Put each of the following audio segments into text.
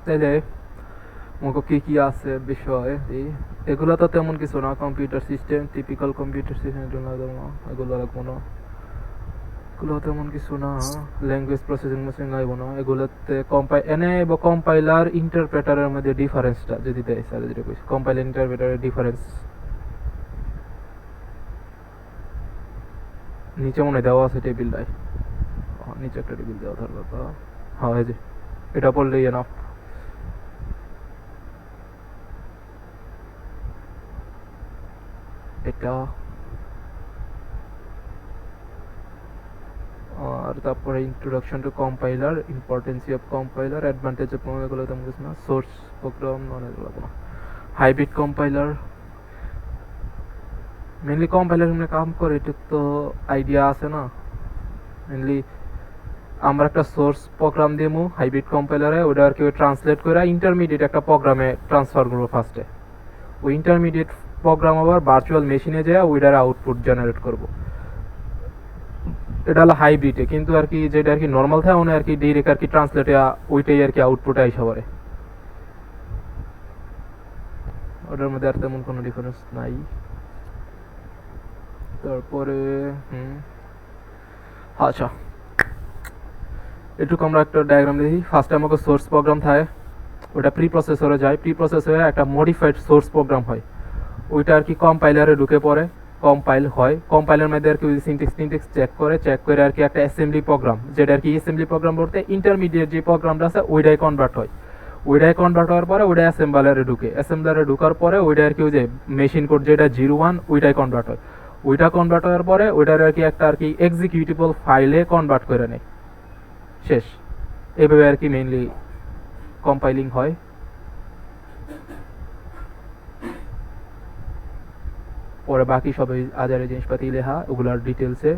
তাইলে মনে কি কি আছে বিষয় এগুলো তো তেমন কিছু না। Computer system, typical computer system, এগুলো লাগবো না। এগুলো তেমন কিছু না। ল্যাঙ্গুয়েজ প্রসেসিং মেশিন লাগবো না এগুলোতে। কম্পাইলার ইন্টারপ্রেটারের মধ্যে ডিফারেন্সটা যদি দেয় স্যার, যেটা কইছি কম্পাইলার ইন্টারপ্রেটারের ডিফারেন্স নিচে মনে দেওয়া আছে টেবিলটায়। নিচে একটা টেবিল দেওয়া থাকার কথা। হ্যাঁ এই যে এটা পড়লেই এনাফ। এটা আর তারপরে introduction to compiler, importancy of compiler, advantage of এগুলো তেমন কিছু না। সোর্স প্রোগ্রাম এগুলো না। হাইব্রিড কম্পাইলার মেনলি কম্পাইলার এমনি কাম করে এটা তো আইডিয়া আছে না। মেনলি আমরা একটা সোর্স প্রোগ্রাম দিমু হাইব্রিড কম্পাইলারে, ওটা আর কি ট্রান্সলেট করে ইন্টারমিডিয়েট একটা প্রোগ্রামে ট্রান্সফার করবো ফার্স্টে। ওই ইন্টারমিডিয়েট প্রোগ্রাম আবার ভার্চুয়াল মেশিনে যায় ওইটার আউটপুট জেনারেট করব। এটা হলো হাইব্রিডে, কিন্তু আর কি যেটা আর কি নর্মাল থাকে ওনে আর কি ডিরেক্ট আর কি ট্রান্সলেটে ওইটাই আর কি আউটপুটে আইসা পড়ে। ওটার মধ্যে আর তেমন কোনো ডিফারেন্স নাই। তারপরে আচ্ছা এটুকু আমরা একটা ডায়াগ্রাম দেখি। ফার্স্টে আমাকে সোর্স প্রোগ্রাম থাকে, ওটা প্রি প্রসেসরে যায়, প্রি প্রসেসরে একটা মডিফাইড সোর্স প্রোগ্রাম হয়, ওইটা আর কি কম্পাইলারে ঢুকে পড়ে, কম্পাইল হয়। কম্পাইলার মধ্যে আর কি সিনট্যাক্স চেক করে আর কি একটা অ্যাসেম্বলি প্রোগ্রাম, যেটা আর কি অ্যাসেম্বলি প্রোগ্রাম বলতে ইন্টারমিডিয়েট যে প্রোগ্রামটা আছে ওইটাই কনভার্ট হয়। ওইটাই কনভার্ট হওয়ার পরে ওইটা অ্যাসেম্বলারে ঢুকে, অ্যাসেম্বলারে ঢুকার পরে ওইটা আর কি ওই যে মেশিন কোড যেটা 01 ওইটাই কনভার্ট হয়। ওইটা কনভার্ট হওয়ার পরে ওইটার আর কি একটা আর কি এক্সিকিউটেবল ফাইলে কনভার্ট করে নেয়, শেষ। এভাবে আর কি মেইনলি কম্পাইলিং হয়। পরে বাকি সবই আজারে জিনিসপাতি লেখা, ওগুলার ডিটেলসে।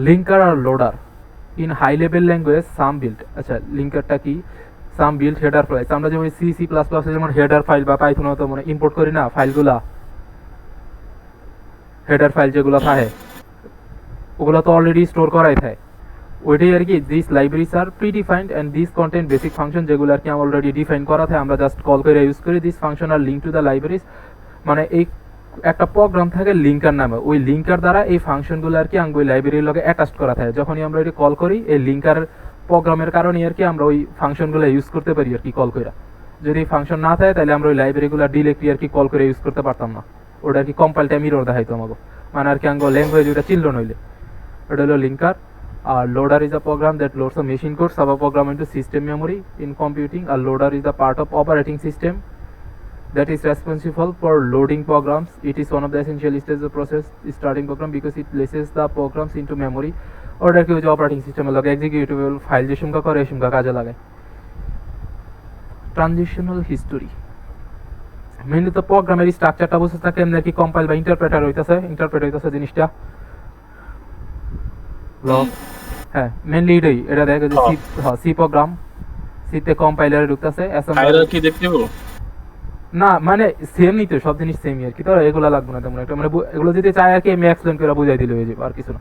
লিঙ্কার আর loader in high level language some build. আচ্ছা লিঙ্কারটা কি? Some build header file. আমরা যেমন সি প্লাস প্লাস যেমন হেডার ফাইল বা পাইথন তো মানে ইম্পোর্ট করি না ফাইলগুলা, হেডার ফাইল যেগুলো থাকে ওগুলো তো অলরেডি স্টোর করাই থাকে। ওইটাই আর কি দিস লাইব্রেরিজ আর predefined and this content basic function, যেগুলো আর কি অলরেডি ডিফাইন করা থাকে, আমরা জাস্ট কল করে ইউজ করি। দিস ফাংশন আর লিঙ্ক টু দ্য লাইব্রেরিজ, মানে এই একটা প্রোগ্রাম থাকে লিঙ্কার নামে, ওই লিঙ্কার দ্বারা এই ফাংশনগুলো আর কি ওই লাইব্রেরির লগে অ্যাটাচ করা থাকে। যখনই আমরা এটি কল করি এই লিঙ্কার প্রোগ্রামের কারণে আর কি আমরা ওই ফাংশনগুলো ইউজ করতে পারি আর কি কল করে। যদি ফাংশন না থাকে তাহলে আমরা ওই লাইব্রেরিগুলো ডিরেক্টলি আর কি কল করে ইউজ করতে পারতাম না। ওটা আর কি কম্পাইল টাইম ইরর দেখাইতো আমাকে, মানে আর কি ল্যাঙ্গুয়েজ ওটা চিল্ড নইলে। ওটা হলো লিঙ্কার। আর loader is a program that loads a machine code sub program into system memory in computing. A loader is the part of operating system that is responsible for loading programs. It is one of the essential stages of the process starting program because it places the programs into memory. Order কি operating সিস্টেমে লাগে executable file যে সংখ্যা করে এই সংখ্যা কাজে লাগে। ট্রানজিশনাল হিস্টোরি মেইনলি তো প্রোগ্রামের স্ট্রাকচারটা বুঝতে থাকে এমনি কি কম্পাইল বা ইন্টারপ্রেটার হইতাছে জিনিসটা। হ্যাঁ মেইনলি এটা দেখে যে সি প্রোগ্রাম, সিতে কম্পাইলারে ঢুকতেছে হায়ারার্কি দেখতে পাবো না, মানে সেমই তো সব জিনিস সেমই আর কি। তো এগুলো লাগবে না তেমন একটা, মানে এগুলো যদি চাই আর কি আমি এক্সপ্লেন করে বুঝাই দিলে হয়ে যাবে, আর কিছু না।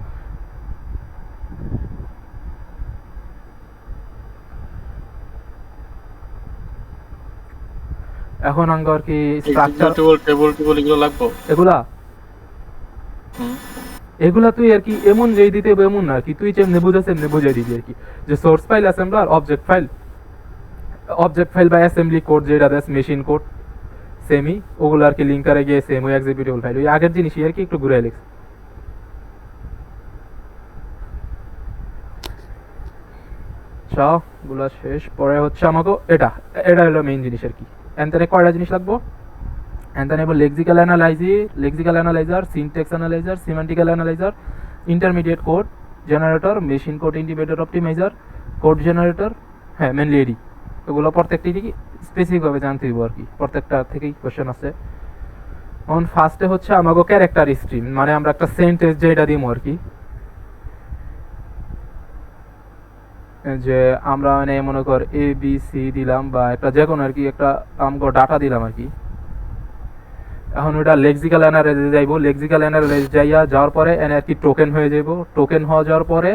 এখন আঙ্গ আর কি স্ট্রাকচার টেবল এগুলো লাগবে। এগুলা তুই আর কি এমন যেই দিতে এমন না আর কি, তুই যেমনি বুঝাস এমনি বুঝাই দিবি আর কি। যে source file, assembler, object file বা অ্যাসেম্বলি কোড যেটা দেশ মেশিন কোড সেমই, ওগুলো আর কি লিঙ্কারে গিয়ে সেম ওই এক্সিকিউটেবল ফাইল ওই আগের জিনিসই আর কি একটু ঘুরে লিখস। গুলা শেষ। পরে হচ্ছে আমাকে এটা হলো মেইন জিনিস আর কি। এনতেনে কয়টা জিনিস লাগবো? এনতেনে lexical analyser, syntax analyser, semantical analyser, intermediate code generator, machine code integrator optimiser, code generator. হ্যাঁ মেনলি এডি। এগুলো প্রত্যেকটি স্পেসিফিকভাবে জানতে দিব আর কি, প্রত্যেকটা থেকেই কোয়েশ্চেন আছে। এখন ফার্স্টে হচ্ছে আমাকে ক্যারেক্টার স্ট্রিম, মানে আমরা একটা সেন্টেন্স যেটা দিব আর কি, যে আমরা মানে মনে কর এ বি সি দিলাম বা একটা যে কোনো আর কি একটা আমগো ডাটা দিলাম আর কি। এখন ওটা লেক্সিক্যাল অ্যানালাইজে যাইব, লেক্সিক্যাল অ্যানালাইজ যাওয়ার পরে এনে আর কি টোকেন হয়ে যাইব। টোকেন হয়ে যাওয়ার পরে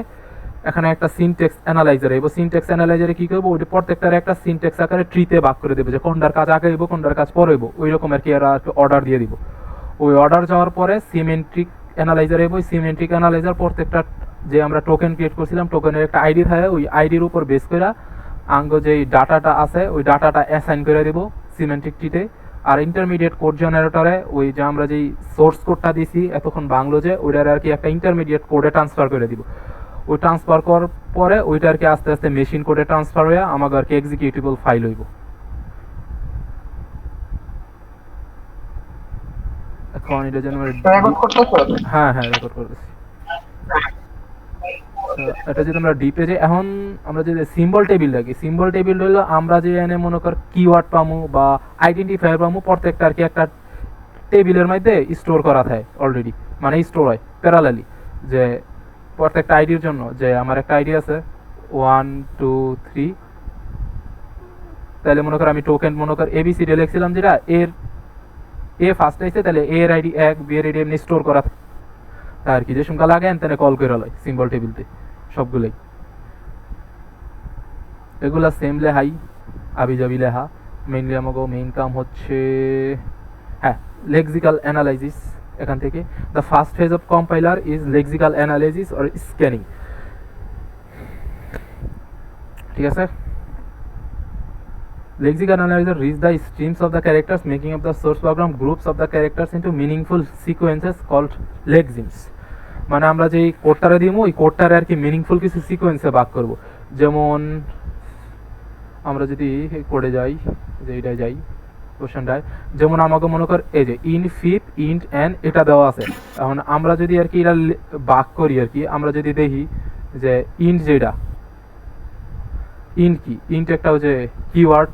এখানে একটা সিনটেক্স অ্যানালাইজার এবং সিনটেক্স অ্যানালাইজারে কি করবো, ওই প্রত্যেকটার একটা সিনটেক্স আকারে ট্রিতে ভাগ করে দেবো, যে কোনটার কাজ আগে হইব কোনটার কাজ পরে হইব, ওই রকম আর কি এরা অর্ডার দিয়ে দিব। ওই অর্ডার যাওয়ার পরে সিমেন্ট্রিক অ্যানালাইজার এবং সিমেন্ট্রিক অ্যানালাইজার প্রত্যেকটা যে আমরা টোকেন ক্রিয়েট করছিলাম টোকেনের একটা আইডি থাকে, ওই আইডির উপর বেস করে আঙ্গ যে ডাটাটা আছে ওই ডাটাটা অ্যাসাইন করে দেবো সিমেন্ট্রিক ট্রিতে। আর ইন্টারমিডিয়েট কোড জেনারেটরে ওই যে আমরা যেই সোর্স কোডটা দিছি এতক্ষণ বাংলো যে ওইটার আর কি একটা ইন্টারমিডিয়েট কোডে ট্রান্সফার করে দিব। ওই ট্রান্সফার করার পরে ওইটা আর কি আস্তে আস্তে মেশিন কোডে ট্রান্সফার হয়ে আমাকে আর কি এক্সিকিউটেবল ফাইল হইব। এখন এটা যেন হ্যাঁ রেকর্ড করতেছি। এটা যদি আমরা ডিপে যাই, এখন আমরা যদি সিম্বল টেবিল রাখি, সিম্বল টেবিল হলো আমরা যে এনে মনে কর কিওয়ার্ড পামু বা আইডেন্টিফায়ার পামু প্রত্যেকটা আর কি একটা টেবিলের মধ্যে স্টোর করা থাকে অলরেডি, মানে স্টোর হয় প্যারালালি। যে প্রত্যেকটা আইডির জন্য যে আমার একটা আইডি আছে 1 2 3, তাহলে মনে কর আমি টোকেন মনে কর এবিসিডি লিখছিলাম, যেটা এর এ ফার্স্ট আইছে, তাহলে এ এর আইডি 1 বি এর আইডি এমনি স্টোর করা আর কি, যে সংখ্যা লাগে এনতেনে কল করে লয় সিম্বল টেবিলতে সবগুলোই। এগুলা সেম লেহাই আবিজাবি লেহা। মেইনলি আমাকে মেইন কাম হচ্ছে হ্যাঁ লেক্সিক্যাল অ্যানালাইসিস। এখান থেকে the first phase of compiler is lexical analysis or scanning, ঠিক আছে। Lexical analyzer reads the streams of the characters, making up the source program groups of the characters into meaningful sequences called lexemes. মানে আমরা যে কোডটারে দিব ওই কোডটারে আর কি meaningful কিছু সিকোয়েন্সে ভাগ করব। যেমন আমরা যদি কোডে যাই, যে এইটাই যাই কোশ্চেনটায়, যেমন আমাকে মনে কর এই যে ইন ফিপ ইন্ট এন এটা দেওয়া আছে। এখন আমরা যদি আর কি এটা ভাগ করি আর কি, আমরা যদি দেখি যে ইন্ট যেটা ইন্ট কি, ইন্ট একটা হচ্ছে কিওয়ার্ড,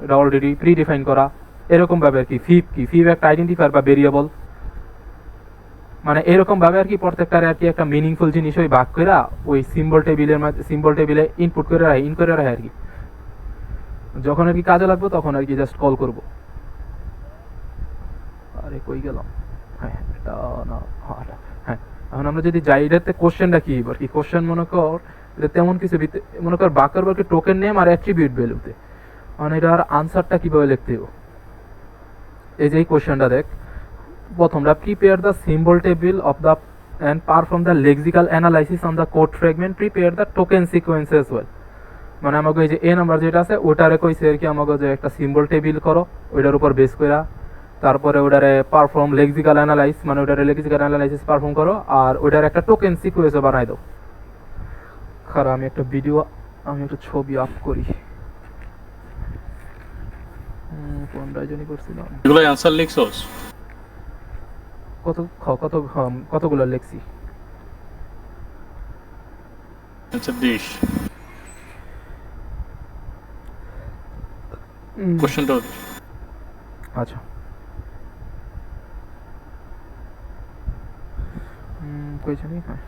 এটা অলরেডি প্রি ডিফাইন করা। এরকম ভাবে আর কি ফিপ কি, ফিপ একটা আইডেন্টিফায়ার বা ভেরিয়েবল, মানে এরকম ভাবে আর কি প্রত্যেকটার আর কি একটা মিনিংফুল জিনিস ওই ভাগ করে ওই সিম্বল টেবিলে ইনপুট করে ইন করে রাখে আর কি। যখন আর কি কাজে লাগবে তখন আর কি জাস্ট কল করব। আরে কই গেলাম, হ্যাঁ এটা না হ্যাঁ। এখন আমরা যদি যাই এটাতে কোশ্চেনটা কি আর কি, কোশ্চেন মনে কর এটা তেমন কিছু মনে কর বাকার বাকি টোকেন নেম আর অ্যাট্রিবিউট ভ্যালুতে, মানে এটার আনসারটা কিভাবে লিখতে হবে। এই যে এই কোশ্চেনটা দেখ, প্রথমটা prepare the symbol table of the and perform the lexical analysis on the code fragment, prepare the token sequence as well। মানে আমাকে এই যে এ নাম্বার যেটা আছে ওটারে কইছে আর কি আমাকে যে একটা সিম্বল টেবিল করো ওইটার উপর বেস কইরা, তারপরে ওটারে পারফর্ম লেক্সিক্যাল অ্যানালাইজ, মানে ওটারে লেক্সিক্যাল অ্যানালাইসিস পারফর্ম করো, আর ওইটার একটা টোকেন সিকোয়েন্সও বানাই দাও। খারাপ আমি একটা ভিডিও, আমি একটা ছবি আপ করি, কোনটাই জানি করছিলাম। এগুলো অ্যানসার লিখছস কতগুলো লিখছি, আচ্ছা দিস কোশ্চেনটা আচ্ছা কই জানি, হ্যাঁ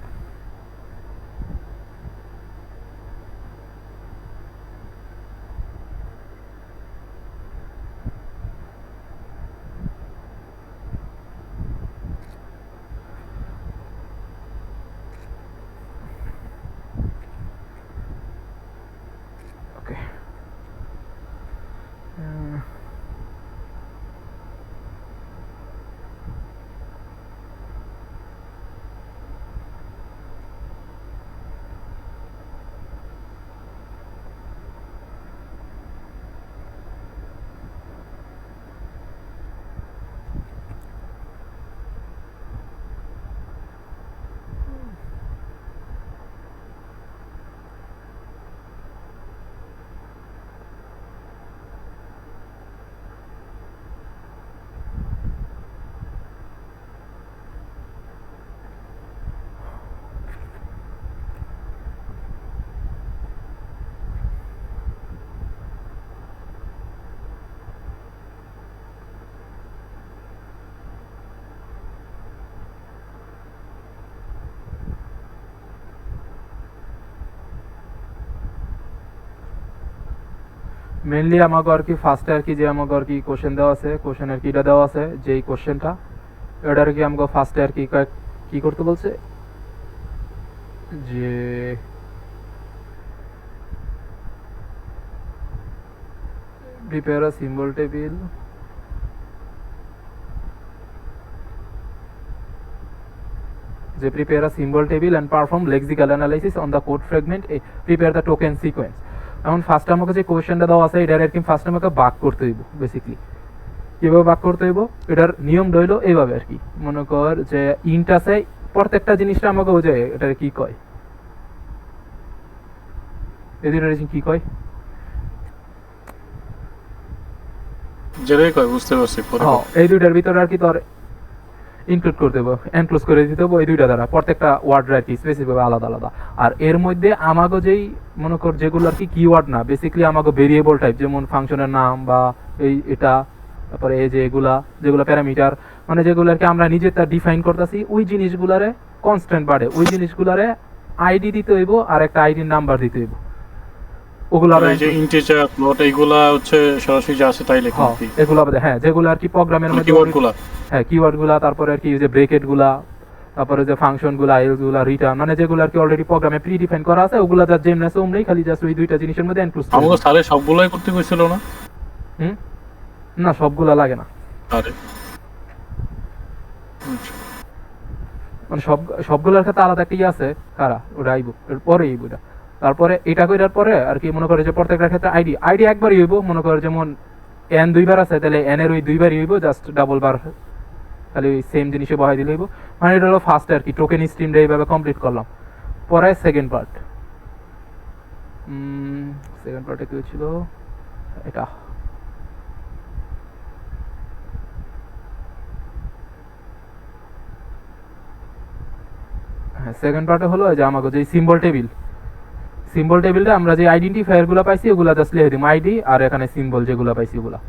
মেইনলি আমাকে আর কি ফার্স্টে আর কি যে আমাকে আর কি কোশ্চেন দেওয়া আছে, কোশ্চেনের কিটা দেওয়া আছে যেই কোশ্চেনটা, এটা আর কি আমাকে ফার্স্টে আর কি কি করতে বলছে যে prepare a symbol table. They prepare a symbol table and perform lexical analysis on the code fragment. Prepare the token sequence. এখন ফার্স্ট আমাকে যে কোয়েশ্চেনটা দেওয়া আছে এটার আর কি ফার্স্ট আমাকে ভাগ করতে হইব বেসিক্যালি। কীভাবে ভাগ করতে হইব এটার নিয়ম রইল এইভাবে আর কি। মনে কর যে ইন্ট আছে, প্রত্যেকটা জিনিসটা আমাকে ওই যে এটার কি কয়, এই দুইটার কি কয়, যেটাই কয় বুঝতে পারছি পরে হ্যাঁ এই দুইটার ভিতরে আর কি তোর ইনক্লুড করতে হবে, এনক্লোজ করে দিতে হবে এই দুইটা দ্বারা, প্রত্যেকটা ওয়ার্ড আর কি স্পেসিফিক আলাদা আলাদা। আর এর মধ্যে আমাকে যেই মনে কর যেগুলো আর কি কিওয়ার্ড না, বেসিক্যালি আমাকে ভেরিয়েবল টাইপ, যেমন ফাংশনের নাম বা এই এটা, তারপরে এই যে এগুলা যেগুলো প্যারামিটার, মানে যেগুলো আর কি আমরা নিজে তা ডিফাইন করতেছি, ওই জিনিসগুলারে কনস্ট্যান্ট বাড়ে, ওই জিনিসগুলারে আইডি দিতে হইব আর একটা আইডির নাম্বার দিতে হইব। ওগুলো এই যে ইন্টিজার ফ্লোট এইগুলা হচ্ছে সরাসরি যা আছে তাই লেখা কি এগুলো হ্যাঁ যেগুলো আর কি প্রোগ্রামের মধ্যে কিওয়ার্ডগুলা, হ্যাঁ কিওয়ার্ডগুলা, তারপরে আর কি যে ব্রেকেটগুলা, তারপরে যে ফাংশনগুলা, এলসগুলা, রিটার্ন, মানে যেগুলো আর কি অলরেডি প্রোগ্রামে প্রি ডিফাইন করা আছে, ওগুলা যা যেমন আছে ওমনি, খালি জাস্ট ওই দুইটা জিনিসের মধ্যে এনক্লোজ করতে আমাকে স্যারে সবগুলাই করতে কইছিল না? না সবগুলা লাগে না, আরে মানে সবগুলোর ক্ষেত্রে আলাদা একটা আছে কারা, ওটা আইব এর পরে আইব ওটা। তারপরে এটা কইরার পরে আর কি মনে করে যে প্রত্যেকটার ক্ষেত্রে আইডি একবারই হইব, মনে করে যেমন এন দুইবার আছে তাহলে এন এর ওই দুইবারই হইব, জাস্ট ডাবল বার খালি ওই সেম জিনিসে বহাই দিলে হইব। মানে এটা হলো ফার্স্ট আর কি টোকেন স্ট্রিমটা এইভাবে কমপ্লিট করলাম। পরে সেকেন্ড পার্টে কি ছিল এটা, হ্যাঁ সেকেন্ড পার্টে হলো যে আমাকে যে সিম্বল টেবিলটা আমরা যে আইডেন্টিফায়ার গুলো পাইছি ওগুলা জাস্ট লিখে দিই আইডি, আর এখানে সিম্বল যেগুলো পাইছি ওগুলা,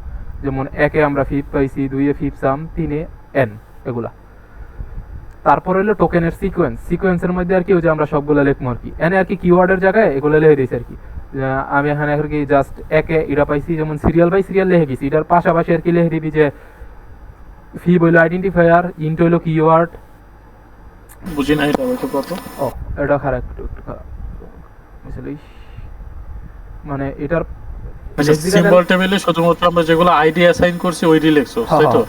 যেমন একে আমরা ফিফ পাইছি, দুইয়ে ফিফ সাম, তিনে এন এগুলা। তারপর হলো টোকেনের সিকোয়েন্সের মধ্যে আর কি ওই যে আমরা সবগুলো লিখবো আর কি, এনে আর কি কিওয়ার্ডের জায়গায় এগুলো লিখে দিয়েছি আর কি। আমি এখানে আর কি জাস্ট একে এটা পাইছি, যেমন সিরিয়াল বাই সিরিয়াল লিখে গেছি, এটার পাশাপাশি আর কি লিখে দিবি যে ফি হইলো আইডেন্টিফায়ার, ইন্ট হইলো কিওয়ার্ড। বুঝি নাই তবে তো কত ও এটা খারাপ, একটু খারাপ মানে এটার সিম্বল টেবিলে শুধুমাত্র আমরা যেগুলো আইডি অ্যাসাইন করছি ওই রিলেক্সো তাই তো।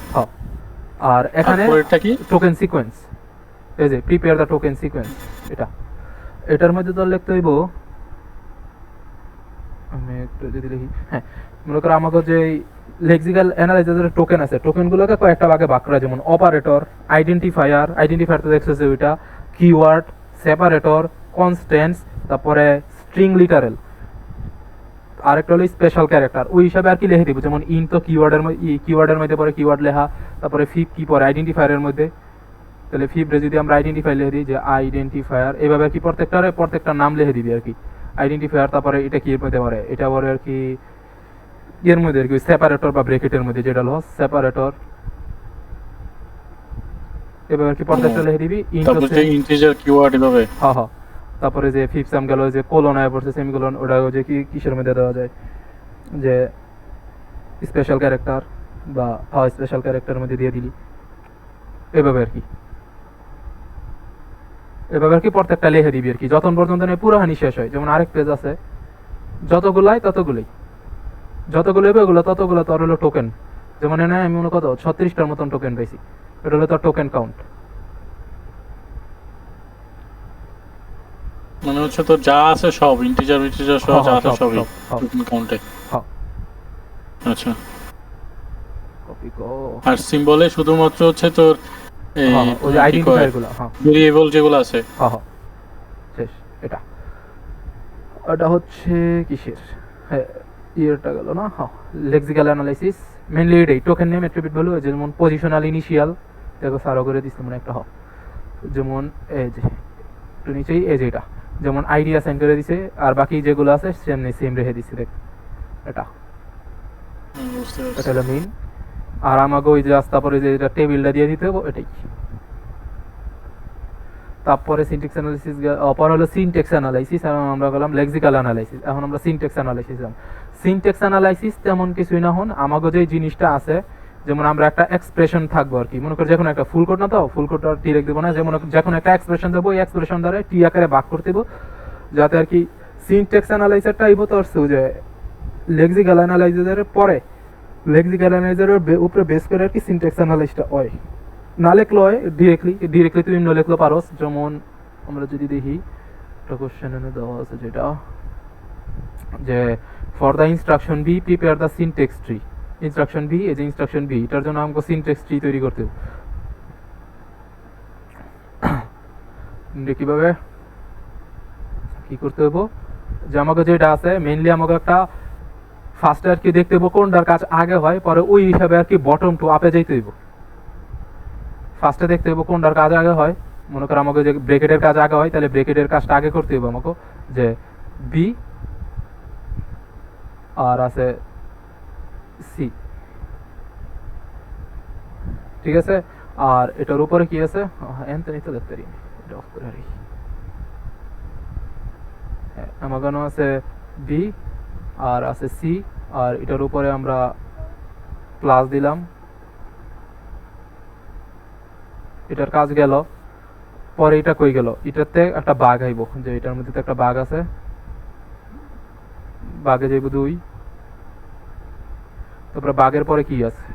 আর এখানে এটা কি টোকেন সিকোয়েন্স, এই যে প্রিপেয়ার দা টোকেন সিকোয়েন্স, এটার মধ্যে তো লিখতে হইব, আমি একটু যদি লিখি, হ্যাঁ মনে করো আমাকে যে লেক্সিক্যাল অ্যানালাইসিসের টোকেন আছে, টোকেনগুলোকে কয়েকটা ভাগে ভাগ করা, যেমন অপারেটর, আইডেন্টিফায়ার তো দেখছো যে ওইটা, কিওয়ার্ড, সেপারেটর, কনস্ট্যান্টস, তারপরে স্ট্রিং লিটারেল, আরেকটা হলো স্পেশাল ক্যারেক্টার। ওই হিসাবে আর কি লিখে দিব, যেমন ইন তো কিওয়ার্ডের মধ্যে পরে কিওয়ার্ড লেখা, তারপরে ফিপ কি পরে আইডেন্টিফায়ারের মধ্যে, তাহলে ফিপরে যদি আমরা আইডেন্টিফাই লিখে দিই যে আইডেন্টিফায়ার, এইভাবে আর কি প্রত্যেকটার নাম লিখে দিবি আর কি আইডেন্টিফায়ার। তারপরে এটা কি এর মধ্যে পরে, এটা পরে আর কি এর মধ্যে আর কি সেপারেটর বা ব্রেকেটের মধ্যে, যেটা হলো সেপারেটর, এভাবে আর কি প্রত্যেকটা লিখে দিবি। ইন্টিজার কিওয়ার্ড এভাবে, হ্যাঁ হ্যাঁ। তারপরে যে ফিফ সাম গেল, যে কোলন আয় পড়ছে সেমিকোলন, ওটা যে কি কিসের মধ্যে দেওয়া যায়, যে স্পেশাল ক্যারেক্টার বা স্পেশাল ক্যারেক্টারের মধ্যে দিয়ে দিলি, এভাবে আর কি প্রত্যেকটা লিখে দিবি আর কি, যতক্ষণ পর্যন্ত না পুরো হানি শেষ হয়। যেমন আরেক পেজ আছে, যতগুলো এগুলো ততগুলো তোর হলো টোকেন, যেমন এনে আমি মনে কত 36টার মতন টোকেন পাইছি, এটা হলো তোর টোকেন কাউন্ট। মানে হচ্ছে তো যা আছে সব ইন্টিজার সব যা আছে সবই টোকেন কাউন্টে। হ্যাঁ আচ্ছা, কপি কো। আর সিম্বলে শুধুমাত্র হচ্ছে তোর ওই আইডেন্টিফায়ারগুলো, হ্যাঁ ভেরিয়েবল যেগুলো আছে, হ্যাঁ শেষ। এটা হচ্ছে কিসের, হ্যাঁ ইয়েরটা গেল না, হ্যাঁ লেক্সিক্যাল অ্যানালাইসিস মেইনলি এটাই। টোকেন নেম, অ্যাট্রিবিউট ভ্যালু, যেমন পজিশনাল, ইনিশিয়াল, দেখো সারও করে দিচ্ছে মনে একটা, যেমন এই যে একটু নিচেই এই যে এটা, যেমন আইডি অ্যাসাইন করে দিছে, আর বাকি যেগুলো আছে সেম রেখে দিচ্ছে, দেখ এটা হলো মেইন। আর আমাকে ওই যে তারপরে যে এটা টেবিলটা দিয়ে দিতে হবে এটাই। তারপরে সিনট্যাক্স অ্যানালাইসিস, অপর হলো সিনট্যাক্স অ্যানালাইসিস, আর আমরা গেলাম লেক্সিক্যাল অ্যানালাইসিস। এখন আমরা সিনট্যাক্স অ্যানালাইসিস তেমন কিছুই না হন, আমাকে যে জিনিসটা আছে, যেমন আমরা একটা এক্সপ্রেশন থাকবো আর কি, মনে করি যখন একটা ফুল কোড না, তো ফুল কোডটা ডিরেক্ট দেবো না, যেমন যখন একটা এক্সপ্রেশন দেবো, এই এক্সপ্রেশন দ্বারা টি আকারে ভাগ করতে দেবো, যাতে আর কি সিনট্যাক্স অ্যানালাইসারটা আইব তো যে লেক্সিক্যাল অ্যানালাইজারের পরে লেক্সিক্যাল অ্যানালাইজারের উপরে বেস করে আর কি সিনট্যাক্স অ্যানালাইজটা হয়। না লেখলো হয় ডিরেক্টলি তুমি না লেখলো পারোস। যেমন আমরা যদি দেখি একটা কোশ্চেন এনে দেওয়া আছে যেটা যে for the instruction be prepare the syntax tree. Instruction be এই যে ইনস্ট্রাকশন বি এটার জন্য আমাকে সিনট্যাক্স ট্রি তৈরি করতে হবে। কিভাবে কি করতে হবে যে আমাকে যেটা আছে মেইনলি আমাকে একটা ফার্স্টে আর কি দেখতে হইব কোনটার কাজ আগে হয়, পরে ওই হিসাবে আর কি বটম টু আপে যাইতে হইব। ফার্স্টে দেখতে হইব কোনটার কাজ আগে হয়। মনে করো আমাকে যে ব্রেকেটের কাজ আগে হয় তাহলে ব্রেকেটের কাজটা আগে করতে হইব আমাকে, যে বি আর আছে সি, ঠিক আছে। আর এটার উপরে কি আছে এনতে নিতে দেখতে পারি এটা অফ করে রাখি। আমাকে আছে বি আর আছে সি, আর এটার উপরে আমরা প্লাস দিলাম, এটার কাজ গেল। পরে এটা কই গেল, এটাতে একটা বাঘ আইব, যে এটার মধ্যে তো একটা বাঘ আছে, বাঘে যাইব 2। তারপরে বাঘের পরে কি আছে,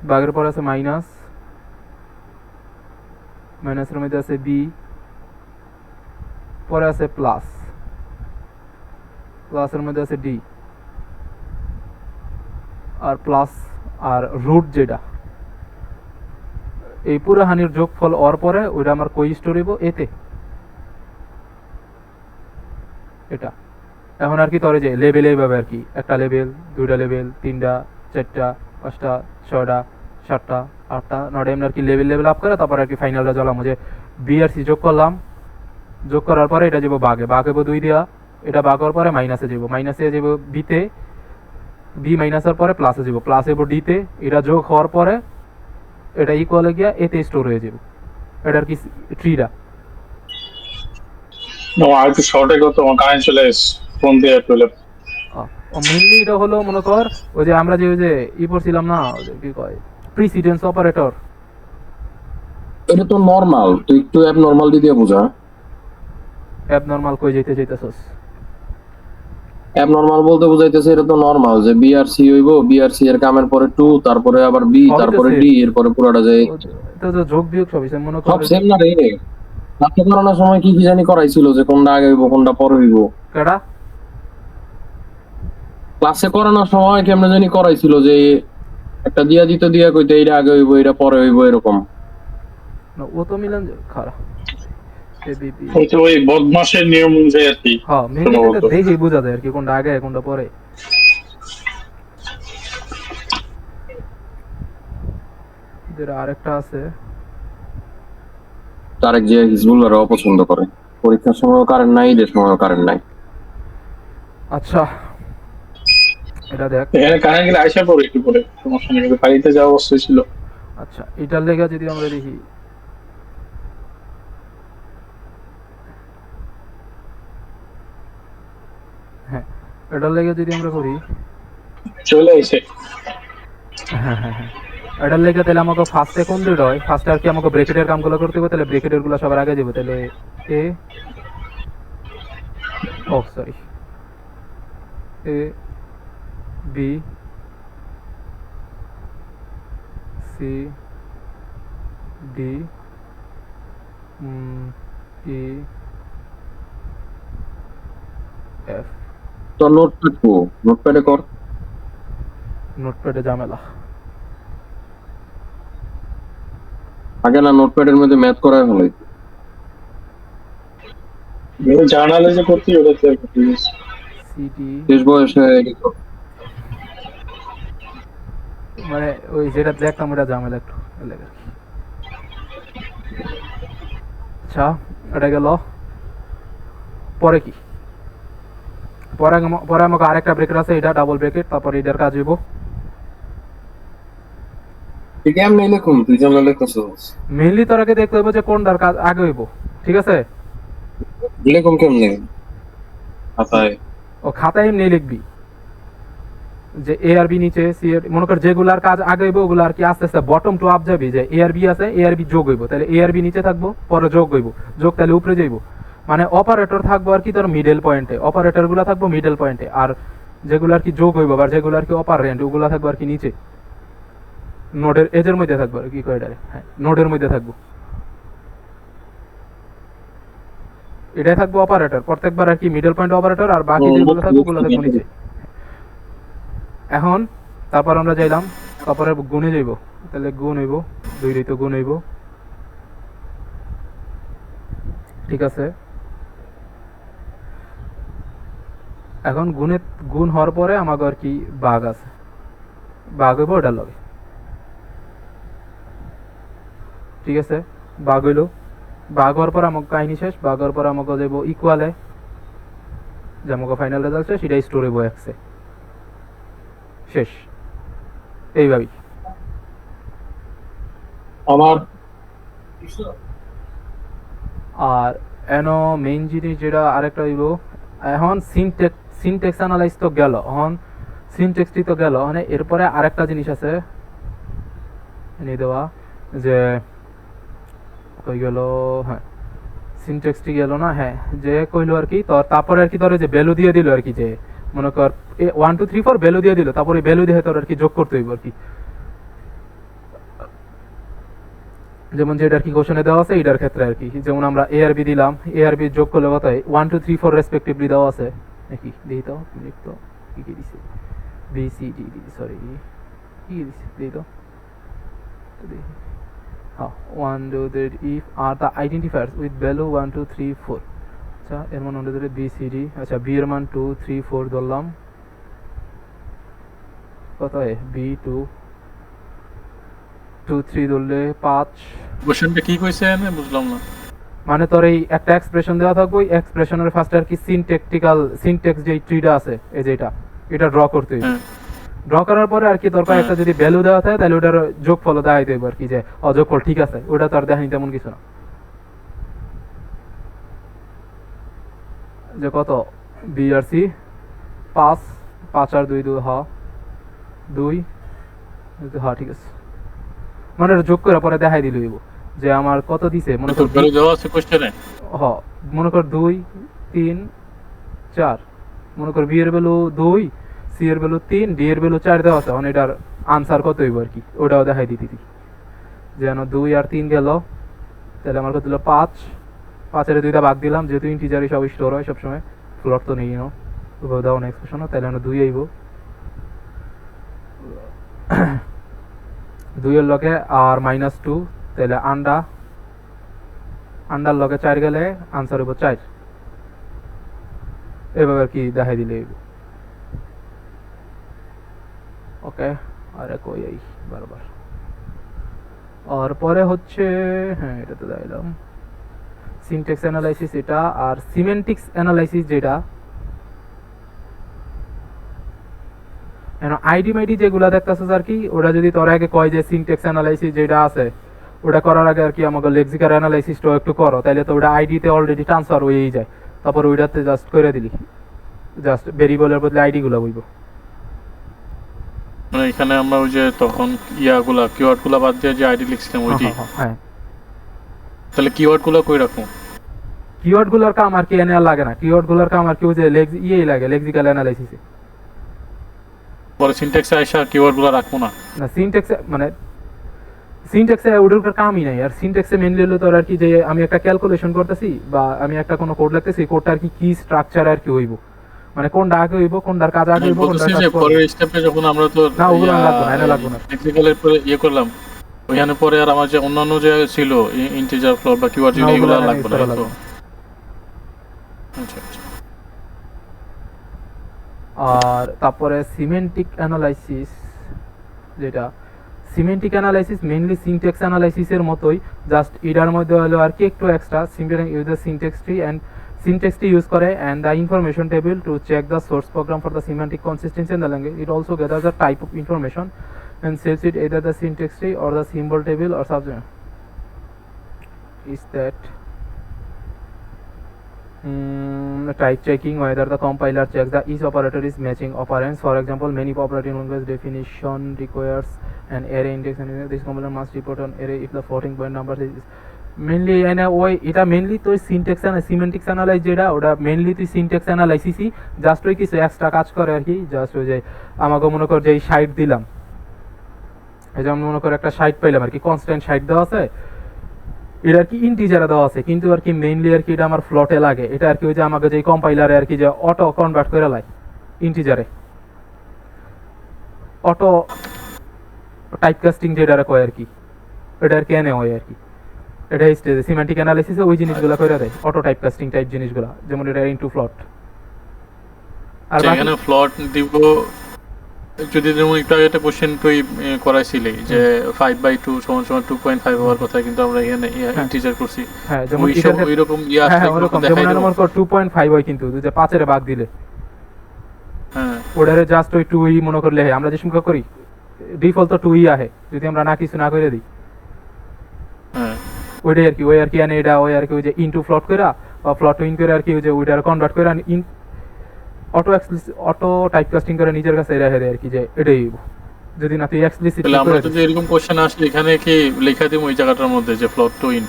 বাঘের পরে আছে মাইনাস, মাইনাসের মধ্যে আছে বি, পরে আছে প্লাস, প্লাসের মধ্যে আছে ডি, আর প্লাস আর রুট যেটা এই পুরো হানির যোগফল ওর পরে ওইটা আমার কই স্টোর হইব এতে। এটা এখন আর কি তরে যে লেভেল এইভাবে আর কি, একটা লেভেল, দুইটা লেভেল, 3টা, 4টা, 5টা, 6টা, 7টা, 8টা, 9টা এমনি আর কি লেভেল আপ করে তারপর আর কি ফাইনালটা জ্বলাম। যে বি আর সি যোগ করলাম, যোগ করার পরে এটা যাব বাঘে, বাঘে 2 দিয়া, এটা বাঘ হওয়ার পরে মাইনাসে যাব, মাইনাসে যাব বিতে, বি মাইনাসের পরে প্লাসে যাব, প্লাসে যাব ডিতে, এটা যোগ হওয়ার পরে এটা ইকুয়ালে গিয়া এতে স্টোর হয়ে যাব। এটার কি ট্রিটা আর কি শর্টে কত কারেন্ট চলে এসে ফোন দিয়ে পেলে মেইনলি এটা হলো মনে কর ওই যে আমরা যে ওই যে পড়ছিলাম না, কি কয় প্রিসিডেন্স অপারেটর। এটা তো নরমাল, তুই একটু অ্যাবনরমাল দিয়ে বোঝা। অ্যাবনরমাল কই যাইতে চাইতেছস? অ্যাবনরমাল বলতে বুঝাইতেছে এটা তো নরমাল, যে বিআরসি হইব, বিআরসি এর কামের পরে 2, তারপরে আবার বি, তারপরে ডি, এরপরে পুরোটা যায়। এটা তো যোগ বিয়োগ সবই সেম মনে কর। সব সেম না রে, ক্লাসে করানোর সময় কি কি জানি করাইছিল যে কোনটা আগে হইব কোনটা পরে হইব। কেডা ক্লাসে করানোর সময় কেমনে জানি করাইছিল যে একটা দিয়া দিতে দিয়া কইতে এটা আগে হইব এটা পরে হইব এরকম। না ও তো মিলান খারাপ এবিপি ওই বদমাশের নিয়ম অনুযায়ী আর কি। হ্যাঁ মেইনলি এটা দেখেই বোঝা যায় আর কি কোনটা আগে কোনটা পরে। যেটা আরেকটা আছে তারেক যে হিজবুল্লাহরা অপছন্দ করে, পরীক্ষার সময় কারেন্ট নাই, ঈদের সময় কারেন্ট নাই। আচ্ছা এটা দেখ, এখানে কারেন্ট গেলে আইসা পড়ে একটু পরে, সমস্যা নেই, কিন্তু বাড়িতে যাওয়া অবশ্যই ছিল। আচ্ছা এটার লেখা যদি আমরা দেখি, হ্যাঁ এটার লেগে যদি আমরা করি, চলে এসে হ্যাঁ এটার লেগে তাহলে আমাকে ফার্স্টে কোন দুটো হয়, ফার্স্টে আর কি আমাকে ব্রেকেটের কামগুলো করতে হবে, তাহলে ব্রেকেটের গুলো সবার আগে যাবে, তাহলে এ ও sorry A B C D E F. তো নোটপ্যাড কো, নোটপ্যাডে কর। নোটপ্যাডে ঝামেলা, আগে না নোটপ্যাডের মধ্যে ম্যাথ করায় ফেলাই। জার্নালে যে করছি ওটা তো সিডি শেষ বয়সে edit কর। মানে ওই যেটা দেখতাম ওটা ঝামেলা একটু লেগে। আচ্ছা এটা গেল, পরে কি পরে আমাকে আরেকটা ব্রেকেট আছে, এটা ডাবল ব্রেকেট, তারপরে এটার কাজ হইব। তুই কেমনে লিখুন, তুই যেমন লিখতেছিস মেইনলি তোর আগে দেখতে হবে যে কোনটার কাজ আগে হইব, ঠিক আছে? লিখুন কেমনে খাতায়? ও খাতায় এমনি লিখবি যে এ আর বি নিচে সি এর মনে কর যেগুলার কাজ আগে হইব ওগুলো আর কি আস্তে আস্তে বটম টু আপ যাবে, যে এ আর বি আছে এ আর বি যোগ হইব, তাহলে এ আর বি নিচে থাকবো পরে যোগ হইব, যোগ তাহলে উপরে যাইব, মানে অপারেটর থাকবো আর কি তোর মিডল পয়েন্টে, অপারেটর গুলা থাকবো মিডল পয়েন্টে, আর যেগুলো আর কি যোগ হইব আর যেগুলো আর কি অপারেন্ট ওগুলা থাকবো আর কি নিচে নোডের এজের মধ্যে থাকবো আর কি কয়টারে, হ্যাঁ নোডের মধ্যে থাকবো, এটাই থাকবো অপারেটর প্রত্যেকবার আর কি মিডল পয়েন্ট অপারেটর, আর বাকি যেগুলো থাকবো ওগুলো থাকবো নিচে। এখন তারপর আমরা যাইলাম তারপরে গুণে যাইব, তাহলে গুণ হইব 2 রে তো গুণ হইব, ঠিক আছে। এখন গুণ হওয়ার পরে আমাকে আর কি বাঘ আছে, বাঘ হইব ওটার লগে, ঠিক আছে। বাঘ হইল, বাঘ হওয়ার পর আমাকে কাহিনী শেষ, বাঘ হওয়ার পর আমাকে যাইব ইকুয়ালে, যে আমাকে ফাইনাল রেজাল্ট সেটা স্টোর হইব এক্সে, শেষ এইভাবেই। আমার আর এনো মেইন জিনিস যেটা আরেকটা হইব, এখন সিনটেক্স অ্যানালাইজ তো গেল, এখন সিনটেক্সটি তো গেল, মানে এরপরে আরেকটা জিনিস আছে এনে দেওয়া, যে কই গেল, হ্যাঁ সিনটেক্সটি গেল না, হ্যাঁ যে কইলো আর কি তোর তারপরে আর কি তোর যে ভ্যালু দিয়ে দিল আর কি, যে মনে কর 1 2 3 4 ভ্যালু দিয়ে দিল, তারপরে ভ্যালু দিয়ে তোর আর কি যোগ করতে হইব আর কি, যেমন যেটা কি কোশ্চেনে দেওয়া আছে এটার ক্ষেত্রে আর কি, যেমন আমরা এ আর বি দিলাম, এ আর বি যোগ করলে কত হয় 1 2 3 4 রেসপেক্টিভলি দেওয়া আছে নাকি, দেখি তো লিখতো কি কি দিছে, B C D D sorry কি কি দিছে দেখি তো দেখি, হ্যাঁ 1 2 3 if are the identifiers with value 1 2 3 4, আচ্ছা এর মান হলো বি সি ডি, আচ্ছা বি এর মান 2 3 4 ধরলাম, কত হয় বি 2 2 3 ধরলে 5, কোশ্চেনটা কি কইছে আমি বুঝলাম না। মানে তোর এই একটা এক্সপ্রেশন দেওয়া থাকবে, ওই এক্সপ্রেশনের ফার্স্ট আর কি সিনটেক্স যে ট্রিটা আছে এই যে এটা ড্র করতে হবে, হ্যাঁ ড্র করার পরে আর কি দরকার একটা যদি ভ্যালু দেওয়া থাকে তাহলে ওটার যোগফল দেখাই দেবে আর কি, যে অযোগফল ঠিক আছে, ওটা তো আর দেখানি তেমন কিছু না, যে কত বিআরসি 5 5 আর 2 2 হ্যাঁ 2 হ্যাঁ ঠিক আছে, মানে ওটা যোগ করে পরে দেখাই দিল যে আমার কত দিছে, মনে তো কর ভ্যালু দেওয়া আছে কোশ্চেনে। মনে কর 2 3 4, মনে কর বি এর ভ্যালু 2, সি এর ভ্যালু 3, ডি এর ভ্যালু 4 দেওয়া আছে, মানে এটার আনসার কত হইব আর কি ওটাও দেখাই দিতি, যেন 2 আর 3 গেল, তাহলে আমার কত দিল 5, 5 এর 2টা ভাগ দিলাম, যেহেতু ইন্টিজারই সব স্টোর হয় সবসময়, ফ্লোট তো নেই নো দাও না এক্সপ্রেশন, তাহলে আমরা 2 আইব, 2 এর লগে আর -2, তাহলে আন্ডার লগে 4 গেলে আনসার হইব 4, এভাবে আর কি দেখাই দিলে ওকে। আরে কই এই বারবার, আর পরে হচ্ছে হ্যাঁ এটা তো দিলাম সিনট্যাক্স অ্যানালাইসিস, এটা আর সিমেন্টিক্স অ্যানালাইসিস যেটা আইডি মাইডি যেগুলা দেখতেছিস আর কি, ওটা যদি তোর আগে কয় যে সিনট্যাক্স অ্যানালাইসিস যেটা আছে ওটা করার আগে আর কি আমাকে লেক্সিক্যাল অ্যানালাইসিসটা একটু করো, তাইলে তো ওটা আইডিতে অলরেডি ট্রান্সফার হয়েই যায়, তারপর ওইটাতে জাস্ট করে দিলি, জাস্ট ভেরিয়েবলের বদলে আইডি গুলো বইব, মানে এখানে আমরা ওই যে তখন ইয়াগুলা কিওয়ার্ড গুলা বাদ দিয়ে যে আইডি লিখছিলাম ওইটি, হ্যাঁ তাহলে কিওয়ার্ড গুলা কই রাখবো? কিওয়ার্ড গুলোর কাম আর কি এনে আর লাগে না, কিওয়ার্ড গুলোর কাম আর কি ওই যে লাগে লেক্সিক্যাল অ্যানালাইসিসে, পরে সিনট্যাক্সে আইসা কিওয়ার্ড গুলা রাখবো না। না সিনট্যাক্সে মানে সিনট্যাক্সে ওটার কামই নাই, আর সিনট্যাক্সে মেইনলি হলো তোর আর কি যে আমি একটা ক্যালকুলেশন করতেছি বা আমি একটা কোনো কোড লিখতেছি, কোডটা আর কি স্ট্রাকচার আর কি হইব, মানে কোনটা আগে হইব কোনটার কাজ আগে হইব কোনটার কাজ পরে, পরের স্টেপে যখন আমরা তো না ওগুলো লাগবে না, এটা লাগবে না, টেকনিক্যালের পরে করলাম ওইখানে, পরে আর আমার যে অন্যান্য যে ছিল ইন্টিজার ফ্লোট বা কিওয়ার্ড না, এগুলো ওগুলো লাগবে না লাগবে তো। না। আচ্ছা আচ্ছা। আর তারপরে সিমেন্টিক অ্যানালাইসিস, যেটা সিমেন্টিক অ্যানালাইসিস মেইনলি সিনট্যাক্স অ্যানালাইসিসের মতোই, জাস্ট এটার মধ্যে হলো আর কি একটু extra, simple use the syntax tree and syntax tree use করে and the information table to check the source program for the semantic consistency in the language. It also gathers a type of information and saves it either the syntax tree or the symbol table or subject. Is that Type checking, whether the compiler checks that each operator is matching operands. For example, many operating language definition requires an array index, and this compiler must report an array if the floating point number is mainly এনে ওই এটা mainly তোর syntax আর সিমেন্টিক্স analyse যেটা ওটা mainly তুই syntax অ্যানালাইসিসই just ওই কিছু extra কাজ করে আর কি জাস্ট ওই যে আমাকে মনে কর যে এই সাইট দিলাম এই যেমন মনে কর একটা সাইট পাইলাম আর কি কনস্ট্যান্ট সাইট দেওয়া আছে এটা আর কি ইন্টিজারে দেওয়া আছে কিন্তু আর কি মেইনলি আর কি এটা আমার ফ্লটে লাগে এটা আর কি ওই যে আমাকে যে কম্পাইলারে আর কি যে অটো কনভার্ট করে লাই ইন্টিজারে অটো টাইপ কাস্টিং যেটা কয় আর কি এটা আর কি এনে হয় আর কি এটা স্টেজে সিমেন্টিক অ্যানালাইসিসে ওই জিনিসগুলো করে দেয় অটো টাইপ কাস্টিং টাইপ জিনিসগুলো যেমন এটা ইনটু ফ্লট আর এখানে ফ্লট দিব যদি যেমন একটু আগে একটা কোশ্চেন তুই করাইছিলি যে 5/2 সমান সমান 2.5 হওয়ার কথা কিন্তু আমরা এখানে ইন্টিজার করছি হ্যাঁ যেমন ওইরকম হ্যাঁ ওরকম যেমন আমার 2.5 হয় কিন্তু যে 5 এর ভাগ দিলে হ্যাঁ ওটারে জাস্ট ওই 2 ই মনে করলে আমরা যে সংখ্যা করি ডিফল্ট তো 2 ই আহে যদি আমরা না কিছু না করে দিই হ্যাঁ ওইটাই আর কি ওই আর কি আনে এটা ওই আর কি ওই যে ইনটু ফ্লট কইরা বা ফ্লট টু ইন করে আর কি ওই যে ওইটার কনভার্ট করে ইন অটো টাইপ কাস্টিং করে নিজের কাছে রেখে দেয় আর কি যে এটাই যদি না তুই এক্সপ্লিসিট তাহলে আমরা যদি এরকম কোশ্চেন আসলে এখানে কি লেখা দিই ওই জায়গাটার মধ্যে যে ফ্লট টু ইন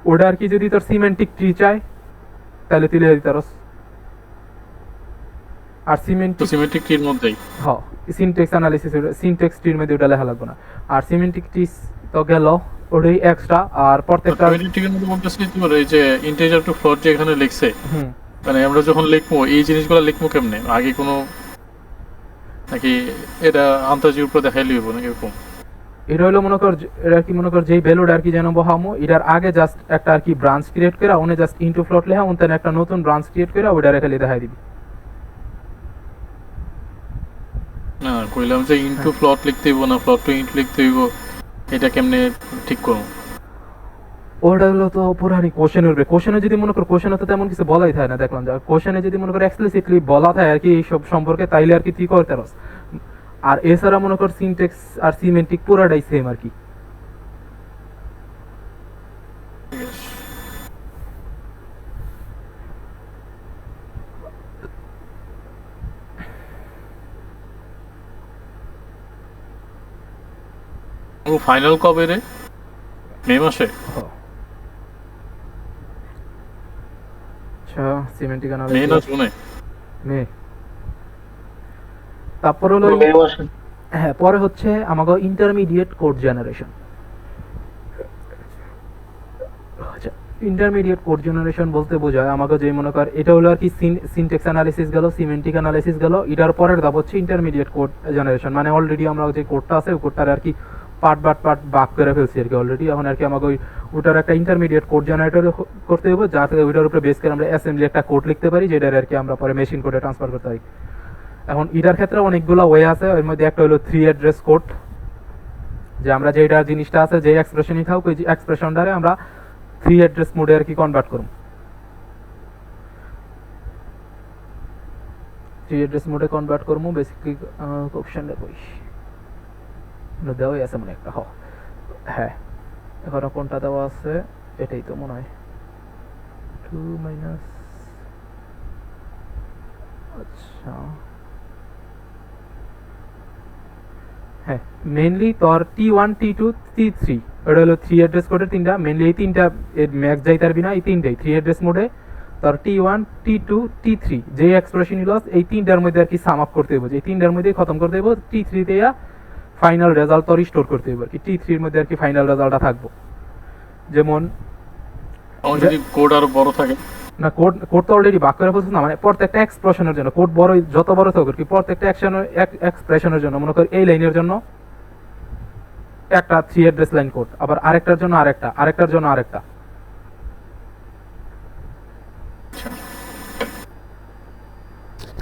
ওটা আর কি যদি তোর সিমেন্টিক ট্রি চায় তাহলে তুই লিখে দিতারস আর সিমেন্টিক ট্রির মধ্যেই হ্যাঁ সিনট্যাক্স অ্যানালিসিস সিনট্যাক্স ট্রির মধ্যে ওটা লেখা লাগবে না আর সিমেন্টিক ট্রি তো গেল ওটাই এক্সট্রা আর প্রত্যেকটা সিমেন্টিকের মধ্যে বলতেছি তোমার এই যে ইন্টিজার টু ফ্লট যে এখানে লিখছে হুম মানে আমরা যখন লিখবো এই জিনিসগুলো লিখবো কেমনে আগে কোনো নাকি এটা আন্তাজের উপর দেখাইলে হইব নাকি এরকম এটা হলো মনে কর এটা কি মনে কর যেই ভ্যালুটা আর কি যেন বহামো এটার আগে জাস্ট একটা আর কি ব্রাঞ্চ ক্রিয়েট করে ওনে জাস্ট ইনটু ফ্লট লেখা ওন তেন একটা নতুন ব্রাঞ্চ ক্রিয়েট করে ওটা রেখে দেখাই দিবি না কইলাম যে ইনটু ফ্লট লিখতে হইব না ফ্লট টু ইনটু লিখতে হইব এটা কেমনে ঠিক করব ওটা হলো তো পুরানি কোশ্চেন উঠবে কোশ্চেনে যদি মনে কর কোশ্চেনে তো তেমন কিছু বলাই থাকে না দেখলাম যা কোশ্চেনে যদি মনে কর এক্সপ্লিসিটলি বলা থাকে আর কি এই সব সম্পর্কে তাইলে আর কি তুই করতে পারস আর এছাড়া মনে কর সিনট্যাক্স আর সিমেন্টিক পুরাটাই সেম আর কি ও ফাইনাল কবে রে মে মাসে আচ্ছা সিমেন্টিক মে না অ্যানালাইসিস জুনে মে তারপর হলো হ্যাঁ পরে হচ্ছে আমাকে ইন্টারমিডিয়েট কোড জেনারেশন আচ্ছা ইন্টারমিডিয়েট কোড জেনারেশন বলতে বোঝায় আমাকে যে মনে কর এটা হলো আর কি সিনট্যাক্স অ্যানালিসিস গেল সিমেন্টিক অ্যানালিসিস গেল এটার পরের ধাপ হচ্ছে ইন্টারমিডিয়েট কোড জেনারেশন মানে অলরেডি আমরা যে কোডটা আছে ওই কোডটার আর কি পার্ট ভাগ করে ফেলছি আর কি অলরেডি এখন আর কি আমাকে ওটার একটা ইন্টারমিডিয়েট কোড জেনারেটর করতে হবে যাতে ওইটার উপরে বেস করে আমরা অ্যাসেম্বলি একটা কোড লিখতে পারি যেটার আর কি আমরা পরে মেশিন কোডে ট্রান্সফার করতে পারি এখন এটার ক্ষেত্রে অনেকগুলো ওয়ে আছে এর মধ্যে একটা হলো 3 অ্যাড্রেস কোড যে আমরা যেটা জিনিসটা আছে যে এক্সপ্রেশনই থাকুক ওই এক্সপ্রেশনটারে আমরা 3 অ্যাড্রেস মোডে আর কি কনভার্ট করব 3 অ্যাড্রেস মোডে কনভার্ট করব বেসিক্যালি অপশনটা কই না দেওয়াই আছে মনে একটা হ্যাঁ এখন কোনটা দেওয়া আছে এটাই তো মনে হয় 2 মাইনাস আচ্ছা হ্যাঁ মেইনলি তোর T1 T2 T3 এটা হলো 3 অ্যাড্রেস কোডের তিনটা মেইনলি এই তিনটা ম্যাক্স যাই তার বিনা এই তিনটাই 3 অ্যাড্রেস মোডে তোর T1 T2 T3 যে এক্সপ্রেশন লস এই তিনটার মধ্যে আর কি সাম আপ করতে হবে এই তিনটার মধ্যে খতম করতে হবে T3 তে ফাইনাল রেজাল্ট তোর স্টোর করতে হবে আর কি T3 এর মধ্যে আর কি ফাইনাল রেজাল্টটা থাকবো যেমন যদি কোড আরো বড় থাকে না কোড তো অলরেডি ভাগ করে ফেলছিস না মানে প্রত্যেকটা এক্সপ্রেশনের জন্য কোড বড় যত বড় থাকুক কি প্রত্যেকটা এক্সপ্রেশনের জন্য মনে কর এই লাইনের জন্য একটা 3 অ্যাড্রেস লাইন কোড আবার আরেকটার জন্য আরেকটার জন্য আরেকটা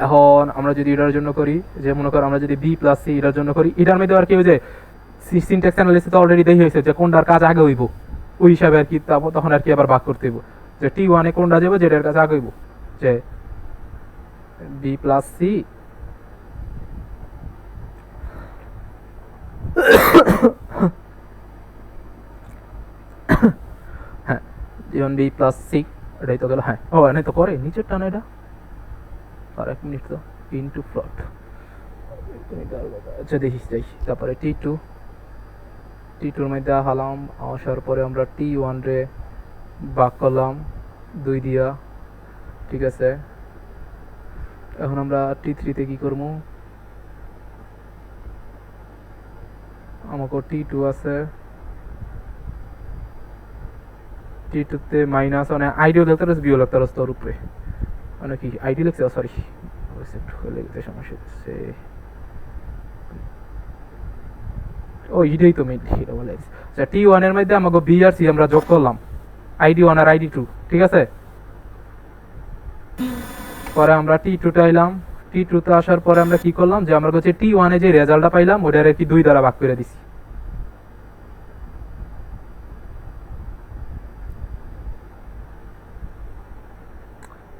এখন আমরা যদি এটার জন্য করি যে মনে কর আমরা যদি B প্লাস C এটার জন্য করি এটার মধ্যে আর কি ওই যে সিনট্যাক্স অ্যানালিসিস তো অলরেডি দেখি হয়েছে যে কোনটার কাজ আগে হইব ওই হিসাবে আর কি তখন আর কি আবার ভাগ করতে হইব যে T1 এ কোনটা যাবে যেটার কাছে আগে হইব যে B প্লাস C হ্যাঁ T1 B প্লাস C এটাই তো গেল, হ্যাঁ। ও এনে তো করে নিচেরটা না এটা, আর 1 মিনিট তো। ইনটু ফ্লট, আচ্ছা দেখিস যাই। তারপরে টি টুর মধ্যে হালাম, আসার পরে আমরা T1 রে ভাগ করলাম 2 দিয়া, ঠিক আছে। এখন আমরা T3 তে কি করবো, আমাকে T2 আছে, T2 তে মাইনাস মানে আইডিও লিখতে পারস, বিও লিখতে পারস তোর উপরে, মানে কি আইডি লিখছে, সরি লিখতে সমস্যা হচ্ছে। ও এটাই তো মেইন, এটা বলে। আচ্ছা T1 এর মধ্যে আমাকে বি আর সি আমরা যোগ করলাম, ID1 আর ID2, ঠিক আছে। পরে আমরা T2 তে আইলাম, T2 তে আসার পরে আমরা কি করলাম, যে আমরা হচ্ছে T1 এ যে রেজাল্টটা পাইলাম ওটার কি 2 দ্বারা ভাগ করে দিছি।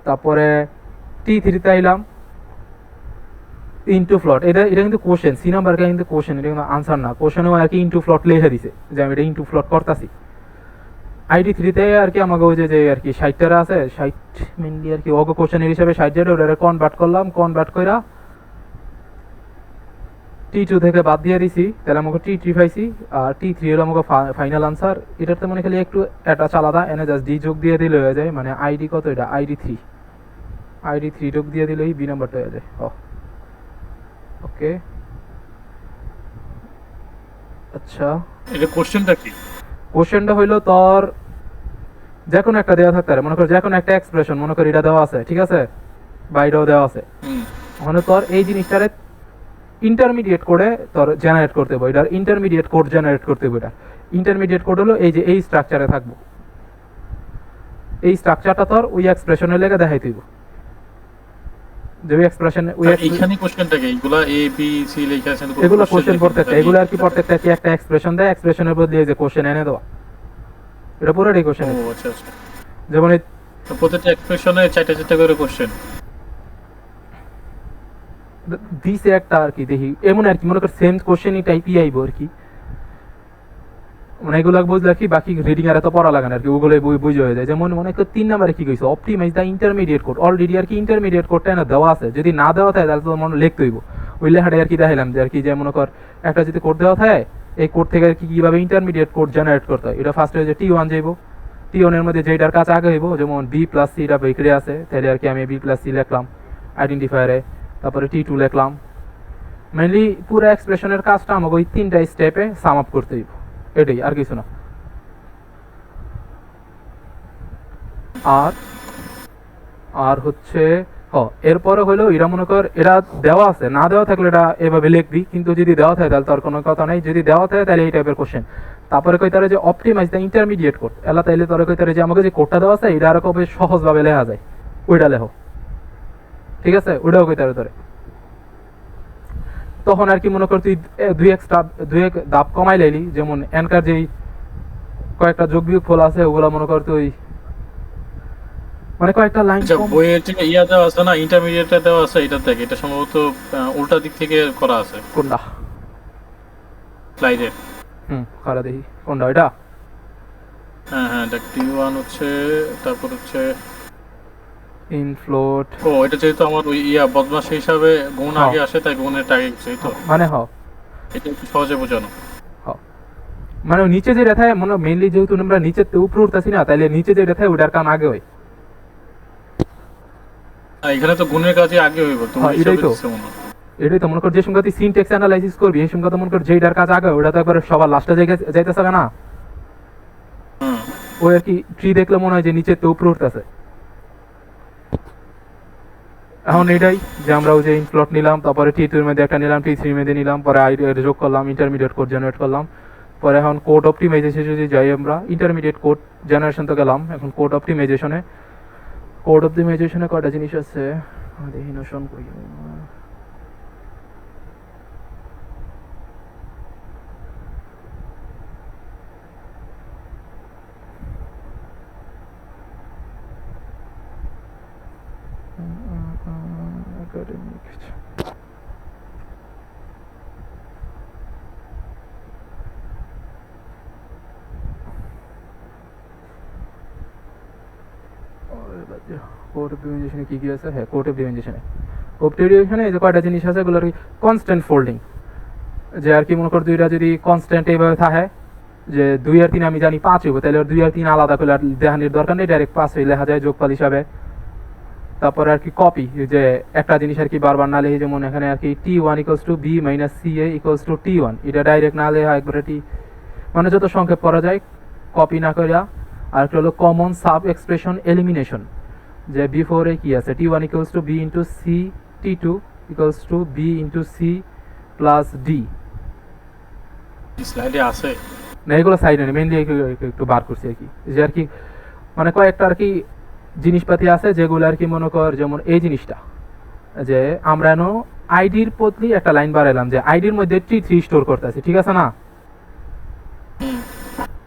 তারপরে T3 তে আইলাম, ইনটু ফ্লট, এটা এটা কিন্তু কোশ্চেন, সি নাম্বারটা কিন্তু কোশ্চেন, এটা কিন্তু আনসার না। কোশ্চেনেও আর কি ইনটু ফ্লট লিখে দিছে, যে আমি এটা ইনটু ফ্লট করতেছি। ID3 তে আর কি আমাকে ওই যে আর কি 60 আছে, 60 মেনলি আর কি ওকে কোশ্চেনের হিসাবে 60 যেটা ওটা কনভার্ট করলাম, কনভার্ট কইরা T2 থেকে বাদ দিয়ে দিছি, তাহলে আমাকে T3 পাইছি। আর T3 হলো আমাকে ফাইনাল আনসার। এটাতে মানে খালি একটু অ্যাটাচ আলাদা, এনে জাস্ট ডি যোগ দিয়ে দিলে হয়ে যায়, মানে আইডি কত এটা ID3 যোগ দিয়ে দিলেই বি নাম্বারটা হয়ে যায়। ওকে আচ্ছা, এটা কোশ্চেনটা কি? কোশ্চেনটা হইলো তোর যে কোনো একটা দেওয়া থাকতে পারে, মনে কর যে কোনো একটা এক্সপ্রেশন, মনে কর এটা দেওয়া আছে, ঠিক আছে, বা এটাও দেওয়া আছে, মানে তোর এই জিনিসটারে ইন্টারমিডিয়েট করে তোর জেনারেট করতে হবে, এটার ইন্টারমিডিয়েট কোড জেনারেট করতে হবে। এটা ইন্টারমিডিয়েট কোড হলো এই যে এই স্ট্রাকচারে থাকবো, এই স্ট্রাকচারটা তোর ওই এক্সপ্রেশনে লেগে দেখাইতে হইব, যে ওই এক্সপ্রেশন ওই এইখানে কোশ্চেনটা কি? এগুলা এ বি সি লেখা আছে, এগুলো কোশ্চেন প্রত্যেকটা, এগুলো আর কি প্রত্যেকটা কি একটা এক্সপ্রেশন দেয়, এক্সপ্রেশনের বদলে এই যে কোশ্চেন এনে দেওয়া, এটা পুরোটাই কোশ্চেন। ও আচ্ছা আচ্ছা, যেমন তো প্রত্যেকটা এক্সপ্রেশনে 4টা করে কোশ্চেন দিছে একটা আর কি, দেখি এমন আর কি, মনে কর সেম কোশ্চেনই টাইপই আইবো আর কি, মানে এগুলো বুঝলে কি বাকি রিডিং আর এত পড়া লাগে না আর কি, ওগুলো বই বুঝে হয়ে যায়। যেমন মনে কর 3 নম্বরে কি কইছে, অপটিমাইজ দা ইন্টারমিডিয়েট কোড, অলরেডি আর কি ইন্টারমিডিয়েট কোডটা না দেওয়া আছে, যদি না দেওয়া থাকে তাহলে তো মনে লিখতে হইব। ওই লেখাটা আর কি দেখাইলাম, যে আর কি যে মনে কর একটা যদি কোড দেওয়া থাকে, এই কোড থেকে আর কি কিভাবে ইন্টারমিডিয়েট কোড জেনারেট করতে হয়। এটা ফার্স্টে যে T1 যাইব, T1 এর মধ্যে যেটার কাছে আগে হইব, যেমন B প্লাস সি এটা বেকরে আছে, তাহলে আর কি আমি B প্লাস সি লিখলাম আইডেন্টিফায়ারে, তারপরে T2 লিখলাম। মেইনলি পুরো এক্সপ্রেশনের কাজটা আমাকে ওই 3টা স্টেপে সাম আপ করতে হইব, এটাই আর কিছু না। আর আর হচ্ছে এরপরে হলো এরা মনে কর এরা দেওয়া আছে, না দেওয়া থাকলে এটা এভাবে লিখবি, কিন্তু যদি দেওয়া থাকে তাহলে তার কোনো কথা নাই, যদি দেওয়া থাকে তাহলে এই টাইপের কোশ্চেন। তারপরে কইতারে যে অপটিমাইজ দ্য ইন্টারমিডিয়েট কোড, এলা তাইলে তোরে কইতারে যে আমাকে যে কোডটা দেওয়া আছে এটা আরো কবে সহজভাবে লেখা যায়, ওইটা লেখো, ঠিক আছে, ওইটাও কইতারে তোরে। তখন আর কি মনে কর তুই দুই এক ধাপ কমাই লাইলি, যেমন এনকার যেই কয়েকটা যোগ বিয়োগ ফল আছে ওগুলা মনে কর তুই মানে কয়েকটা লাইন আচ্ছা, বইয়ের যে ইয়া দেওয়া আছে না, ইন্টারমিডিয়েটটা দেওয়া আছে, এটা থেকে এটা সম্ভবত উল্টা দিক থেকে করা আছে কোনটা স্লাইডে। খারা দেখি কোনটা এটা। হ্যাঁ হ্যাঁ, এটা T1 হচ্ছে, তারপর হচ্ছে ইন ফ্লোট। ও এটা যেহেতু আমার ওই ইয়া বদমাশ হিসাবে গুণ আগে আসে, তাই গুণের টাগে গেছে তো, মানে এটা একটু সহজে বোঝানো। মানে নিচে যে রেথায় মনে মেইনলি যেহেতু আমরা নিচে উপরে উঠতেছি না, তাইলে নিচে যে রেথায় ওটার কাম আগে হয়। এখানে তো গুণের কাজে আগে হইব, তুমি এটাই তো মনে কর যে সংখ্যা তুই সিনট্যাক্স অ্যানালাইসিস করবি, এই সংখ্যা তো মনে কর যেটার কাজ আগে ওটা তো একবার সবার লাস্টে যাইতেছে না, ওই আর কি ট্রি দেখলে মনে হয় যে নিচে তো উপরে উঠতেছে। এখন এটাই যে আমরা ওই যে ইনফ্লট নিলাম, তারপরে T2 এর মধ্যে একটা নিলাম, T3 এর মধ্যে নিলাম, পরে যোগ করলাম, ইন্টারমিডিয়েট কোড জেনারেট করলাম। পরে এখন কোড অপটিমাইজেশন যদি যাই, আমরা ইন্টারমিডিয়েট কোড জেনারেশন তো গেলাম, এখন কোড অপটিমাইজেশনে কয়টা জিনিস আছে দেখি, নোশন কই একাডেমিক। কোড অফ ডিফারেন্সিয়েশনে কি কি আছে? হ্যাঁ, কোড অফ ডিফারেন্সিয়েশনে এই যে কয়টা জিনিস আছে এগুলো আর কি কনস্ট্যান্ট ফোল্ডিং, যে আর কি মনে কর দুইটা যদি কনস্ট্যান্ট এইভাবে থাকে যে 2 আর 3 আমি জানি 5 হইব, তাহলে 2 আর 3 আলাদা করে আর দেখানোর দরকার নেই, ডাইরেক্ট 5 হয়ে লেখা যায় যোগফল হিসাবে। তারপর আর কি কপি, যে একটা জিনিস আর কি বারবার না লিখে, যেমন এখানে আর কি t1 equals to b minus ca equals to t1, এটা ডাইরেক্ট না লেখা একবারে মানে যত সংক্ষেপ করা যায় কপি না করিয়া। আর একটা হলো কমন সাব এক্সপ্রেশন এলিমিনেশন, যে বিফোরে কি আছে t1 equals to b into c, t2 equals to b into c plus d। স্লাইডে আছে না, এগুলো সাইড নেই, মেনলি একটু বার করছি আর কি, যে আর কি মানে কয়েকটা আর কি জিনিসপাতি আছে যেগুলো আর কি মনে কর, যেমন এই জিনিসটা যে আমরা এনো আইডির প্রতি একটা লাইন বাড়াইলাম যে আইডির মধ্যে t3 স্টোর করতেছি, ঠিক আছে না?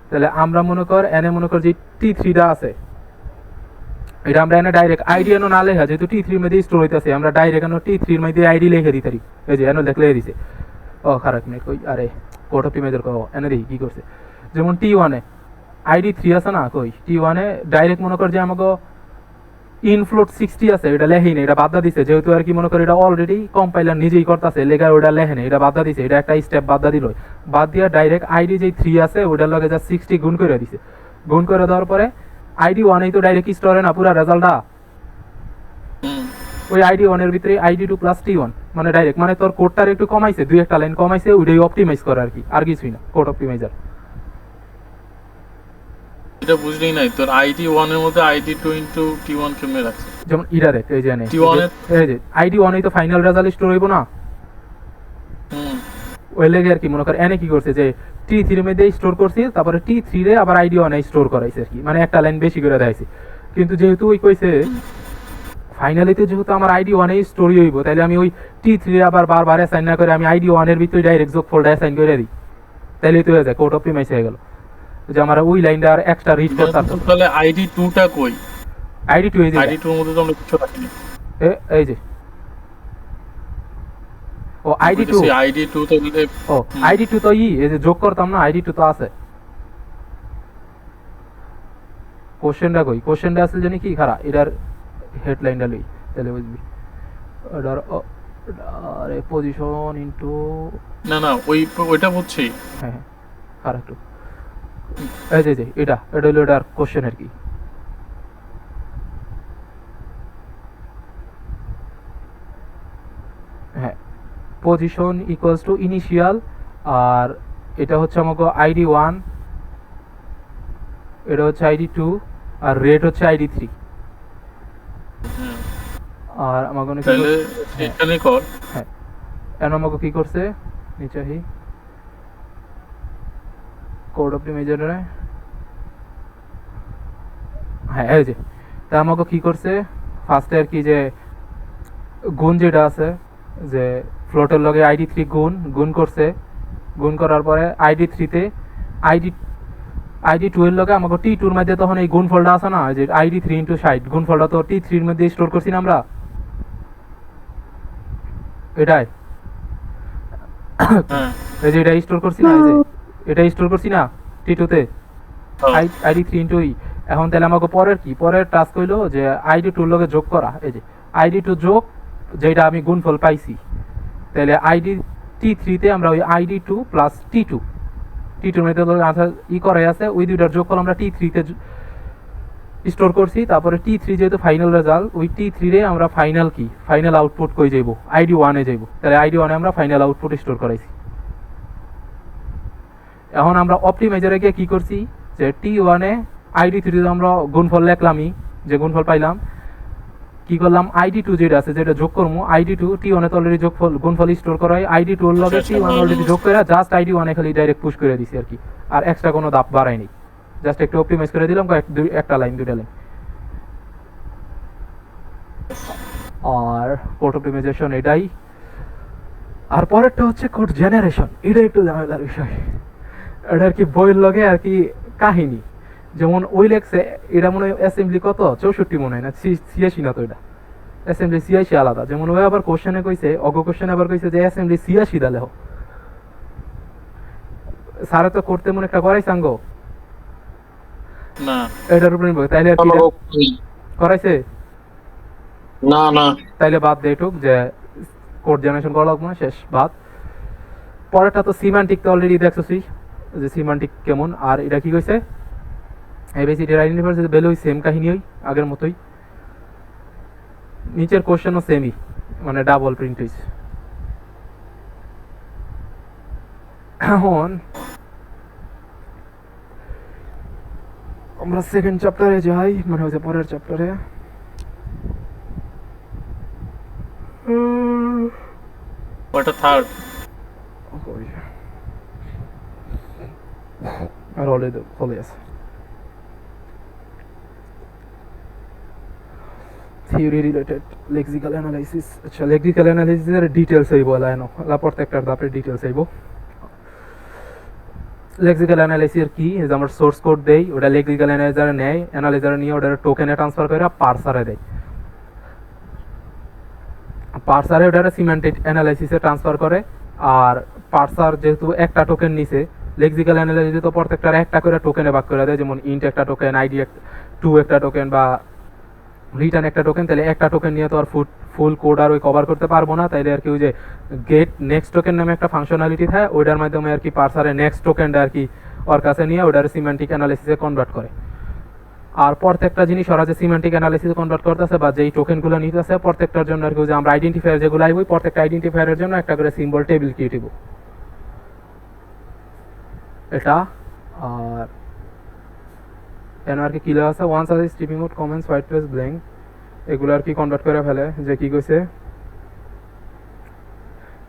তাহলে আমরা মনে কর এনে মনে কর যে t3টা আছে, এটা আমরা এনে ডাইরেক্ট আইডি এনো না লেখা, যেহেতু t3 এর মধ্যে স্টোর হইতাছে, আমরা ডাইরেক্ট এনো t3 এর মধ্যে আইডি লিখে দিতে পারি। এই যে এনো লিখে দিছে, ও খারাপ নেই কই, আরে কোড অপটিমাইজার কো এনে দেখি কি করছে। যেমন t1 এ আইডি 3 আছে না, কই t1 এ ডাইরেক্ট মনে কর যে আমাকে ইনফ্লোট 60 আছে, এটা লেখেই না, এটা বাদ দিছে, যেহেতু আর কি মনে কর এটা অলরেডি কম্পাইলার নিজেই করতেছে, লেখা ওটা লেখে না, এটা বাদ দিছে, এটা একটা স্টেপ বাদ দিল, বাদ দিয়া ডাইরেক্ট আইডি যে 3 আছে ওটার লগে যা 60 গুণ করে দিছে, গুণ করে দেওয়ার পরে আইডি 1 এই তো ডাইরেক্ট স্টোরে না পুরা রেজাল্টটা, ওই আইডি 1 এর ভিতরে আইডি 2 প্লাস t1, মানে ডাইরেক্ট মানে তোর কোডটার একটু কমাইছে, দুই একটা লাইন কমাইছে, ওইটাই অপটিমাইজ করে আর কি, আর কিছুই না, কোড অপটিমাইজার। এটা বুঝলেই নাই তোর আইডি 1 এর মধ্যে আইডি 2 ইনটু t1 কেমনে রাখছে? যেমন ইরা দেখ, এই যে নে T1 এই যে আইডি 1 এই তো ফাইনাল রেজাল্ট স্টোর হইব না, ওই লেগে আর কি মনে কর এনে কি করছে যে t3 এর মধ্যে স্টোর করছি, তারপরে t3 রে আবার আইডি 1 এ স্টোর করাইছে আর কি, মানে একটা লাইন বেশি করে দেখাইছে। কিন্তু যেহেতু ওই কইছে ফাইনালিতে যেহেতু আমার আইডি 1 এ স্টোরি হইব, তাহলে আমি ওই t3 রে আবার বারবার অ্যাসাইন না করে আমি আইডি 1 এর ভিতরে ডাইরেক্ট যোগফলটা অ্যাসাইন করে দিই, তাহলে তো হয়ে যায় কোড অপটিমাইজ হয়ে গেল, যে আমার ওই লাইনটা আর এক্সট্রা রিড করতে হবে। তাহলে আইডি 2টা কই? আইডি 2 এই যে আইডি 2 এর মধ্যে তো আমরা কিছু রাখিনি। এই যে ও আইডি 2, আইডি 2 তাহলে ও আইডি 2 তো এই যে যোগ করতাম না, আইডি 2 তো আছে। কোশ্চেনটা কই? কোশ্চেনটা আসলে জানি কি খারাপ, এটার হেডলাইনটা লই তাহলে বুঝবি। এটার আরে পজিশন ইনটু, না ওইটা বুঝছি। হ্যাঁ খারাপ একটু, এই যে এটা হলো এটার কোশ্চেন আর কি। হ্যাঁ, পজিশন ইকুয়ালস টু ইনিশিয়াল, আর এটা হচ্ছে আমাকে আইডি 1, এটা হচ্ছে আইডি 2, আর রেট হচ্ছে আইডি 3। আর আমাকে তাহলে এখানে কর। হ্যাঁ, এখন আমাকে কি করছে নিচে হি কোড অপটিমাইজারে, হ্যাঁ এই যে তা আমাকে কি করছে ফার্স্টে আর কি যে গুণ যেটা আছে, যে ফ্লোটের লগে আইডি 3 গুণ করছে, গুণ করার পরে আইডি 3 তে আইডি 2 এর লগে আমাকে t2 এর মধ্যে তখন এই গুণফলটা আছে না, যে আইডি 3 ইনটু 60 গুণফলটা তো t3 এর মধ্যে স্টোর করছি না আমরা, এটাই এই যে এটা স্টোর করছি না, এই যে এটা স্টোর করছি না t2 তে আইডি 3 ইনটু ই। এখন তাহলে আমাকে পরের টাস্ক হইলো যে আইডি 2 এর লগে যোগ করা, এই যে আইডি 2 যোগ যেটা আমি গুণফল পাইছি, তাহলে আইডি t3 তে আমরা ওই আইডি 2 প্লাস t2 এর মধ্যে ই করাই আছে, ওই দুইটার যোগফল আমরা t3 তে স্টোর করছি, তারপরে t3 যেহেতু ফাইনাল রেজাল্ট, ওই t3 রে আমরা ফাইনাল আউটপুট কই যাইব, আইডি 1 এ যাইব, তাহলে আইডি 1 এ আমরা ফাইনাল আউটপুট স্টোর করাইছি। এখন আমরা অপটিমাইজারে গিয়ে কি করছি যে t1 এ আইডি 3 তে আমরা গুণফল লিখলামই, যে গুণফল পাইলাম, কি করলাম আইডি 2 যেটা আছে যেটা যোগ করবো, আইডি 2 t1 এ তো অলরেডি গুণফল স্টোর করা হয়, আইডি 2 এর লগে t1 অলরেডি যোগ করে জাস্ট আইডি 1 এ খালি ডাইরেক্ট পুশ করে দিছি আর কি, আর এক্সট্রা কোনো ধাপ বাড়াইনি, জাস্ট একটু অপটিমাইজ করে দিলাম একটা লাইন দুইটা লাইন। আর কোড অপটিমাইজেশন এটাই। আর পরেরটা হচ্ছে কোড জেনারেশন, এটা একটু ঝামেলার বিষয়, এটা আর কি বইয়ের লগে আর কি কাহিনী, যেমন ওই লেখছে এটা মনে হয় অ্যাসেম্বলি কত 64 মনে হয় না 86 না, তো এটা অ্যাসেম্বলি 86 আলাদা, যেমন ওই আবার কোশ্চেনে কইছে কোশ্চেনে আবার কইছে যে অ্যাসেম্বলি 86 দা লেখো, স্যারে তো করতে মনে একটা করাই সাঙ্গ না এটার উপরে তাইলে আর কি করাইছে? না না, তাইলে বাদ দে এটুক, যে কোড জেনারেশন করা লাগবে না, শেষ, বাদ। পরেরটা তো সিমান্টিক, তো অলরেডি দেখছসই যে সিমান্টিক কেমন। আর এটা কি কইছে, এবিসিডি আইডেন্টিফায়ার ভ্যালু সেম কাহিনী ওই আগের মতোই, নিচের কোশ্চেনও সেমই, মানে ডাবল প্রিন্ট হইছে। এখন আমরা সেকেন্ড চ্যাপ্টারে যাই, মানে হচ্ছে পরের চ্যাপ্টারে। ওটা থার্ড। আর অলরেডি চলে আছে থিওরি রিলেটেড লেক্সিক্যাল অ্যানালাইসিস। আচ্ছা, লেক্সিক্যাল অ্যানালাইসিসের ডিটেলস হইব লাইনো, প্রত্যেকটার ধাপের ডিটেলস হইব। লেক্সিক্যাল অ্যানালাইসিস কি, যে আমরা সোর্স কোড দেই, ওটা লেক্সিক্যাল অ্যানালাইজার নেয়, অ্যানালাইজার নিয়ে ওটা টোকেনে ট্রান্সফার করে পার্সারে দেয়, পার্সারে ওটা সিমেন্টিক অ্যানালাইসিসে ট্রান্সফার করে। আর পার্সার যেহেতু একটা টোকেন নিছে, লেক্সিক্যাল অ্যানালাইসিস তো প্রত্যেকটার একটা করে টোকেনে ভাগ করে দেয়, যেমন ইন্ট একটা টোকেন, আইডি টু একটা টোকেন, বা রিটার্ন একটা টোকেন। তাহলে একটা টোকেন নিয়ে তো আর ফুল কোড আর ওই কভার করতে পারবো না, তাইলে আর কি ওই যে গেট নেক্সট টোকেন নামে একটা ফাংশনালিটি থাকে, ওইটার মাধ্যমে আর কি পার্সারে নেক্সট টোকেনটা আর কি ওর কাছে নিয়ে ওটার সিমেন্টিক অ্যানালাইসিসে কনভার্ট করে। আর প্রত্যেকটা জিনিস ওরা যে সিমেন্টিক অ্যানালাইসিসে কনভার্ট করতেছে বা যেই টোকেনগুলো নিতেছে, প্রত্যেকটার জন্য আর কি যে আমরা আইডেন্টিফায়ার যেগুলো আইব, প্রত্যেকটা আইডেন্টিফায়ারের জন্য একটা করে সিম্বল টেবিল ক্রিয়েট হইব এটা। আর কেন আর কি কিলো আছে, ওয়ান্স আছে stripping out comments white page blank, এগুলো আর কি কনভার্ট করে ফেলে। যে কি কইছে,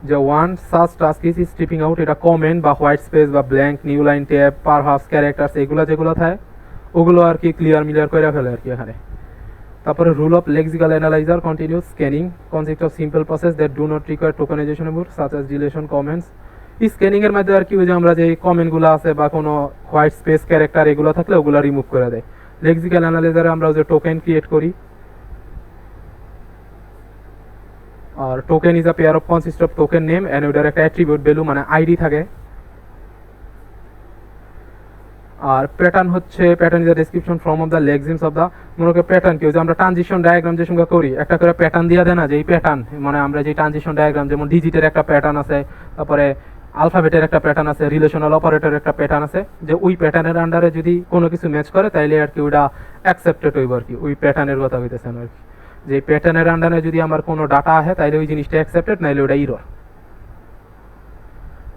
যে one such task is stripping out, এটা কমেন্ট বা হোয়াইট স্পেস বা ব্ল্যাঙ্ক, নিউ লাইন ট্যাব, পার হাফ ক্যারেক্টার্স, এগুলো যেগুলো থাকে ওগুলো আর কি ক্লিয়ার করে ফেলে আর কি এখানে। তারপরে rule of lexical analyser continues scanning consist of simple process that do not require tokenisation of such as deletion comments. এই স্ক্যানিং এর মধ্যে আর কি ওই যে আমরা যে কমেন্টগুলো আছে বা কোনো হোয়াইট স্পেস ক্যারেক্টার এগুলো থাকলে ওগুলো রিমুভ করে দেয়। লেক্সিক্যাল অ্যানালাইজারে আমরা যে টোকেন ক্রিয়েট করি, আর token is a pair of consist of token name and ওটার একটা অ্যাট্রিবিউট ভ্যালু মানে আইডি থাকে। আর প্যাটার্ন হচ্ছে, pattern is the description from of the lexemes of the, মনে করি প্যাটার্ন কি, যে আমরা ট্রানজিশন ডায়াগ্রাম যে সঙ্গে করি একটা করে প্যাটার্ন দিয়ে দেয় না, যে এই প্যাটার্ন মানে আমরা যে ট্রানজিশন ডায়াগ্রাম, যেমন ডিজিটের একটা প্যাটার্ন আছে, তারপরে আলফাবেটের একটা প্যাটার্ন আছে, রিলেশনাল অপারেটরের একটা প্যাটার্ন আছে, যে ওই প্যাটার্নের আন্ডারে যদি কোনো কিছু ম্যাচ করে তাইলে আর কি ওটা অ্যাকসেপ্টেড হইব আর কি, ওই প্যাটার্নের কথা হইতেছেন আর কি। যে প্যাটার্নের আন্ডারে যদি আমার কোনো ডাটা আসে তাইলে ওই জিনিসটা অ্যাকসেপ্টেড, নাইলে ওটা ইরর।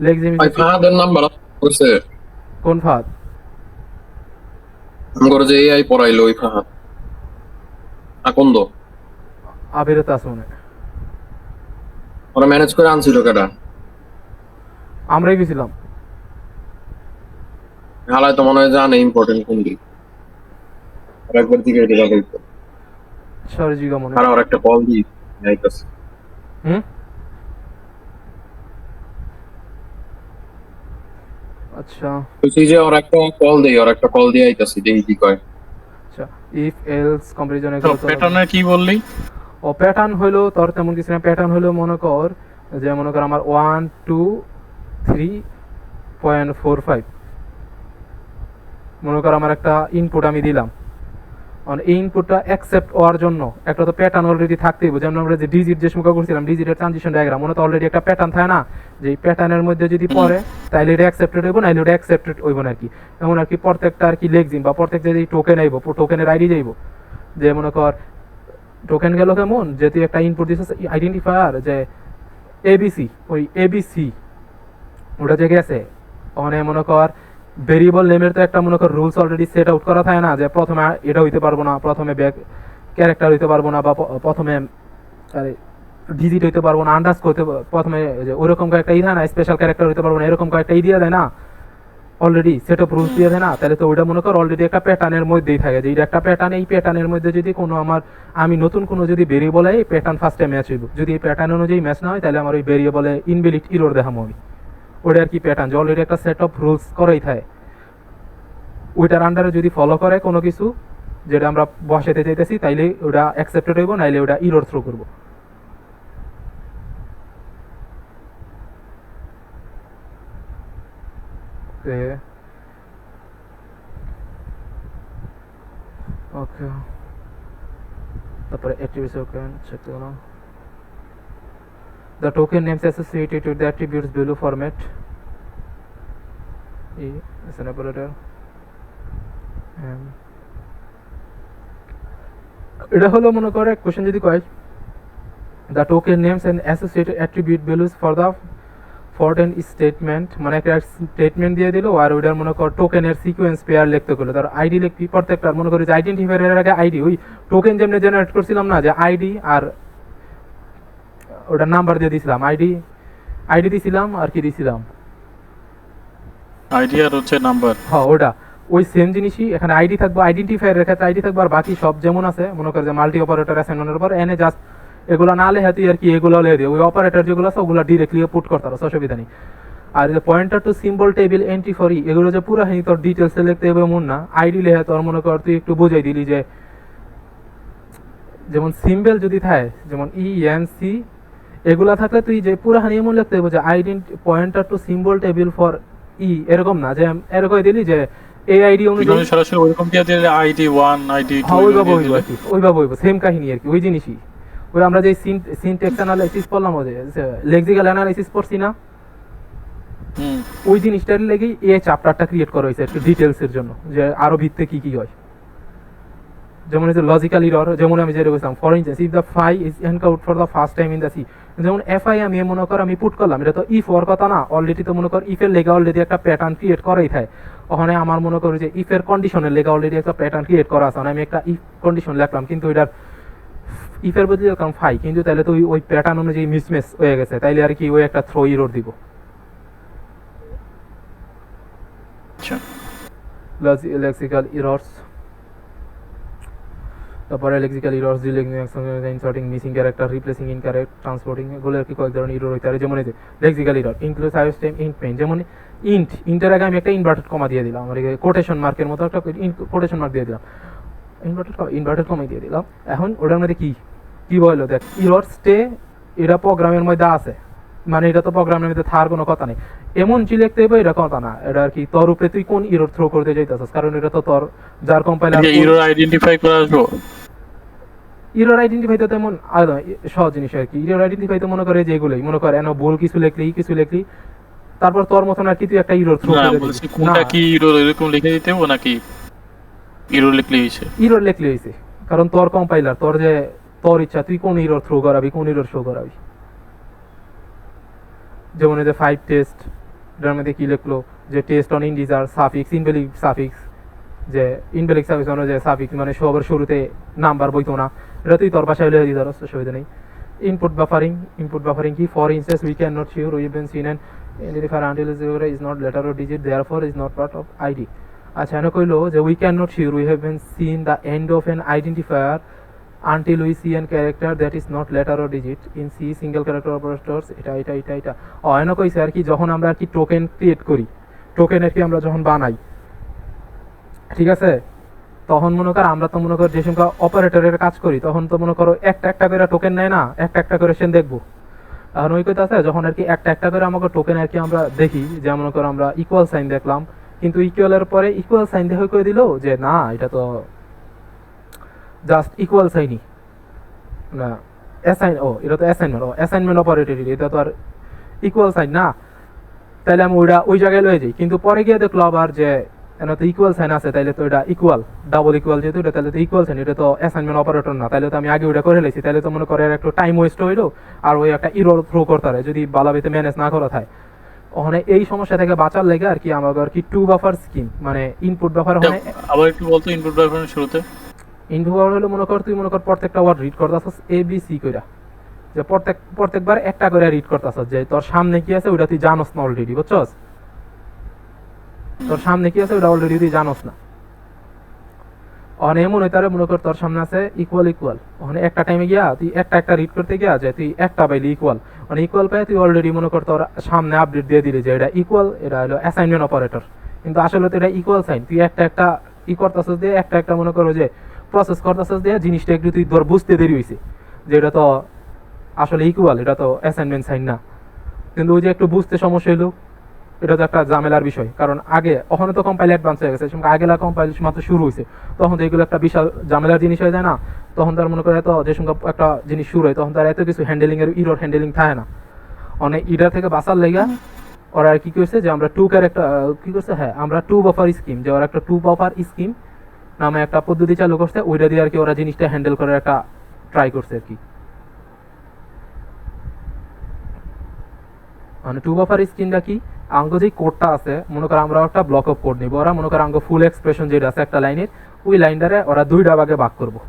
লেক্সিম ফাহাদের নাম্বার কইছে কোন ফাদ? আমগরে যে এআই পড়াইলো ওই ফাহাদ আকন্দ, আবিরত আসনে ওরা ম্যানেজ করে আনছিল কেডা? আমরাই গেছিলাম। হালায় তো মনে হয় জানে ইম্পর্টেন্ট কোনটি, আর একবার দিকে এটা বলতো। সরি জিগা মনে আর একটা কল দি আইতাছে। হুম, আচ্ছা তুই যে ওর একটা কল দেই, ওর একটা কল দিয়ে আইতাছি, দেখি কি কয়। আচ্ছা, ইফ এলস কম্পারিজন তো প্যাটার্নের কি বললি? ও প্যাটার্ন হলো তোর তেমন কিছু না, প্যাটার্ন হলো মনে কর যে মনে কর আমার 1 2 3.45 মনে কর আমার একটা ইনপুট আমি দিলাম, আর এই ইনপুটটা অ্যাকসেপ্ট হওয়ার জন্য একটা তো প্যাটার্ন অলরেডি থাকতেই হবে। যেমন আমরা যে ডিজিট যে সংখ্যা করছিলাম, ডিজিটের ট্রানজিশন ডায়াগ্রাম, মনে তো অলরেডি একটা প্যাটার্ন থাকে না, যে এই প্যাটার্নের মধ্যে যদি পড়ে তাইলে এটা অ্যাকসেপ্টেড হইব, নাইলে ওটা অ্যাকসেপ্টেড হইব না আর কি। এমন আর কি প্রত্যেকটা আর কি লেক্সিম বা প্রত্যেক যে টোকেন আইব, টোকেনের আইডি যাইব, যে মনে কর টোকেন গেল কেমন, যে তুই একটা ইনপুট দিছিস আইডেন্টিফায়ার যে এবিসি, ওই এবিসি ওটা যে গেছে, ওখানে মনে কর ভেরিয়েবল নেমের তো একটা মনে কর রুলস অলরেডি সেট আউট করা থাকে না, যে প্রথমে এটা হইতে পারবো না, প্রথমে ব্যাক ক্যারেক্টার হইতে পারবো না, বা প্রথমে ডিজিট হইতে পারবো না, আন্ডারস্কোর করতে প্রথমে ওরকম কয়েকটা ই থাকে না, স্পেশাল ক্যারেক্টার হইতে পারবো না, এরকম কয়েকটা ই দিয়ে দেয় না, অলরেডি সেট আপ রুলস দিয়ে দেয় না। তাহলে তো ওইটা মনে কর অলরেডি একটা প্যাটার্নের মধ্যেই থাকে, যে এটা একটা প্যাটার্ন, এই প্যাটার্নের মধ্যে যদি কোনো আমি নতুন কোনো যদি ভেরিয়েবল এই প্যাটার্ন ফার্স্টে ম্যাচ হইব, যদি এই প্যাটার্ন অনুযায়ী ম্যাচ না হয় তাহলে আমার ওই ভেরিয়েবলে ইনভ্যালিড ইরর দেখাবো আমি। ওটা আর কি প্যাটার্ন, যে অলরেডি একটা সেট অফ রুলস করাই থাকে, ওইটার আন্ডারে যদি ফলো করে কোনো কিছু যেটা আমরা বসাতে চাইতেছি, তাইলে ওটা অ্যাকসেপ্টেড হইব, নাইলে ওটা ইরর থ্রো করবো। ওকে, তারপরে attributes token check করো the token names associated with the attributes below format is an operator এটা হলো মনে করে কোশ্চেন যদি কয় the token names and associated attribute values for the foreign statement মানে একটা স্টেটমেন্ট দিয়ে দিল আর ওইটার মনে কর টোকেনের সিকোয়েন্স পেয়ার লিখতে হলো তার আইডি লিখবি প্রত্যেকটা মনে করি যে আইডেন্টিফায়ারের আগে আইডি ওই টোকেন যেমনি জেনারেট করছিলাম না যে আইডি আর ওটার নাম্বার দিয়ে দিছিলাম আইডি দিছিলাম আর কি দিছিলাম আইডি আর হচ্ছে নাম্বার হ্যাঁ ওটা ওই সেম জিনিসই এখানে আইডি থাকবে আইডেন্টিফায়ারের ক্ষেত্রে আইডি থাকবে আর বাকি সব যেমন আছে মনে কর যে মাল্টি অপারেটর অ্যাসাইনমেন্টের পর এনে জাস্ট এগুলো না লেখা তুই আর কি এগুলো লিখে দিই ওই অপারেটর যেগুলো আছে ওগুলো ডিরেক্টলি পুট করতে পারো অসুবিধা নেই আর যে pointer two symbol table entry for এগুলো যে পুরো হানি তোর ডিটেলসে লিখতে হবে এমন না আইডি লেখা তোর মনে কর তুই একটু বুঝাই দিলি যে যেমন সিম্বল যদি থাকে যেমন ENC এগুলা থাকলে তুই যে পুরো হানি এমন লিখতে হবে যে pointer two symbol table for এরকম না যে এরকম দিলি যে এই আইডি অনুযায়ী সরাসরি ওরকম দিয়ে দিলে আইডি 1 আইডি 2 ওইভাবে সেম কাহিনী আর কি ওই জিনিসই ওই আমরা যে সিনট্যাক্স অ্যানালাইসিস পড়লাম ওই লেক্সিক্যাল অ্যানালাইসিস পড়ছি না ওই জিনিসটার লেগেই এই চ্যাপ্টারটা ক্রিয়েট করা হয়েছে একটু ডিটেলসের জন্য যে আরো ভিত্তিতে কি কি হয় যেমন এই যে লজিক্যাল এরর যেমন আমি যেটা বলছিলাম for instance if the fi is encounter for the first time in the C যেমন এফআই আমি মনে কর আমি পুট করলাম এটা তো ইফ ওর কথা না অলরেডি তো মনে কর ইফের লেগা অলরেডি একটা প্যাটার্ন ক্রিয়েট করাই থাকে ওখানে আমার মনে করি যে ইফের কন্ডিশনের লেগা অলরেডি একটা প্যাটার্ন ক্রিয়েট করা আছে আমি একটা ইফ কন্ডিশন লিখলাম কিন্তু এটার ইফের বদলে যখন ফাই কিন্তু তাহলে তো ওই প্যাটার্ন অনুযায়ী মিসম্যাচ হয়ে গেছে তাইলে আর কি ওই একটা থ্রো এরর দিব আচ্ছা লেক্সিক্যাল এরর্স তারপরে lexical errors inserting missing character replacing incorrect transporting এগুলো আর কি কয়েক ধরনের এরর হইতে পারে যেমন এই যে lexical error include size time int pain যেমন ইন্টের আগে আমি একটা ইনভার্টেড কমা দিয়ে দিলাম আর কোটেশন মার্কের মতো একটা কোটেশন মার্ক দিয়ে দিলাম ইনভার্টেড কমা দিয়ে দিলাম এখন ওটার মধ্যে কি বললো দেখ এরর স্টে এটা প্রোগ্রামের মধ্যে আছে মানে এটা তো প্রোগ্রামের মধ্যে থাকার কোনো কথা নেই এমন জি লিখতে হবে এটা কথা না এটা আর কি তোর উপরে তুই কোন এরর থ্রো করতে যাইতাছিস কারণ এটা তো তোর যার কম্পাইলার এরর আইডেন্টিফাই করা আসবো এরর আইডেন্টিফাই তো তেমন সহজ জিনিস আর কি এরর আইডেন্টিফাই তো মনে করে যে এগুলোই মনে কর এনো ভুল কিছু লিখলি তারপর তোর মতন আর কি তুই একটা এরর থ্রো করে দিবি কোনটা কি এরর এরকম লিখে দিতে হবে নাকি এরর লিখলে হইছে কারণ তোর কম্পাইলার তোর ইচ্ছা তুই কোন এরর থ্রো করাবি কোন এরর শো করাবি যেমন এই যে 5 টেস্ট এটার মধ্যে কি লিখলো যে test on integer suffix invalid suffix যে ইনভ্যালিড সাফিক্স মানে যে সাফিক্স মানে সবার শুরুতে নাম্বার বইতো না এটা তুই তোর ভাষায় লিখে দিতে পারছ অসুবিধা নেই ইনপুট বাফারিং কি for instance we can not sure we been seen end identifier until zero is not letter or digit therefore is not part of id আচ্ছা এনে কইলো যে we can not sure we have been seen the end of an identifier until we see an character that is not letter or digit in C single character operators এটা এনে কইছে আর কি যখন আমরা আর কি টোকেন ক্রিয়েট করি token আর কি আমরা যখন বানাই ঠিক আছে তখন মনে কর আমরা তো মনে কর যে সংখ্যা অপারেটরের কাজ করি তখন তো মনে করো একটা করে টোকেন নেয় না একটা করে সেন দেখবো এখন ওই কথা আছে যখন আর কি একটা করে আমাকে টোকেন আর কি আমরা দেখি যে মনে করো আমরা ইকুয়াল সাইন দেখলাম কিন্তু ইকুয়ালের পরে ইকুয়াল সাইন দেখে কই দিল যে না এটা তো জাস্ট ইকুয়াল সাইনই না এটা তো অ্যাসাইনমেন্ট অপারেটর এটা তো আর ইকুয়াল সাইন না তাইলে আমি ওই জায়গায় লয়ে যাই কিন্তু পরে গিয়ে দেখলো আবার যে এনে তো ইকুয়াল সাইন আছে তাইলে তো এটা ইকুয়াল ডাবল ইকুয়াল যেহেতু এটা তাহলে তো ইকুয়াল সাইন এটা তো অ্যাসাইনমেন্ট অপারেটর না তাইলে তো আমি আগে ওটা করে লাইছি তাহলে তো মনে করে একটু টাইম ওয়েস্ট হইলো আর ওই একটা এরর থ্রো করতে পারে যদি বালাবেতে ম্যানেজ না করা থাকে ওখানে এই সমস্যা থেকে বাঁচার লেগে আর কি আমাকে আর কি টু বাফার স্কিম মানে ইনপুট বাফার ওখানে আবার একটু বলতো ইনপুট বাফারের শুরুতে ইনপুট বাফার হলো মনে কর তুই মনে কর প্রত্যেকটা ওয়ার্ড রিড করতেছস এ বি সি কইরা যে প্রত্যেকবার একটা করে রিড করতেছস যে তোর সামনে কি আছে ওটা তুই জানোস না অলরেডি বুঝছস তোর সামনে কি আছে ওটা অলরেডি তুই জানোস না এমন হইতারে মনে কর তোর সামনে আছে ইকুয়াল ওখানে একটা টাইমে গিয়া তুই একটা রিড করতে গিয়া যে তুই একটা পাইলি ইকুয়াল মানে ইকুয়াল পাই তুই অলরেডি মনে কর তোর সামনে আপডেট দিয়ে দিলি যে এটা ইকুয়াল এটা হলো অ্যাসাইনমেন্ট অপারেটর কিন্তু আসলে তো এটা ইকুয়াল সাইন তুই একটা ই করতেছস দিয়ে একটা মনে করো যে প্রসেস করতেছস দিয়ে জিনিসটা একটু তুই ধর বুঝতে দেরি হইছে যে এটা তো আসলে ইকুয়াল এটা তো অ্যাসাইনমেন্ট সাইন না কিন্তু ওই যে একটু বুঝতে সমস্যা হইলো এটা তো একটা ঝামেলার বিষয়, কারণ আগে ওখানে তো কম্পাইল অ্যাডভান্স হয়ে গেছে, আগেলা কম্পাইল মাত্র শুরু হয়েছে, তখন তো এগুলো একটা বিশাল ঝামেলার জিনিস হয়ে যায় না। তখন তার মনে করে এত যে সঙ্গে একটা জিনিস শুরু হয় তখন তার এত কিছু হ্যান্ডেলিং এর ইরর হ্যান্ডেলিং থাকে না। অনেক ইডার থেকে বাঁচার লেগা ওরা কি করছে যে আমরা টু ক্যারেক্টার কি করছে, হ্যাঁ আমরা টু বাফার স্কিম, যে ওরা একটা টু বাফার স্কিম নামে একটা পদ্ধতি চালু করছে, ওইটা দিয়ে আর কি ওরা জিনিসটা হ্যান্ডেল করার একটা ট্রাই করছে আর কি। মানে টু বাফার স্কিমটা কি, আঙ্গ যে কোডটা আছে মনে করো আমরা একটা ব্লক অফ কোড নিব, ওরা মনে করো আঙ্গ ফুল এক্সপ্রেশন যেটা আছে একটা লাইনের, ওই লাইনটারে ওরা দুইটা ভাগে ভাগ করবো,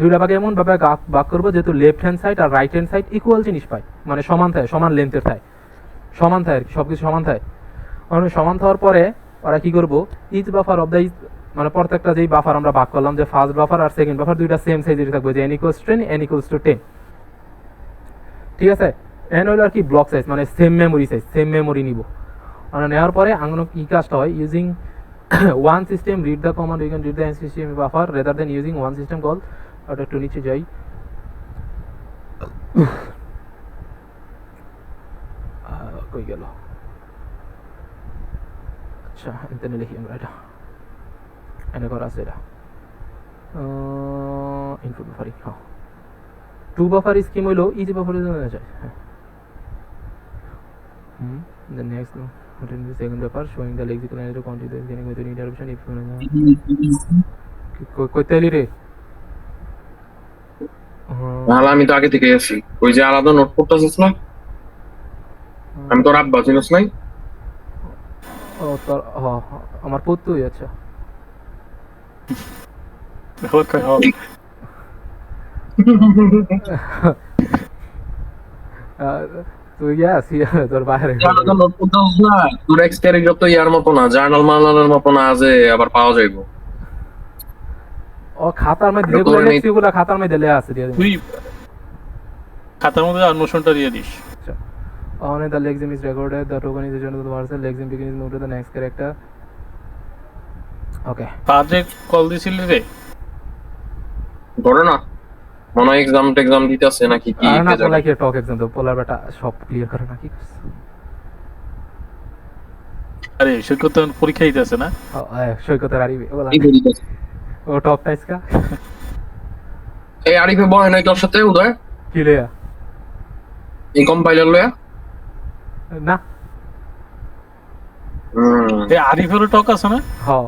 দুইটা ভাগে এমন ভাবে ভাগ করবো যেহেতু লেফট হ্যান্ড সাইড আর রাইট হ্যান্ড সাইড ইকুয়াল জিনিস পায়, মানে সমান থাকে, সমান লেন্থের থাকে, সমান থাকে আর কি, সবকিছু সমান থাকে। মানে সমান থাকার পরে ওরা কি করবো, each buffer of the each, মানে প্রত্যেকটা যেই বাফার আমরা ভাগ করলাম, যে ফার্স্ট বাফার আর সেকেন্ড বাফার দুইটা সেম সাইজের থাকবে, যে n equals to 10 n equals to 10, ঠিক আছে। n হলো আর কি ব্লক সাইজ, মানে same memory size, same memory নিব। মানে নেওয়ার পরে আঙ্গন কি কাজটা হয়, using one system read the command you can read the system buffer rather than using one system call. ওটা একটু নিচে যাই, কই গেল, আচ্ছা এখানে লিখি আমরা, এটা এনে করা আছে, এটা ইনপুট বাফারিং, হ্যাঁ টু বাফার স্কিম হইলো ইজ বাফারের জন্য যায়, হ্যাঁ the next within the second buffer showing the lexical and quantity getting with interruption if কইতালি রে, তাহলে আমি তো আগে থেকে আছি, ওই যে আলাদা নোট করতেছিস না, আমি তো রাত বাজিনস নাই। ও তোর আমার পুত্তুই, আচ্ছা What the hell? তুই ইয়াস তোর বাইরে আলাদা নোট করতেছিস না, তোর এক্স ক্যারেক্টার তো ইয়ার মতো না, জার্নাল মার্নালের মতো না, যে আবার পাওয়া যাইবো। ও খাতার মধ্যে যেগুলো লেখছি ওগুলা খাতার মধ্যে লেখা আছে, দিয়ে তুই খাতার মধ্যে আনমোশনটা দিয়ে this. on the lexeme is recorded the token is returned to the parcel lexeme begins move to the next character. Okay, পাজে কল দিছিলি রে? ধরো না মনে হয় এক্সাম দিতেছে নাকি কি, আর না বলা কি টক এক্সাম তো পোলার বেটা সব ক্লিয়ার করে নাকি, আরে সৈকত তো পরীক্ষা দিতেছে না? সৈকতের আরিফে বলা কি করিতেছে? ও টক টাইসকা এই আরিফে বয় নাই তোর সাথে উদয় কি লেয়া এই কম্পাইলার লয়া না, এই আরিফেরও টক আছে না? হ্যাঁ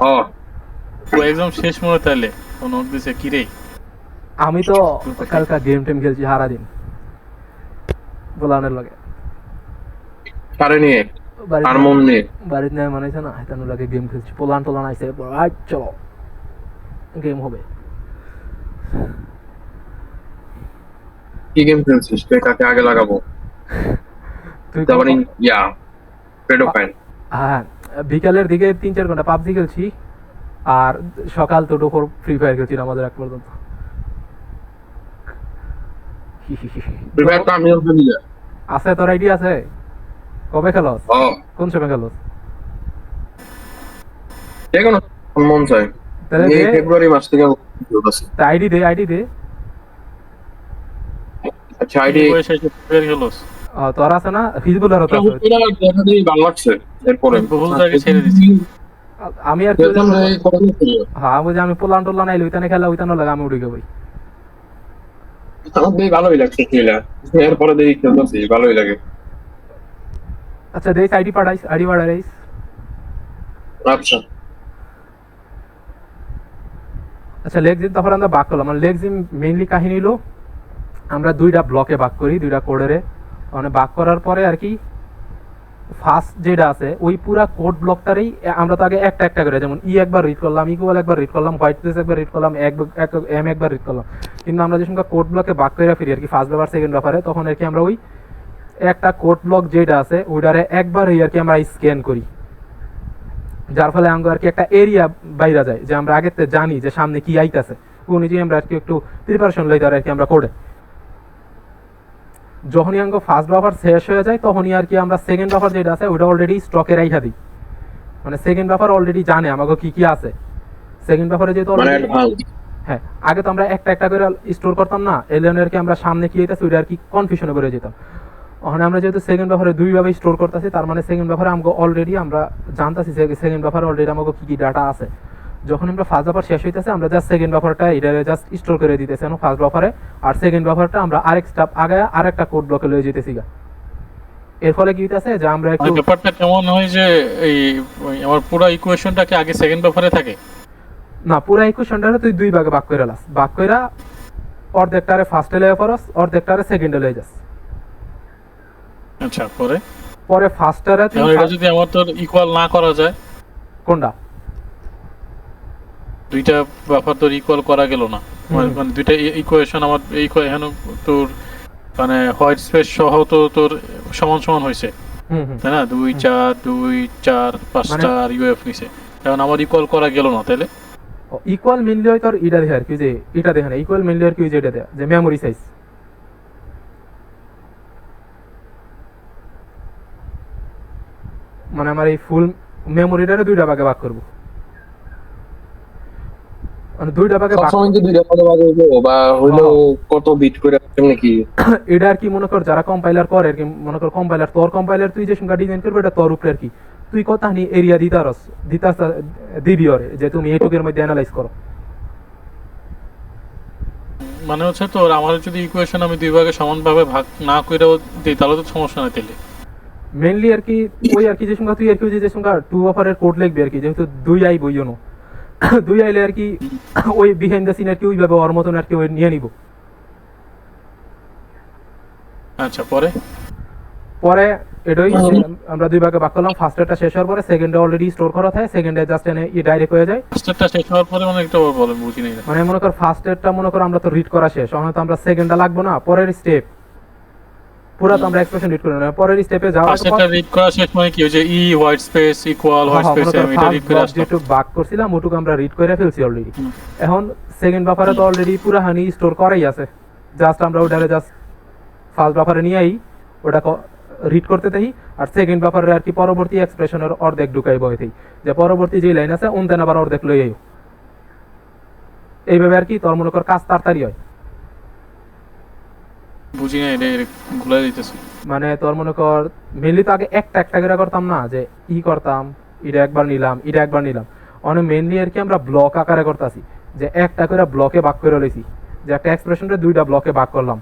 ও এক্সাম শেষ মনে তাইলে ও নোট দিছে কি রে? আমি তো কালকা গেম টেম খেলছি সারা দিন বলানের লাগে, কারে নিয়ে আর মন নিয়ে বাড়িতে নাই মানাইছে না, হেতানো লাগে গেম খেলছি, পোলান টোলান আইছে, রাইট চলো গেম হবে। কি গেম খেলছিস তুই, কাকে আগে লাগাবো? তুই তারপরে ইয়া প্রেডোফাইল। হ্যাঁ বিকালের দিকে 3-4 ঘন্টা পাবজি খেলছি, আর সকাল তো দুপুর ফ্রি ফায়ার খেলছি আমাদের এক পর্যন্ত। ফ্রি ফায়ার তো আমিও খেলি। আছে তোর আইডি আছে? কবে খেলস? কোন সময় খেলস? দেখুন মন চাই তাহলে এই ফেব্রুয়ারি মাস থেকে খেলতেছি। আইডি দে আচ্ছা আইডি বের হলোস তোর আছে না ফিজিবুলের হতো আছে, এটা দেখে ভালো লাগছে। এরপরে বহু জায়গায় ছেড়ে দিছি আমি আর হ্যাঁ বুঝি আমি পোলান টোলান আইলে ওইখানে খেলা ওইখানে লাগে আমি উঠে গেবই, আমার দেখি ভালোই লাগছে খেলা, এরপরে দেখি খেলতেছি ভালোই লাগে। আচ্ছা দেখ আইডি পাঠাইস। আচ্ছা আচ্ছা লেগজিম তারপর আমরা ভাগ করলাম, মানে লেগজিম মেইনলি কাহিনী হলো আমরা দুইটা ব্লকে ভাগ করি, দুইটা কোডেরে, মানে ভাগ করার পরে আর কি ফার্স্ট যেটা আছে ওই পুরা কোড ব্লকটারই আমরা তো আগে একটা করে, যেমন একবার রিড করলাম, ইকুয়াল একবার রিড করলাম, হোয়াইট স্পেস একবার রিড করলাম, এম একবার রিড করলাম, কিন্তু আমরা যে সংখ্যা কোড ব্লকে ভাগ করে ফিরি আর কি ফার্স্ট ব্যাপার সেকেন্ড ব্যাপারে, তখন আর কি আমরা ওই একটা কোড ব্লক যেটা আছে ওইটারে একবার আর কি আমরা স্ক্যান করি, যার ফলে আমরা আর কি একটা এরিয়া বাইরে যায়, যে আমরা আগে জানি যে সামনে কি আইতাছে, ও নিজেই আমরা আর কি একটু প্রিপারেশন লইতে আর কি আমরা কোডে। যখনই আঙ্গ ফার্স্ট বাফার শেষ হয়ে যায় তখনই আর কি আমরা সেকেন্ড বাফার যেটা আছে ওটা অলরেডি স্টকে রাইখা দিই, মানে সেকেন্ড বাফার অলরেডি জানে আমাকে কি আছে সেকেন্ড বাফারে যেহেতু হ্যাঁ আগে তো আমরা একটা করে স্টোর করতাম না, এলিয়নের কি আমরা সামনে কি হইতাছে ওইটা আর কি কনফিউশনে পড়ে যেতাম, ওখানে আমরা যেহেতু সেকেন্ড বাফারে দুইভাবে স্টোর করতেছি, তার মানে সেকেন্ড বাফারে আমাকে অলরেডি আমরা জানতেছি যে সেকেন্ড বাফারে অলরেডি আমাকে কি কি ডাটা আছে। যখন আমরা ফার্স্ট বাফার শেষ হইতেছে আমরা জাস্ট সেকেন্ড বাফারটা এটা জাস্ট স্টোর করে দিতেছি ফার্স্ট বাফারে, আর সেকেন্ড বাফারটা আমরা আরেক স্টেপ আগে আরেকটা কোড ব্লকে লয়ে যেতেছি গা। এর ফলে কি হইতাছে যে আমরা একটু ব্যাপারটা কেমন হয় যে এই আমার পুরো ইকুয়েশনটাকে আগে সেকেন্ড বাফারে থাকে না, পুরো ইকুয়েশনটারে তুই দুই ভাগে ভাগ করে লাস, ভাগ কইরা অর্ধেকটারে ফার্স্টে লয়ে পড়স, অর্ধেকটারে সেকেন্ডে লয়ে যাস। আচ্ছা, পরে পরে ফার্স্টটারে তুই এটা যদি আমার তোর ইকুয়াল না করা যায়, কোনটা দুইটা বাফার তোর ইকুয়াল করা গেল না, মানে দুইটা ইকুয়েশন আমার এখানে তোর মানে হোয়াইট স্পেস সহ তো তোর সমান সমান হয়েছে, তাই না? 2 4 2 4 5টা আর ইউএফ নিছে, এখন আমার ইকুয়াল করা গেল না, তাহলে ইকুয়াল মেইনলি হয় তোর এটা দেখে আর কি, যে এটা দেখে না ইকুয়াল মেইনলি আর কি, যে এটা দেয় যে মেমোরি সাইজ। মানে আমার এই ফুল মেমোরিটারে দুইটা ভাগে ভাগ করব, মানে দুইটা ভাগে ভাগ সবসময় কি দুইটা ভাগে ভাগ হইলো বা হইলো কত বিট করে কেমনে কি? এটা আর কি মনে কর যারা কম্পাইলার করে আর কি, মনে কর কম্পাইলার তোর কম্পাইলার তুই যে সংখ্যা ডিজাইন করবে এটা তোর উপরে আর কি, তুই কতখানি এরিয়া দিবি ওরে যে তুমি এইটুকের মধ্যে অ্যানালাইজ করো। মানে হচ্ছে তোর আমার যদি ইকুয়েশন আমি দুই ভাগে সমানভাবে ভাগ না কইরাও দিই তাহলে তো সমস্যা নাই, তাহলে মেইনলি আর কি ওই আর কি যে সংখ্যা তুই আর কি যে সংখ্যা টু অফারের কোড লিখবি আর কি, যেহেতু দুই আই বইও নো দুই আইলে আর কি ওই বিহাইন্ড দ্য সিন আর কি ওইভাবে ওর মতন আর কি ওই নিয়ে নিব। আচ্ছা, পরে পরে এটাই আমরা দুই ভাগে ভাগ করলাম, ফার্স্টেরটা শেষ হওয়ার পরে সেকেন্ডে অলরেডি স্টোর করা থাকে, সেকেন্ডে জাস্ট এনে ডাইরেক্ট হয়ে যায়। ফার্স্টটা শেষ হওয়ার পরে মানে একটা বলেন বুঝি নাই, মানে মনে কর ফার্স্টেরটা মনে কর আমরা তো রিড করা শেষ, হয়তো আমরা সেকেন্ডটা লাগবো না, পরের স্টেপ পুরো তো আমরা এক্সপ্রেশন রিড করে নেব, পরের স্টেপে যাওয়ার ফার্স্টটা রিড করা শেষ মানে কি যে ই white space equal white space আমি এটা রিড করে আসলাম, যেটুক ভাগ করছিলাম ওটুকু আমরা রিড করে ফেলছি অলরেডি। এখন সেকেন্ড বাফারে তো অলরেডি পুরো হানি স্টোর করাই আছে, জাস্ট আমরা ওটারে জাস্ট ফার্স্ট বাফারে নিয়ে আই ওটা রিড করতে থাকি, আর সেকেন্ড বাফারে আর কি পরবর্তী এক্সপ্রেশনের অর্ধেক ঢুকাই বইতেই, যে পরবর্তী যে লাইন আছে ওনতেন আবার অর্ধেক লই আইও, এইভাবে আর কি তোর মনে কর কাজ তাড়াতাড়ি হয়। বুঝি নাই, এটা ঘুলাই দিতেছি। মানে তোর মনে কর মেনলি তো আগে একটা একটা করে করতাম না, যে ই করতাম এটা একবার নিলাম এটা একবার নিলাম, অনেক মেনলি আর কি আমরা ব্লক আকারে করতেছি, যে একটা করে ব্লকে ভাগ করে লইছি, যে একটা এক্সপ্রেশনটা দুইটা ব্লকে ভাগ করলাম,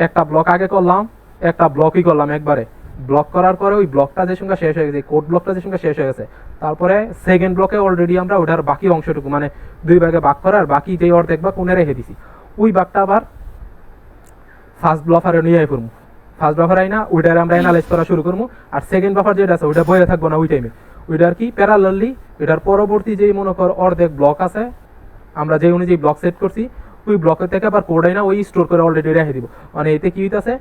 একটা ব্লক আগে করলাম একটা ব্লকই করলাম একবারে, ব্লক করার পরে ওই ব্লকটা যে সংখ্যা শেষ হয়ে গেছে, কোড ব্লকটা যে সংখ্যা শেষ হয়ে গেছে, তারপরে সেকেন্ড ব্লকে অলরেডি আমরা ওটার বাকি অংশটুকু মানে দুই ভাগে ভাগ করার বাকি যে অর্ধেক ভাগ কোনে রেখে দিছি, ওই ভাগটা আবার ফার্স্ট বাফারে নিয়ে আই করবো, ফার্স্ট বাফার আই না ওইটারে আমরা অ্যানালাইজ করা শুরু করবো, আর সেকেন্ড বাফার যেটা আছে ওইটা বয়ে থাকবো না ওই টাইমে, ওইটা আর কি প্যারালালি এটার পরবর্তী যেই মনে কর অর্ধেক ব্লক আছে আমরা যে অনুযায়ী ব্লক সেট করছি ওই ব্লকের থেকে আবার কোড আই না ওই স্টোর করে অলরেডি রেখে দিব। মানে এতে কি হইতাছে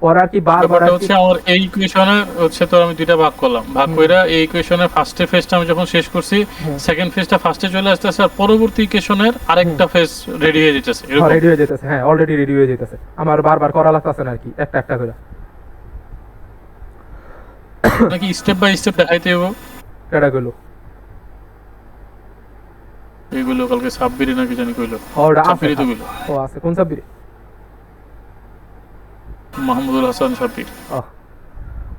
ওর আর কি বারবার হচ্ছে আমার এই ইকুয়েশনে হচ্ছে তো আমি দুইটা ভাগ করলাম, ভাগ কইরা এই ইকুয়েশনের ফার্স্ট ফেজটা আমি যখন শেষ করছি সেকেন্ড ফেজটা ফার্স্টে চলে আসতেছে, আর পরবর্তী ইকুয়েশনের আরেকটা ফেজ রেডি হয়ে যেতেছে, এরকম রেডি হয়ে যেতেছে, হ্যাঁ অলরেডি রেডি হয়ে যেতেছে, আমার বারবার করা লাগতেছে না আর কি একটা একটা করে, নাকি স্টেপ বাই স্টেপ দেখাইতে হবে এটা গেল এগুলো কালকে সাববিরে নাকি জানি কইলো, ওটা আছে সাববিরে তো কইলো ও আছে কোন সাববিরে মাহমুদুল হাসান সাব্বির।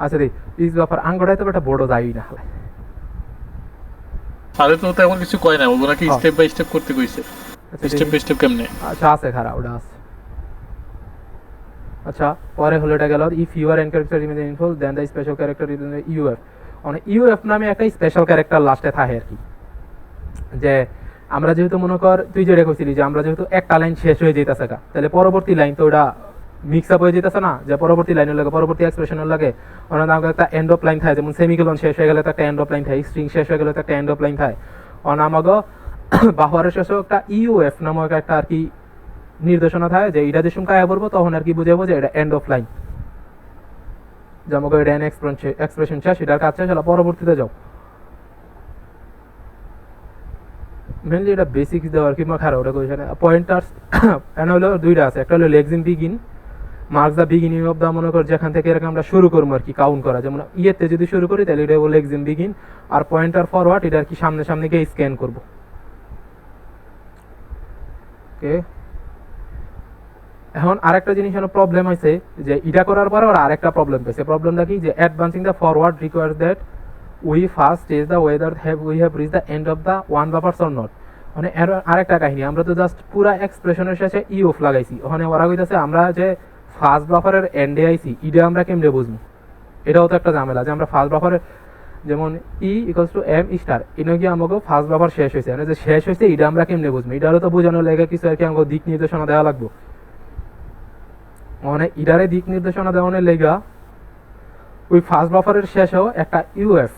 আচ্ছা রে ইজ বাফার আঙ্গড়াই তো একটা বড় যাই না হালাই, আরে তো তেমন কিছু কয় না, ওগুলো নাকি স্টেপ বাই স্টেপ করতে কইছে, স্টেপ বাই স্টেপ কেমনে? আচ্ছা আছে খারাপ ওটা আছে। আচ্ছা পরে হলো এটা গেল if you are encounter image info then the special character is EOF, মানে ইউএফ নামে একটা স্পেশাল ক্যারেক্টার লাস্টে থাকে আর কি, যে আমরা যেহেতু মনে কর তুই যেটা কইছিলি যে আমরা যেহেতু একটা লাইন শেষ হয়ে যেতেছে গা, তাহলে পরবর্তী লাইন তো ওটা মিক্স আপ হয়ে যেতেছে না, যে পরবর্তী লাইনের লাগে পরবর্তী এক্সপ্রেশনের লাগে ওনার নাম একটা এন্ড অফ লাইন থাকে, যেমন সেমিকোলন শেষ হয়ে গেলে তো একটা এন্ড অফ লাইন থাকে, স্ট্রিং শেষ হয়ে গেলে তো একটা এন্ড অফ লাইন থাকে, অনামাগো বাহরের শেষেও একটা ইউএফ নামক একটা আর কি নির্দেশনা থাকে, যে এটা যে সংখ্যা আয় পড়বো তখন আর কি বুঝাবো যে এটা এন্ড অফ লাইন, যে আমাকে এটা এক্সপ্রেশন শেষ এটার কাজ শেষ হলো পরবর্তীতে যাও। মেনলি এটা বেসিক্স দেওয়ার কি খারাপ ওটা কোয়েশন পয়েন্টার্স এন্ড হলো দুইটা আছে, একটা হলো lexeme begin marks the beginning of the মনে কর যেখান থেকে এরকম আমরা শুরু করবো আর কি কাউন্ট করা, যেমন ইয়েতে যদি শুরু করি তাহলে এটা হলো লেগস ইন বিগিন, আর পয়েন্টার ফরওয়ার্ড এটা আর কি সামনে সামনে গিয়ে স্ক্যান করবো। ওকে এখন আরেকটা জিনিস হলো প্রবলেম হয়েছে যে এটা করার পরে ওরা আরেকটা প্রবলেম পেয়েছে। প্রবলেমটা কি, যে advancing the forward requires that we first test the whether we have reach the end of the one buffers or not. মানে আরেকটা কাহিনী, আমরা তো জাস্ট পুরা এক্সপ্রেশনের শেষে ই অফ লাগাইছি। ওখানে ওরা কইতাছে আমরা যে ফার্স্ট বাফারের এন্ডে আইছি, ইটা আমরা কেমনে বুঝবো? এটাও তো একটা ঝামেলা যে আমরা ফার্স্ট বাফারের যেমন E equals to M star এটা কি আমাকে ফার্স্ট বাফার শেষ হয়েছে, মানে যে শেষ হয়েছে এটা আমরা কেমনে বুঝবো? এটারও তো বোঝানোর লেগে কিছু আর কি আমাকে দিক নির্দেশনা দেওয়া লাগবে। মানে ইডারে দিক নির্দেশনা দেওয়ানোর লেগা ওই ফার্স্ট বাফারের শেষেও একটা ইউএফ,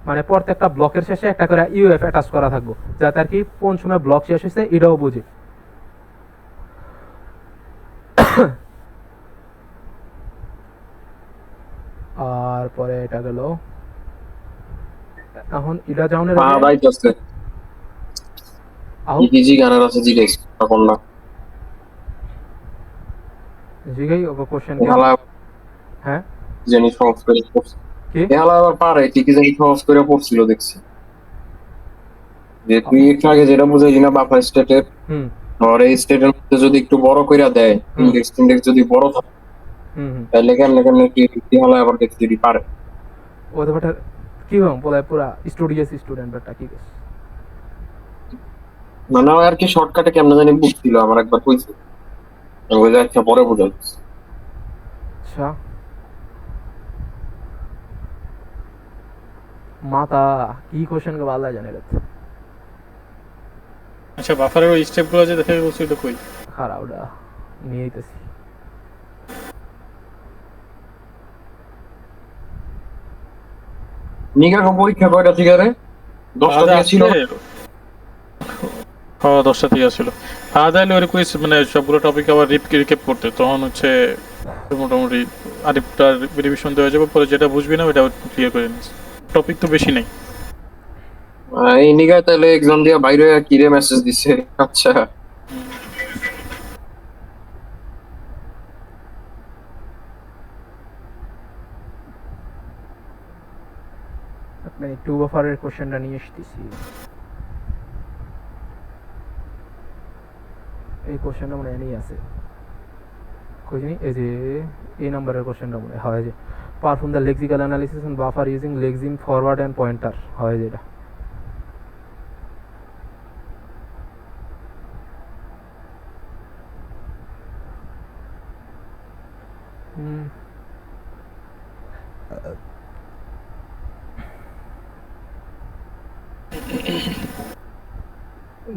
মানে প্রত্যেকটা ব্লকের শেষে একটা করে ইউএফ অ্যাটাচ করা থাকবো, যাতে আর কি কোন সময় ব্লক শেষ হয়েছে এটাও বুঝে। আর পরে এটা গেল, এখন এটা যাওনের বাইতেছে ইজি গানের আছে জিজ্ঞেস তখন না জিগাই ওকে কোশ্চেন হালা হ্যাঁ জানি সহজ করে পড়ছে কি হালা আবার পারে কি কি জানি সহজ করে পড়ছিল দেখছি যে তুই একটু আগে যেটা বুঝাইলি না বাফার স্টেটের আর এই স্টেটের মধ্যে যদি একটু বড় কইরা দেয় ইন্ডেক্স যদি বড় থাকে তাহলে কেমনে কি হালা আবার দেখতে যদি পারে ও তো বেটা কি হম বলে পুরা স্টুডিয়াস স্টুডেন্ট বেটা কি কইছ না আর কি শর্টকাটে কেমনে জানি বুঝছিল আমার একবার কইছে ওই যে একটা পরে বুঝাল আচ্ছা মাতা কি কোশ্চেন কে ভালো জানে রে। আচ্ছা বাফারের ওই স্টেপগুলো যে দেখে বলছি এটা কই খারাপ ওটা নিয়ে আইতেছি। নিগা কো পরীক্ষা কয়টা থেকে রে 10টা থেকে ছিল হ্যাঁ 10টা থেকে ছিল আদাইলে ওর কুইজ মানে সবগুলো টপিক আবার রিক্যাপ করতে তখন হচ্ছে মোটামুটি আরেকটা রিভিশন দেওয়া যাবে পরে যেটা বুঝবি না ওটা ক্লিয়ার করে নিস টপিক তো বেশি নাই এই নিগা তাহলে এক্সাম দিয়া বাইরে কি রে মেসেজ দিছে আচ্ছা আপনি টু বাফারের কোশ্চেনটা নিয়ে আসতেছি। এই কোশ্চেনটা মনে নেই আছে কইনি এই যে এই নাম্বারের কোশ্চেনটা মনে হয় যে perform the lexical analysis on buffer using lexeme forward end pointer হয় যেটা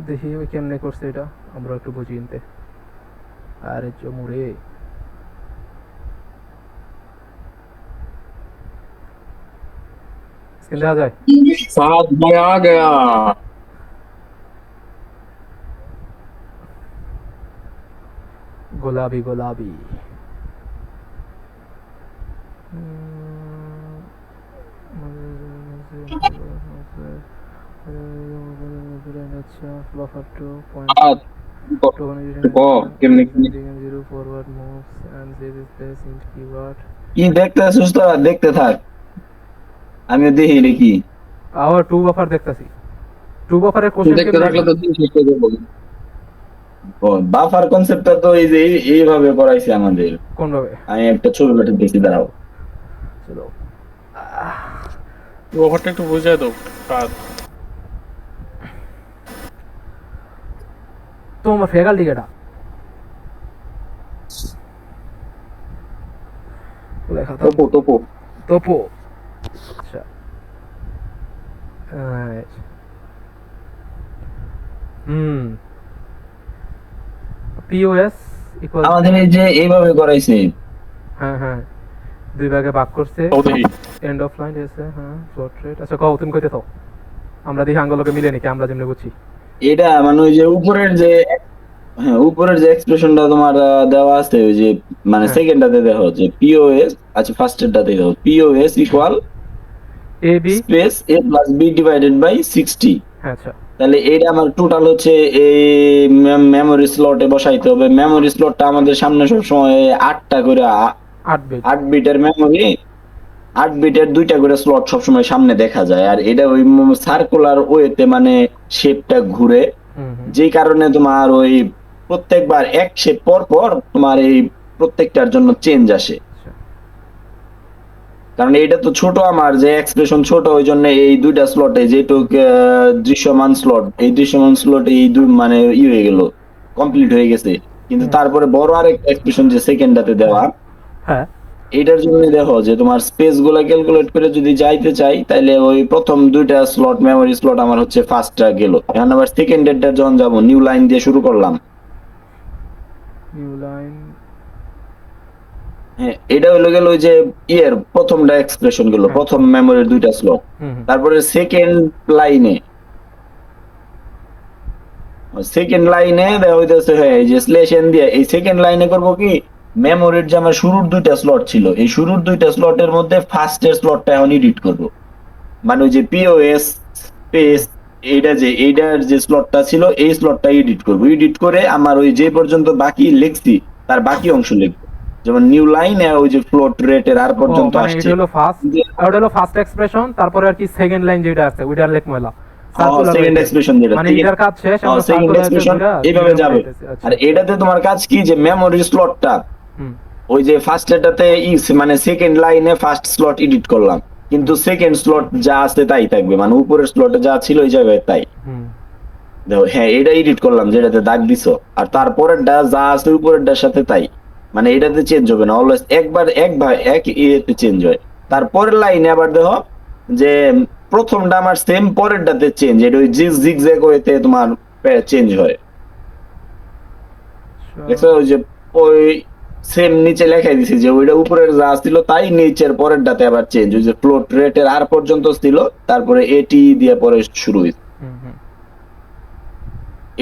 দেখি ওই কেমনে করছে এটা আমরা একটু বুঝি নিতে। আরে চমুরে স্ক্রিন দেখা যায় साथ में आ गया গোলাপি গোলাপি buffer 0 forward moves and this is space into keyword কি দেখতেছিস তোরা দেখতে থাক আমি দেখি নাকি আবার টু বাফার দেখতাছি টু বাফারের কোশ্চেন দেখতে থাকলে তো দিন শেষ হয়ে যাবে ও বাফার কনসেপ্টটা তো এই যে এইভাবে করাইছে আমাদের কোন ভাবে আমি একটা ছবি পাঠিয়ে দিয়েছি দাঁড়াও চলো ওভারটা একটু বুঝাই দাও কাজ তোমার ফ্যাকাল্টি কেটা লেখা তোপো তোপো আচ্ছা পিওএস ইকুয়াল আমাদের এই যে এইভাবে করাইছে হ্যাঁ হ্যাঁ দুই ভাগে ভাগ করছে ওদেরই এন্ড অফ লাইন এসে হ্যাঁ শর্ট রেট আচ্ছা কও তুমি কইতে থাও আমরা দেখি আঙ্গুলকে মিলে নাকি আমরা যেমনি বুঝছি এটা মানে ওই যে উপরের যে এক্সপ্রেশনটা তোমার দেওয়া আছে ওই যে মানে সেকেন্ডটাতে দেখো যে পিওএস আচ্ছা ফার্স্টেরটাতে দেখো POS equal A B space a plus b divided by 60 আচ্ছা তাহলে এটা আমার টোটাল হচ্ছে এই মেমরি স্লটে বসাইতে হবে মেমরি স্লটটা আমাদের সামনে সব সময় 8টা করে 8 বিটের মেমরি 8 বিটের 2টা করে স্লট সব সময় সামনে দেখা যায় আর এটা ওই সার্কুলার ওয়েতে মানে শেপটা ঘুরে যেই কারণে তোমার ওই প্রত্যেকবার এক শেপ পর পর তোমার এই প্রত্যেকটার জন্য চেঞ্জ আসে। আচ্ছা। কারণ এটা তো ছোট, আমার যে এক্সপ্রেশন ছোট, ওই জন্য এই দুইটা স্লটে যেটুক দৃশ্যমান স্লট, এই দৃশ্যমান স্লট এই দুই মানে হয়ে গেল, কমপ্লিট হয়ে গেছে। কিন্তু তারপরে বড় আরেক এক্সপ্রেশন যে সেকেন্ডটাতে দেওয়া, হ্যাঁ এটার জন্য দেখো যে তোমার স্পেস গুলা ক্যালকুলেট করে যদি যাইতে চাই, তাহলে ওই প্রথম দুইটা স্লট মেমোরি স্লট আমার হচ্ছে ফার্স্টটা গেল। এখন আবার সেকেন্ডেরটা যখন যাবো, নিউ লাইন দিয়ে শুরু করলাম। New line. হ্যাঁ, এটা হলো গেল ওই যে প্রথমটা এক্সপ্রেশন গেল, প্রথম মেমোরির দুইটা স্লট। তারপরে সেকেন্ড লাইনে দেওয়া হইতেছে, হ্যাঁ এই যে স্ল্যাশ এন দিয়ে এই সেকেন্ড লাইনে করবো কি, মেমোরির যে আমার শুরুর দুইটা স্লট ছিল, এই শুরুর দুইটা স্লটের মধ্যে ফার্স্টের স্লটটা এখন এডিট করবো। মানে ওই যে পিওএস স্পেস এইটার যে স্লটটা ছিল, এই স্লটটা এডিট করবো। এডিট করে আমার ওই যে পর্যন্ত বাকি লিখছি তার বাকি অংশ লিখবো। যেমন নিউ লাইন ওই যে ফ্লোট রেটের আর পর্যন্ত মানে আসছে, এটা হলো ফার্স্ট, আর ওটা হলো ফার্স্ট এক্সপ্রেশন, তারপরে আর কি সেকেন্ড লাইন যেটা আছে ওইটার লেখমলা সেকেন্ড এক্সপ্রেশন যেটা, মানে এটার কাজ শেষ, আমরা সেকেন্ড এক্সপ্রেশন এইভাবে যাবে। আর এটাতে তোমার কাজ কি, যে মেমোরি স্লটটা ওই যে ফার্স্ট এটাতে মানে সেকেন্ড লাইনে ফার্স্ট স্লট এডিট করলাম, কিন্তু সেকেন্ড স্লট যা আছে তাই থাকবে, মানে উপরের স্লটে যা ছিল ওই জায়গায় তাই। দেখো হ্যাঁ, এটা এডিট করলাম যেটাতে দাগ দিছো, আর তারপরেরটা যা আছে উপরেরটার সাথে তাই, মানে এটাতে চেঞ্জ হবে না, অলওয়েজ এক ইয়েতে চেঞ্জ হয়। তারপরের লাইনে আবার দেখো যে প্রথমটা আমার সেম, পরেরটাতে চেঞ্জ, এটা ওই জিগজ্যাগ ওয়েতে তোমার চেঞ্জ হয়। দেখছো ওই যে ওই সেম নিচে লেখাই দিছি যে ওইটা উপরের যা ছিল তাই নিচের পরেরটাতে আবার চেঞ্জ, ওই যে ফ্লোট রেটের আর পর্যন্ত ছিল, তারপরে এটি দিয়ে পরে শুরু হইছে।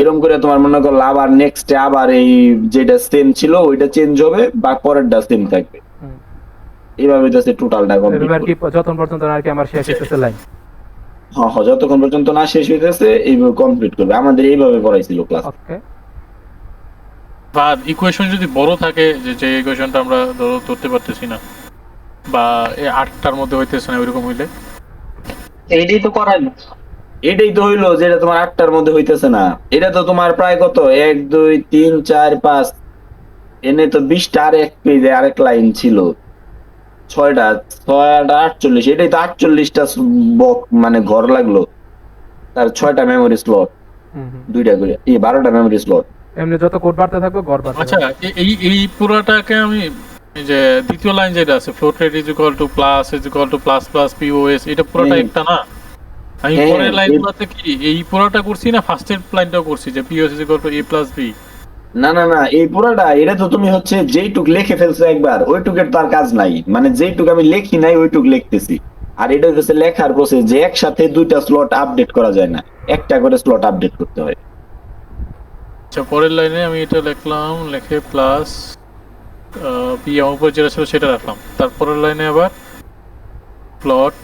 এরকম করে তোমার মনে করো আবার নেক্সটে আবার এই যেটা সেম ছিল ওইটা চেঞ্জ হবে, বা পরেরটা সেম থাকবে। এইভাবে যাচ্ছে টোটালটা কমপ্লিট আর কি যতক্ষণ পর্যন্ত আর কি আমার শেষ হইতেছে লাইন। হ্যাঁ হ্যাঁ, যতক্ষণ পর্যন্ত না শেষ হইতেছে এইভাবে কমপ্লিট করবে। আমাদের এইভাবে পড়াইছিল ক্লাস। ওকে। বা ইকুয়েশন যদি বড় থাকে, যে ইকুয়েশনটা আমরা ধরতে পারতেছি না, বা এই 8টার মধ্যে হইতেছে না, ওইরকম হইলে এইটাই তো করাই না। এটাই তো হইলো যেটা তোমার 8টার মধ্যে হইতেছে না। এটা তো তোমার প্রায় কত 1 2 3 4 5 এনে তো 20টা, আর এক পেজে আরেক লাইন ছিল 6টা 48, এটাই তো 48টা মানে ঘর লাগলো, তার 6টা মেমোরি স্লট, দুইটা করে 12টা মেমোরি স্লট। এমনি যত কোড বাড়তে থাকবে গড় বাড়তে আচ্ছা, এই পুরোটাকে আমি এই যে দ্বিতীয় লাইন যেটা আছে, float rate is equal two plus plus POS, এটা পুরোটা একটা না? আমি পরের লাইনগুলোতে কি এই পুরোটা করছি না ফার্স্টের লাইনটাও করছি, যে POS is equal to A plus B? না না না, এই পুরোটা এটা তো তুমি হচ্ছে যেইটুক লিখে ফেলছো একবার, ওইটুকের তার কাজ নাই, মানে যেইটুক আমি লিখি নাই ওইটুক লিখতেছি। আর এটা হচ্ছে লেখার প্রসেস, যে একসাথে দুইটা স্লট আপডেট করা যায় না, একটা করে স্লট আপডেট করতে হয়। আচ্ছা, পরের লাইনে আমি এটা লিখলাম, লিখে প্লাস বি আমার উপর যেটা ছিল সেটা রাখলাম। তারপরের লাইনে আবার প্লট,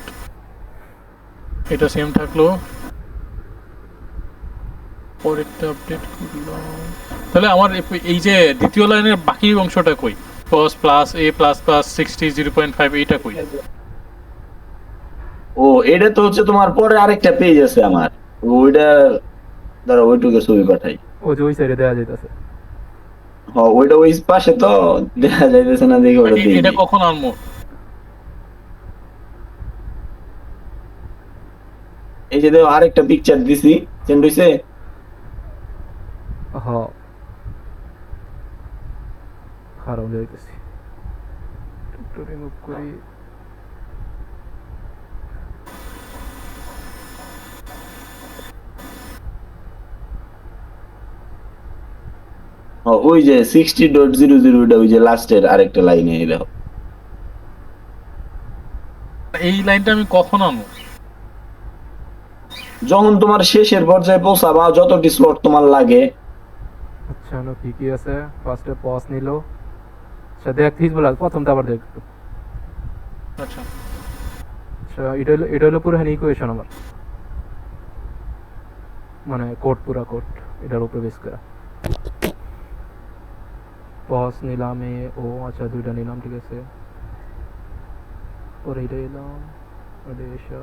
এটা সেম থাকলো, পরেরটা আপডেট করলাম। তাহলে আমার এই যে দ্বিতীয় লাইনের বাকি অংশটা কই? কস প্লাস এ প্লাস প্লাস 60 0.5, এইটা কই? ও এটা তো হচ্ছে তোমার পরে আরেকটা পেজ আছে আমার, ওইটা ধরো ওইটুকু ছবি পাঠাই। ও যে ওই সাইডে দেওয়া যাইতেছে। হ্যাঁ, ওইটা ওই পাশে তো দেখা যাইতেছে না, দেখি ওটা দিই। এটা কখন আনবো? এই যে দেখো আরেকটা পিকচার দিছি, সেন্ড হইছে। হ্যাঁ, খারাপ যাইতেছি, একটু রিমুভ করি। ওই যে 60.00 ওই যে লাস্টের আরেকটা লাইনে দেখো। এই লাইনটা আমি কখন আনবো? যখন তোমার শেষের পর্যায়ে পৌঁছাবা, যতটি স্লট তোমার লাগে। আচ্ছা, কি কি আছে? ফার্স্টে পজ নিল, আচ্ছা দেখ হিজবুল, প্রথমটা আবার দেখ। আচ্ছা আচ্ছা, এটা হলো পুরো ইকুয়েশন আমার, মানে কোড, পুরা কোড এটার উপরে বেস করা। পজ নিলাম ও আচ্ছা দুইটা নিলাম, ঠিক আছে। পরে এটা এলাম, এসা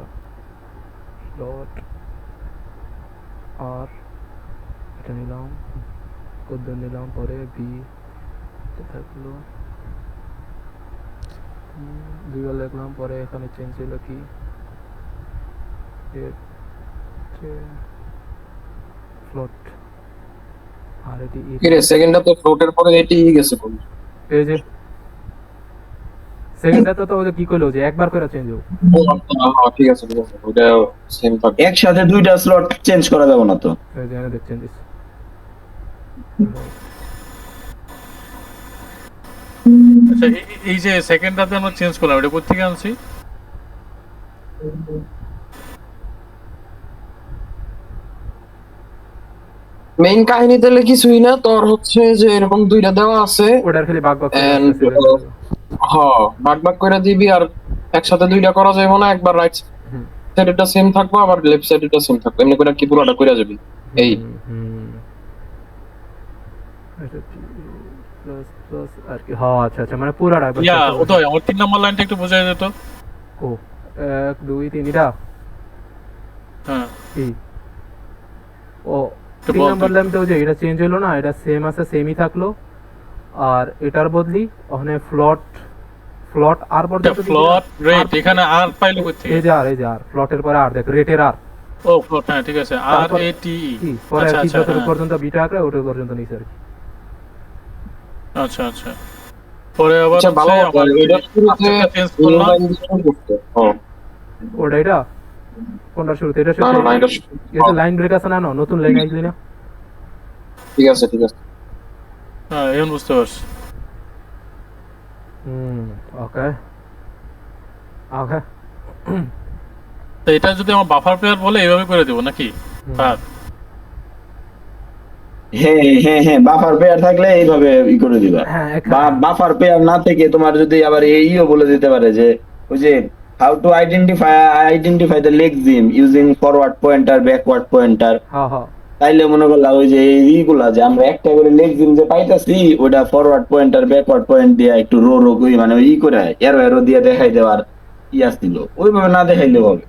ডট আর এটা নিলাম, কত নিলাম পরে বি থাকলো দুইবার লিখলাম পরে এখানে চেঞ্জ হলো কি ফ্লোট আর এটি কি রে সেকেন্ডটা তো ফ্লোটের পরে এটি গেছে কোন এই যে সেকেন্ডটা তো ওই যে কি কইলো যে একবার করে চেঞ্জ হোক ঠিক আছে ওটা সেম থাকবে একসাথে দুইটা স্লট চেঞ্জ করা যাবে না তো। এই যে এখানে দেখছেন দিস আচ্ছা এই যে সেকেন্ডটাতে আমরা চেঞ্জ করলাম এটা কোথা থেকে আনছি? মেইন কাহিনী তাহলে কিছুই না তোর হচ্ছে যে এরকম দুইটা দেওয়া আছে ওটার খালি ভাগ ভাগ করে And, রাখতেছে। ভাগ ভাগ করে দিবি আর একসাথে দুইটা করা যাবে না একবার রাইট হুম। সাইডটা সেম থাকবে আবার লেফট সাইডটা সেম থাকবে এমনি করে কি পুরোটা করে যাবি এই এটা প্লাস প্লাস আর কি হ্যাঁ আচ্ছা আচ্ছা মানে পুরাটা একবার ইয়া করতে হবে। উদয় আমার 3 নাম্বার লাইনটা একটু বোঝাই দিত। ও 1 2 3 এটা হ্যাঁ কি ও তো 3 বল নাম্বার তুই। ল্যাম্পটা যে এটা চেঞ্জ হলো না এটা সেম আছে সেমই থাকলো আর এটার বদলি ওখানে ফ্লট আর পর্যন্ত ফ্লট রেট এখানে আর পাইলো কই থেকে? এই যে আর ফ্লটের পরে আর দেখ রেটের আর ও ফ্লট হ্যাঁ ঠিক আছে আর তারপর- এ টি কি পরে আচ্ছা কি আচ্ছা যত হ্যাঁ। পর্যন্ত বিটা আঁকড়ে ওটা পর্যন্ত নিচে আর কি আচ্ছা আচ্ছা পরে আবার আচ্ছা ভালো হচ্ছে আমার এটা শুরুতে চেঞ্জ করলাম ওটা এটা কোনটা শুরুতে এটা না শুরুতে না এটা এটা লাইন ব্রেক আছে না না নতুন লাইন আইলি না ঠিক আছে হ্যাঁ এখন বুঝতে পারছি। ওকে ওকে তো এটা যদি আমার বাফার পেয়ার বলে এইভাবে করে দেব নাকি? হ্যাঁ হ্যাঁ বাফার পেয়ার থাকলে এইভাবে ই করে দিবা। হ্যাঁ বা বাফার পেয়ার না থেকে তোমার যদি আবার এইও বলে দিতে পারে যে ওই যে how to identify the lexeme using forward pointer backward pointer, হ্যাঁ হ্যাঁ তাইলে মনে করলাম ওই যে এইগুলা যে আমরা একটা করে লেক্সিম যে পাইতাছি ওটা ফরওয়ার্ড পয়েন্টার ব্যাকওয়ার্ড পয়েন্ট দিয়ে একটু রো কই মানে ই করে এরো দিয়ে দেখাই দেওয়ার আসছিল ওইভাবে না দেখাইলেও হবে,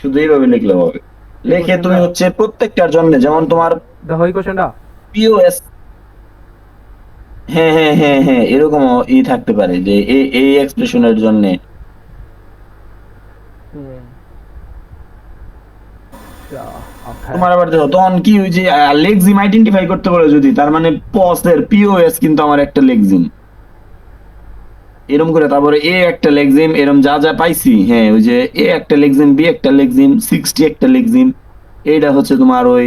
শুধু এইভাবে লিখলে হবে। লিখে তুমি হচ্ছে প্রত্যেকটার জন্য যেমন তোমার দেখো এই কোশ্চেনটা পিওএস হ্যাঁ এরকম ই থাকতে পারে যে এই এক্সপ্রেশনের জন্য তোমার আবার দেখো তখন কি ওই যে লেক্সিম আইডেন্টিফাই করতে পারে যদি তার মানে পসের পিওএস কিন্তু আমার একটা লেক্সিম এরকম করে তারপরে এ একটা লেক্সিম এরকম যা যা পাইছি হ্যাঁ ওই যে এ একটা লেক্সিম বি একটা লেক্সিম 60 একটা লেক্সিম এইটা হচ্ছে তোমার ওই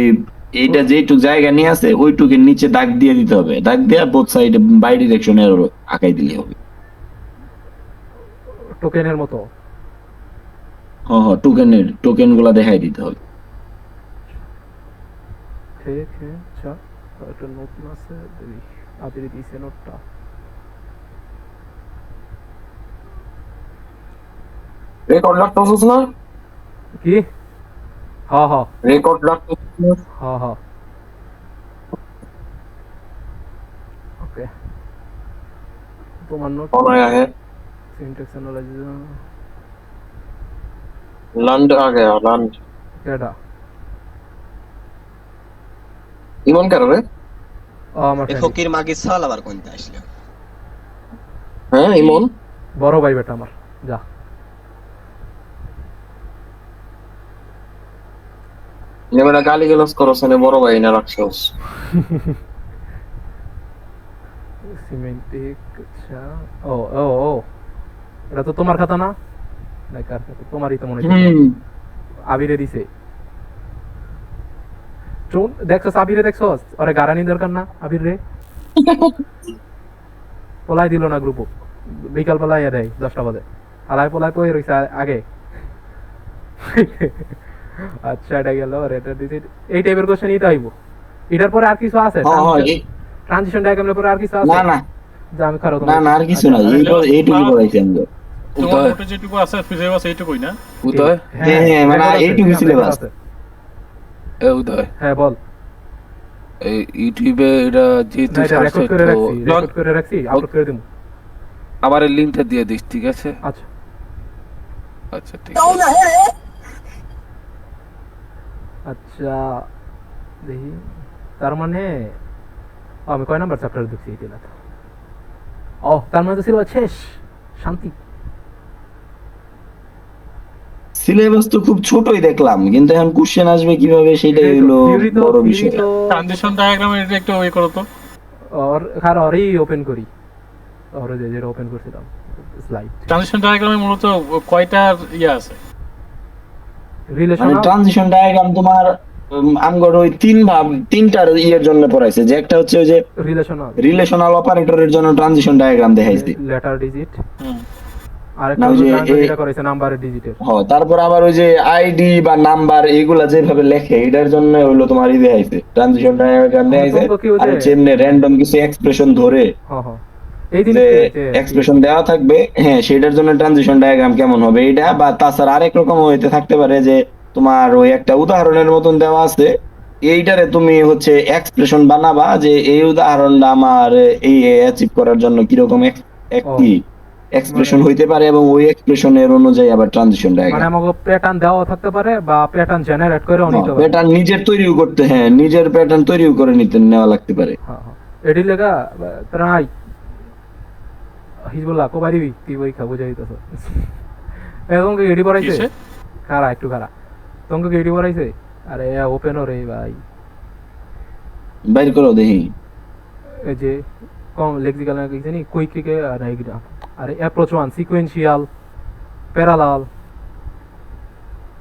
এইটা যেটুক জায়গা নিয়ে আছে ওইটুকের নিচে দাগ দিয়ে দিতে হবে, দাগ দিয়ে বোথ সাইডে বাই ডিরেকশনে আঁকাই দিলে হবে। টোকেনের মতো হ্যাঁ টোকেন গুলা দেখাই দিতে হবে। ঠিক আচ্ছা একটা নোট আছে দেখি আবির দিছে নোটটা রেকর্ড রাখতেছিস না কি হ্যাঁ হ্যাঁ রেকর্ড রাখতেছিস না हाँ हाँ ओके তোমার নোট कौन आया है सिंटैक्स एनालिसिस लंड आ गया लंड কেডা ইমন কার রে আমার এই ফকির মাগি সাল আবার কোনটা আসলো? হ্যাঁ ইমন বড় ভাই বেটা আমার যা নেমেরা গালি গেলস করছ না বড় ভাই না রাখছস সিমেন্টিক আচ্ছা ও ও ও এটা তো তোমার খাতা না লাইক আর খাতা তোমারই তো মনে হয় আবিরে দিছে চোন দেখছস আবিরে দেখছস আরে গারানি দরকার না আবির রে পলাই দিল না গ্রুপ বিকাল বেলা ইয়া দেয় 10টা বাজে আলাই পলাই কই রইছে আগে আচ্ছা এটা গেল আর এটা দিতে এই টাইপের কোশ্চেন ই তো আইবো এটার পরে আর কিছু আছে ট্রানজিশন ডায়াগ্রামের পরে আর কিছু আছে না না যা আমি খারাপ না আর কিছু নাই এইটুকু বলাইছি আমি। তোমার নোটে যেটুকু আছে সিলেবাস এইটুকুই না? উদয় হ্যাঁ, মানে এইটুকু syllabus। উদয় হ্যাঁ বল এই ইউটিউবে এটা যেহেতু না, এটা রেকর্ড করে রাখছি তো রেকর্ড করে রাখছি আপলোড করে দিমু আমার এই লিংকটা দিয়ে দিস ঠিক আছে আচ্ছা আচ্ছা ঠিক আছে আচ্ছা দেখি তার মানে আমি কয় নাম্বার চ্যাপ্টার দেখছি এই দিনে? ও তার মানে তো সিলেবাস শেষ, শান্তি। সিলেবাস তো খুব ছোটই দেখলাম, কিন্তু এখন কোশ্চেন আসবে কিভাবে সেটাই হলো বড় বিষয়। ট্রানজিশন ডায়াগ্রামে এটা একটু ওই করো তো। ওরই ওপেন করি, ওরে যেটা ওপেন করছিলাম স্লাইড। ট্রানজিশন ডায়াগ্রামে মূলত কয়টা ইয়ে আছে? রিলেশন মানে ট্রানজিশন ডায়াগ্রাম তোমার আমগর ওই তিনটার ইয়ের জন্য পড়াইছে, যে একটা হচ্ছে ওই যে রিলেশনাল অপারেটরের জন্য ট্রানজিশন ডায়াগ্রাম দেখাইছে, লেটার ডিজিট, হুম। আরেকটা হচ্ছে যেটা করেছে নাম্বারের ডিজিটের। হ্যাঁ, তারপর আবার ওই যে আইডি বা নাম্বার এগুলা যেভাবে লেখে এটার জন্য হইলো তোমার ই দেখাইছে, ট্রানজিশন ডায়াগ্রাম দেখাইছে। আর হচ্ছে এমনি র‍্যান্ডম কিছু এক্সপ্রেশন ধরে এই যে এক্সপ্রেশন দেওয়া থাকবে, হ্যাঁ সেটার জন্য ট্রানজিশন ডায়াগ্রাম কেমন হবে এটা। বা তাছাড়া আরেক রকম হইতে থাকতে পারে যে তোমার ওই একটা উদাহরণের মতন দেওয়া আছে, এইটারে তুমি হচ্ছে এক্সপ্রেশন বানাবা যে এই উদাহরণটা আমার এই অ্যাচিভ করার জন্য কিরকম একটি এক্সপ্রেশন হইতে পারে, এবং ওই এক্সপ্রেশনের অনুযায়ী আবার ট্রানজিশন ডায়াগ্রাম। মানে আমাকে প্যাটার্ন দেওয়া থাকতে পারে বা প্যাটার্ন জেনারেট করে নিতে পারে, প্যাটার্ন নিজের তৈরিও করতে, হ্যাঁ নিজের প্যাটার্ন তৈরিও করে নিতে নেওয়া লাগতে পারে। এডি লেগা প্রায় হিজবুল্লাহ কো বাড়ি তুই পরীক্ষা বুঝাই দিতেছ এরকম কি এডি পড়াইছে? কারা একটু কারা তোমাকে কি এডি পড়াইছে? আরে ওপেন রে ভাই, বাইর করো দেখি। এই যে কম লেক্সিক্যাল না কিছু নেই, কুইককে আর এইগুলা, আরে অ্যাপ্রোচ ওয়ান, সিকোয়েন্সিয়াল, প্যারালাল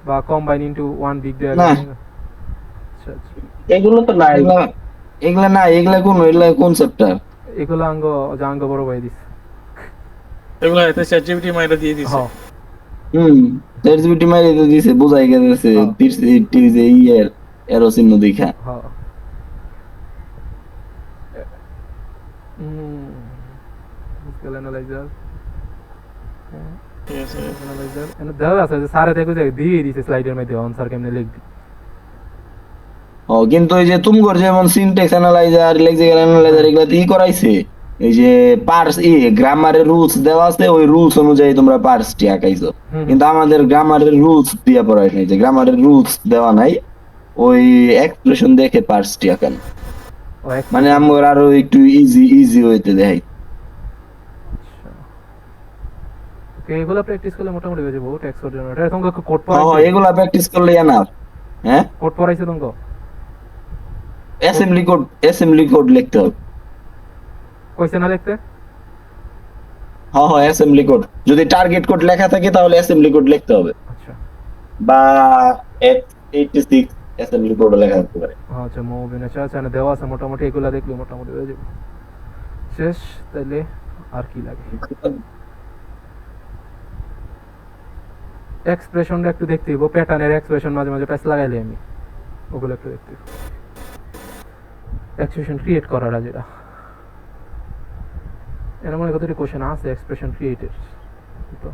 বা combine into one big diagram. এগুলো তো নাই, এগুলা না, এগুলা কোন চ্যাপ্টার? এগুলো জাঙ্গ বড় ভাই দিছে, এগুলো এতে চ্যাটজিপিটি মাইরা দিয়ে দিছে। চ্যাটজিপিটি মাইরা দিয়ে দিছে, বোঝাই গেছে টি যে ইয়ার এরো চিহ্ন দেখা। অ্যানালাইজার এনে দাও আছে যে সারে দেখো যে দিয়ে দিছে স্লাইডের মধ্যে আনসার কেমনে লিখবি। কিন্তু এই যে তুমগর যেমন সিনট্যাক্স অ্যানালাইজার, লেক্সিক্যাল অ্যানালাইজার এগুলা দিয়ে করাইছে, এই যে পার্স গ্রামারের রুলস দেওয়া আছে, ওই রুলস অনুযায়ী তোমরা পার্সটি আঁকাইছো। কিন্তু আমাদের গ্রামারের রুলস দিয়ে পড়াই নাই, যে গ্রামারের রুলস দেওয়া নাই, ওই এক্সপ্রেশন দেখে পার্সটি আঁকান। মানে আমরা আরো একটু ইজি হইতে দেখাই। এগুলা প্র্যাকটিস করলে মোটামুটি হয়ে যাবে। টেক্সট জেনারেটর তোমাকে কোড পড়াইছে? হ্যাঁ এগুলা প্র্যাকটিস করলে এনাফ। হ্যাঁ কোড পড়াইছে তোমাকে? অ্যাসেম্বলি কোড লিখতে হবে। কইছে না লিখতে? হ্যাঁ অ্যাসেম্বলি কোড, যদি টার্গেট কোড লেখা থাকে তাহলে অ্যাসেম্বলি কোড লিখতে হবে। আচ্ছা, বা x86 অ্যাসেম্বলি কোড লেখা থাকতে পারে। আচ্ছা মুভিনে চাচা দেওয়া আছে মোটামুটি, এগুলা দেখলে মোটামুটি হয়ে যাবে। শেষ তাইলে আর কি লাগে? এক্সপ্রেশনটা একটু দেখতে হইব, প্যাটার্নের এক্সপ্রেশন মাঝে মাঝে প্যাচ লাগাইলে আমি ওগুলো একটু দেখতে হইব। এক্সপ্রেশন ক্রিয়েট করাটা যেটা এর মনে কতটি কোশ্চেন আছে এক্সপ্রেশন ক্রিয়েটের তো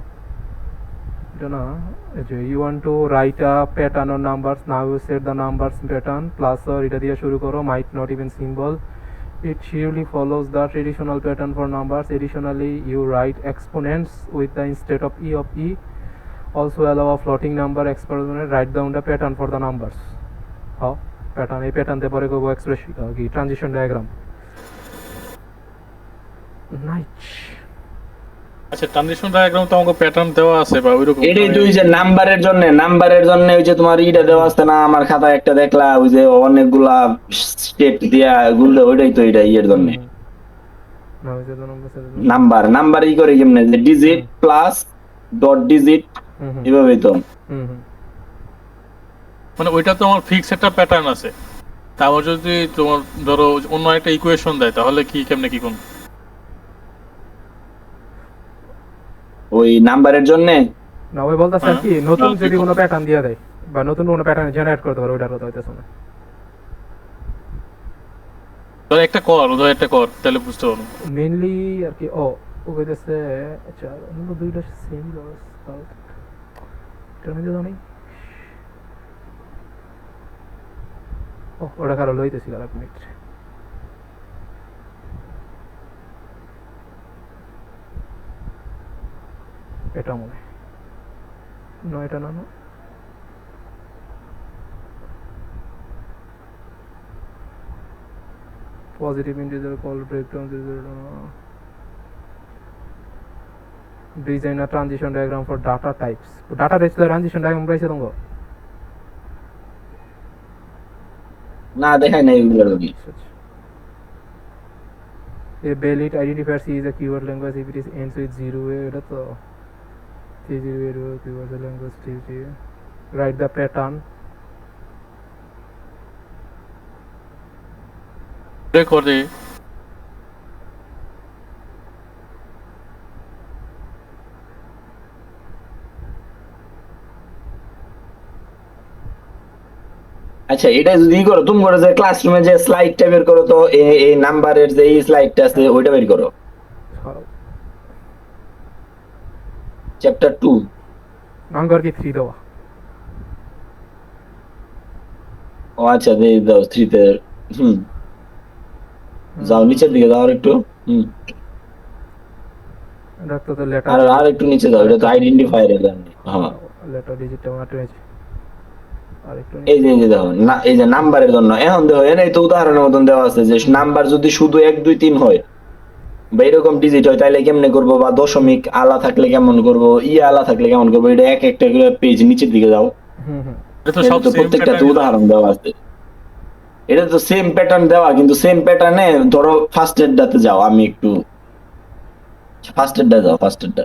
এটা না, যে you want to write a pattern or numbers, now you set the numbers pattern plus or এটা দিয়ে শুরু করো, might not even symbol, it surely follows the traditional pattern for numbers. Additionally, you write exponents with the instead of e of e. Also allow a floating number exponent, write down the pattern for the numbers. How pattern a pattern the pore ko expression ki transition diagram nice. আচ্ছা transition diagram তো আমাকে pattern দেওয়া আছে বা ওইরকম? এটাই তো ওই যে নাম্বারের জন্য ওই যে তোমার ইটা দেওয়া আছে না, আমার খাতায় একটা দেখলা ওই যে অনেকগুলা স্টেপ দিয়া গুলো, ওইটাই তো এটা ইয়ের জন্য নাম্বার ই করে কেমনে, যে ডিজিট প্লাস ডট ডিজিট এভাবেই তো। মানে ওইটা তো আমার ফিক্স একটা প্যাটার্ন আছে, তারপর যদি তোমার ধরো অন্য একটা ইকুয়েশন দেয় তাহলে কি কেমনে কি কোন ওই নাম্বারের জন্য না ওই বলতাছে আর কি, নতুন যদি কোনো প্যাটার্ন দিয়া দেয় বা নতুন কোনো প্যাটার্ন জেনারেট করতে পারে, ওইটার কথা হইতাছে না। ধর একটা কর তাহলে বুঝতে পারবো মেইনলি আর কি। ও কইতেছে আচ্ছা অন্য দুইটা সেম লস এটা আমি জানি। ও ওটা কারো লইতেছিল এক মিনিট, এটা মনে নয়টা না positive integer called breakdown design a transition diagram for data types data types la transition diagram পাইছে তোমরা না দেখাই নাই এগুলো কি a Belit identifier C is a keyword language if it is ends with 0 এটা তো C0 keyword language TG write the pattern করে আচ্ছা এটা যদি করো তুমি করো যে ক্লাসরুমে যে স্লাইডটা বের করো তো এই নাম্বারের যে স্লাইডটা আছে ওইটা বের করো চ্যাপ্টার 2 নাম্বার কি 3 দাও ও আচ্ছা দে দাও 3 তে যাও নিচের দিকে যাও একটু ডাক্তার তো লেটার আর একটু নিচে যাও এটা তো আইডেন্টিফায়ার এর জন্য হ্যাঁ লেটার ডিজিট টমাটো আছে আর একটু এই যে দাও না এই যে নাম্বারের জন্য এখন দেখো এই তো উদাহরণের মতন দেওয়া আছে যে নাম্বার যদি শুধু 1 2 3 হয় বা এরকম ডিজিট হয় তাহলে কেমনে করব বা দশমিক আলা থাকলে কেমন করব আলা থাকলে কেমন করব এটা এক একটা করে পেজ নিচের দিকে যাও এটা তো সব প্রত্যেকটা উদাহরণ দেওয়া আছে এটা তো সেম প্যাটার্ন দেওয়া কিন্তু সেম প্যাটার্নে ধরো ফার্স্ট এডটাতে যাও আমি একটু ফার্স্ট এডটা যাও ফার্স্ট এডটা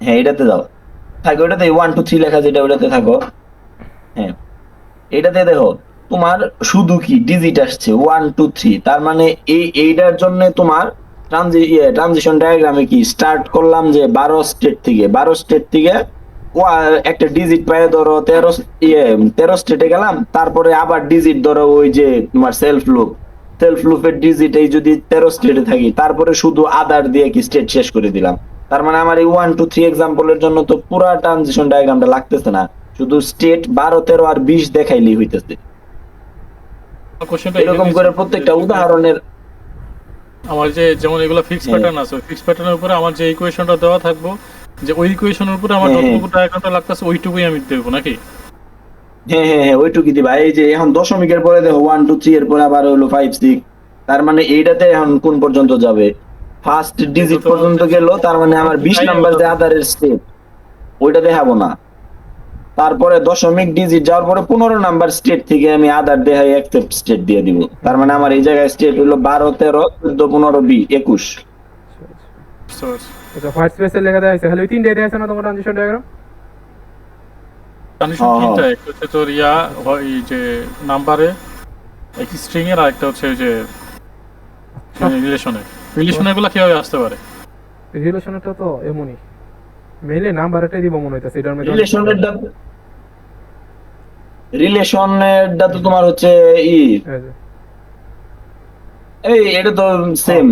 হ্যাঁ এটাতে যাও থাকো ওটাতে 1 2 3 লেখা যেটা ওটাতে থাকো হ্যাঁ এটাতে দেখো তোমার শুধু কি ডিজিট আসছে 1 2 3 তার মানে এইটার জন্য তোমার ট্রানজিশন ডায়াগ্রামে কি স্টার্ট করলাম যে 12 স্টেট থেকে একটা ডিজিট পায় ধরো 13 স্টেটে গেলাম তারপরে আবার ডিজিট ধরো ওই যে তোমার সেলফ লুপের ডিজিট এই যদি 13 স্টেটে থাকি তারপরে শুধু আদার দিয়ে কি স্টেট শেষ করে দিলাম তার মানে আমার এই 1 2 3 এক্সাম্পলের জন্য তো পুরো ট্রানজিশন ডায়াগ্রামটা লাগতেছে না শুধু স্টেট 12 13 আর 20 দেখাইলেই হইতেছে এরকম করে প্রত্যেকটা উদাহরণের আমার যে যেমন এগুলো ফিক্স প্যাটার্ন আছে ওই ফিক্স প্যাটার্নের উপরে আমার যে ইকুয়েশনটা দেওয়া থাকবো যে ওই ইকুয়েশনের উপরে আমার যতটুকু ডায়াগ্রামটা লাগতেছে ওইটুকুই আমি দেব নাকি হ্যাঁ ওইটুকুই দিবা এই যে এখন দশমিকের পরে দেখো 1 2 3 এর পরে আবার হলো 5 6 তার মানে এইটাতে এখন কোন পর্যন্ত যাবে ফার্স্ট ডিজিট পর্যন্ত গেল তার মানে আমার 20 নাম্বার যে আদারের স্টেপ ওইটা দেখাবো না তারপরে দশমিক ডিজিট যাওয়ার পরে 15 নাম্বার স্টেট থেকে আমি আদার দেখাই অ্যাকসেপ্ট স্টেট দিয়ে দিব তার মানে আমার এই জায়গায় স্টেট হলো 12 13 14 15 20 21 এটা হোয়াইট স্পেসে লেখা দেয়া আছে খালি ওই তিনটা দেয়া আছে না তোমার ট্রানজিশন ডায়াগ্রাম ট্রানজিশন তিনটা একটা হচ্ছে তোর এই যে নাম্বারে একই স্ট্রিং এর আরেকটা হচ্ছে ওই যে রিলেশনেরগুলো কিভাবে আসতে পারে রিলেশনেরটা তো এমনই মেইলে নাম্বারটাই দিব মনে হইতাছে এটার মধ্যে রিলেশনেরটা তো তোমার হচ্ছে এই এটা তো সেম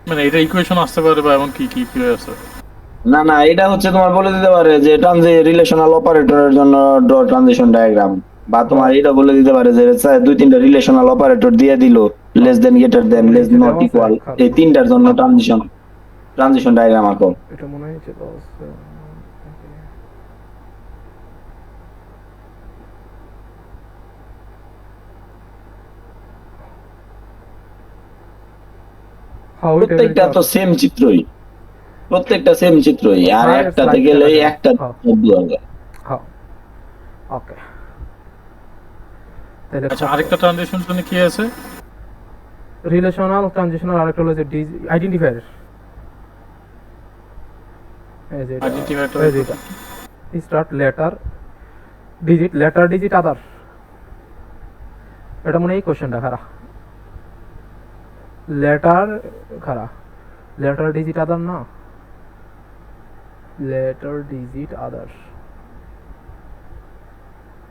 মানে এটা ইকুয়েশন আসতে পারে বা এমন কি আছে না এটা হচ্ছে তোমার বলে দিতে পারে যে রিলেশনাল অপারেটরের জন্য ড্র ট্রানজিশন ডায়াগ্রাম বা তোমার এটা বলে দিতে পারে যে দুই তিনটা রিলেশনাল অপারেটর দিয়ে দিল less than greater than less not equal এই তিনটার জন্য ট্রানজিশন ডায়াগ্রাম আঁকো এটা মনে হচ্ছে প্রত্যেকটা তো সেম চিত্রই আর একটাতে গেলে একটা শব্দ হবে হ্যাঁ ওকে আচ্ছা আরেকটা ট্রানজিশন জন্য কি আছে রিলেশনাল ট্রানজিশনাল আরেকটা হলো যে আইডেন্টিফায়ার এই যে স্টার্ট লেটার ডিজিট আদার এটা মনে এই কোশ্চেনটা লেটার ডিজিট আদার না লেটার ডিজিট আদার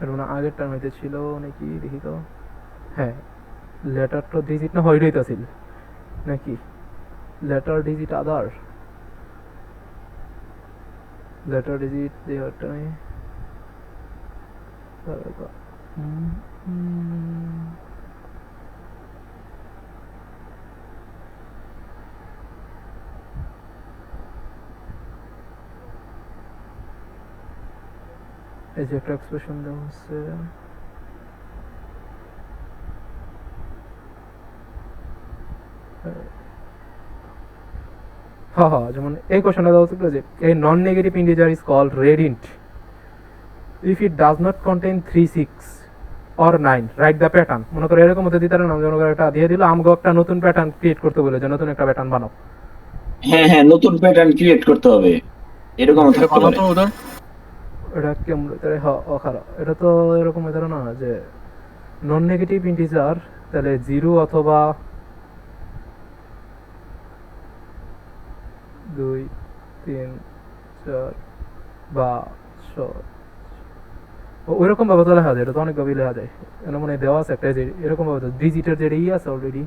এর মানে আগের টার্ম হইতে ছিল নাকি দেখি তো হ্যাঁ লেটার তো ডিজিট না হইরই তো ছিল নাকি লেটার ডিজিট আদার লেটার ডিজিট দেওয়াটা নেই এই যে একটা এক্সপ্রেশন দেওয়া হচ্ছে হ্যাঁ হ্যাঁ, যেমন এই কোশ্চেনটা দেওয়া ছিল যে a non-negative integer is called readint if it does not contain 3 6 or 9 write the pattern। মনে করো এরকম হতে দিতে না, মনে করো একটা দিয়ে দিল আমগো একটা নতুন প্যাটার্ন ক্রিয়েট করতে বলে, যে নতুন একটা প্যাটার্ন বানাও। হ্যাঁ হ্যাঁ, নতুন প্যাটার্ন ক্রিয়েট করতে হবে, এরকম এটা থাকতে ভালো পারে। তো উদয়। এটা কেমন হ্যাঁ খারাপ, এটা তো এরকম ধরো না যে নন নেগেটিভ ইন্টিজার, তাহলে 0 অথবা 2 3 4 বা 6 ওইরকম ভাবে তো লেখা যায়, এটা তো অনেক ভাবে লেখা যায়। এর মানে দেওয়া আছে একটা যে এরকম ভাবে তো ডিজিটের যে ই আছে অলরেডি,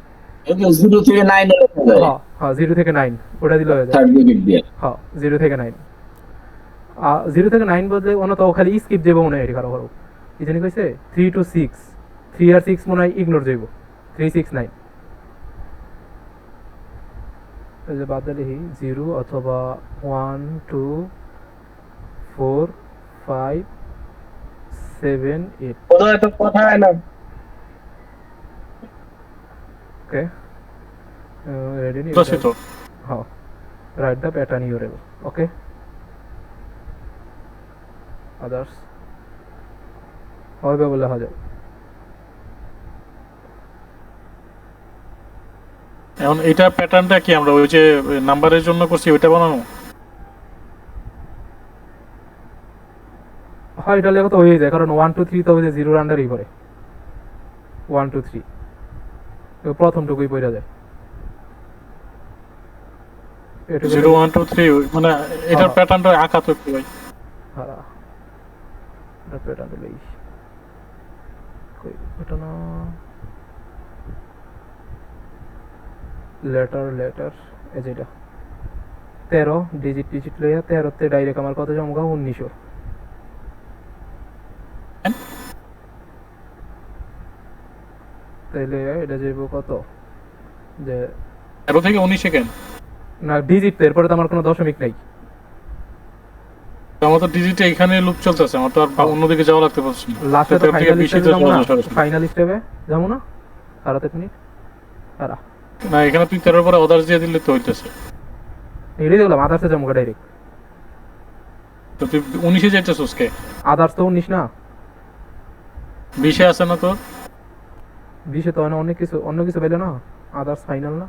এই যে 0 থেকে 9 এর লেখা যায় হ্যাঁ হ্যাঁ 0 থেকে 9 ওটা দিলে হয়ে যায়। থার্ড ডিজিট দিয়ে। হ্যাঁ 0 থেকে 9 0 থেকে 9 বলতে অন্য তো খালি স্কিপ যাবো মনে হয় এটি কারো কারো কি জানি কইছে 3 to 6 3 আর 6 মনে হয় ইগনোর যাইব 3 6 9 এই যে বাদ দিলে 0 অথবা 1 2 4 5 7 8 ওদের তো কথা হয় না। ওকে রেডি নি প্রসিত হ্যাঁ write the pattern URL okay others হবে বলে হবে। এখন এটা প্যাটার্নটা কি আমরা ওই যে নাম্বারের জন্য করছি ওইটা বানানো? হ্যাঁ এটা লেখা তো হয়ে যায়, কারণ 1 2 3 তো ওই যে 0 আন্ডারই পড়ে 1 2 3 তো প্রথমটুকুই পড়ে যায়। এটা 0 1 2 3 মানে এটার হ্যাঁ। প্যাটার্নটা আঁকা তো একটু ভাই। হ্যাঁ এটা প্যাটার্ন লই কই এটা না লেটার এই যেটা 13 ডিজিট লইয়া 13 তে ডাইরেক্ট আমার কত জমগা 1900 তাইলে এটা যাইব কত যে 13 থেকে 19 সেকেন্ড। না ডিজিট তো এরপরে তো আমার কোনো দশমিক নাই। আমার তো ডিজিটে এখানে লুপ চলতেছে, আমার তো আর অন্যদিকে যাওয়া লাগতে পারছি না। লাস্টে তো 13 থেকে 20 ফাইনালিস্টে তে যাবো না, যাওয়া সরাসরি। ফাইনালিস্টে যাবো না তারাতে মিনিট তারা না এখানে তুই 13 পরে আদার্স দিয়ে দিলে তো হইতেছে। এটাই দেখলাম আদার্সে যাবো ডাইরেক্ট, তো তুই 19 এ যাইতেছস কে? আদার্স তো 19 না 20 এ আছে না তো? 20 তো অন্য কিছু পেলে না, আদার্স ফাইনাল না।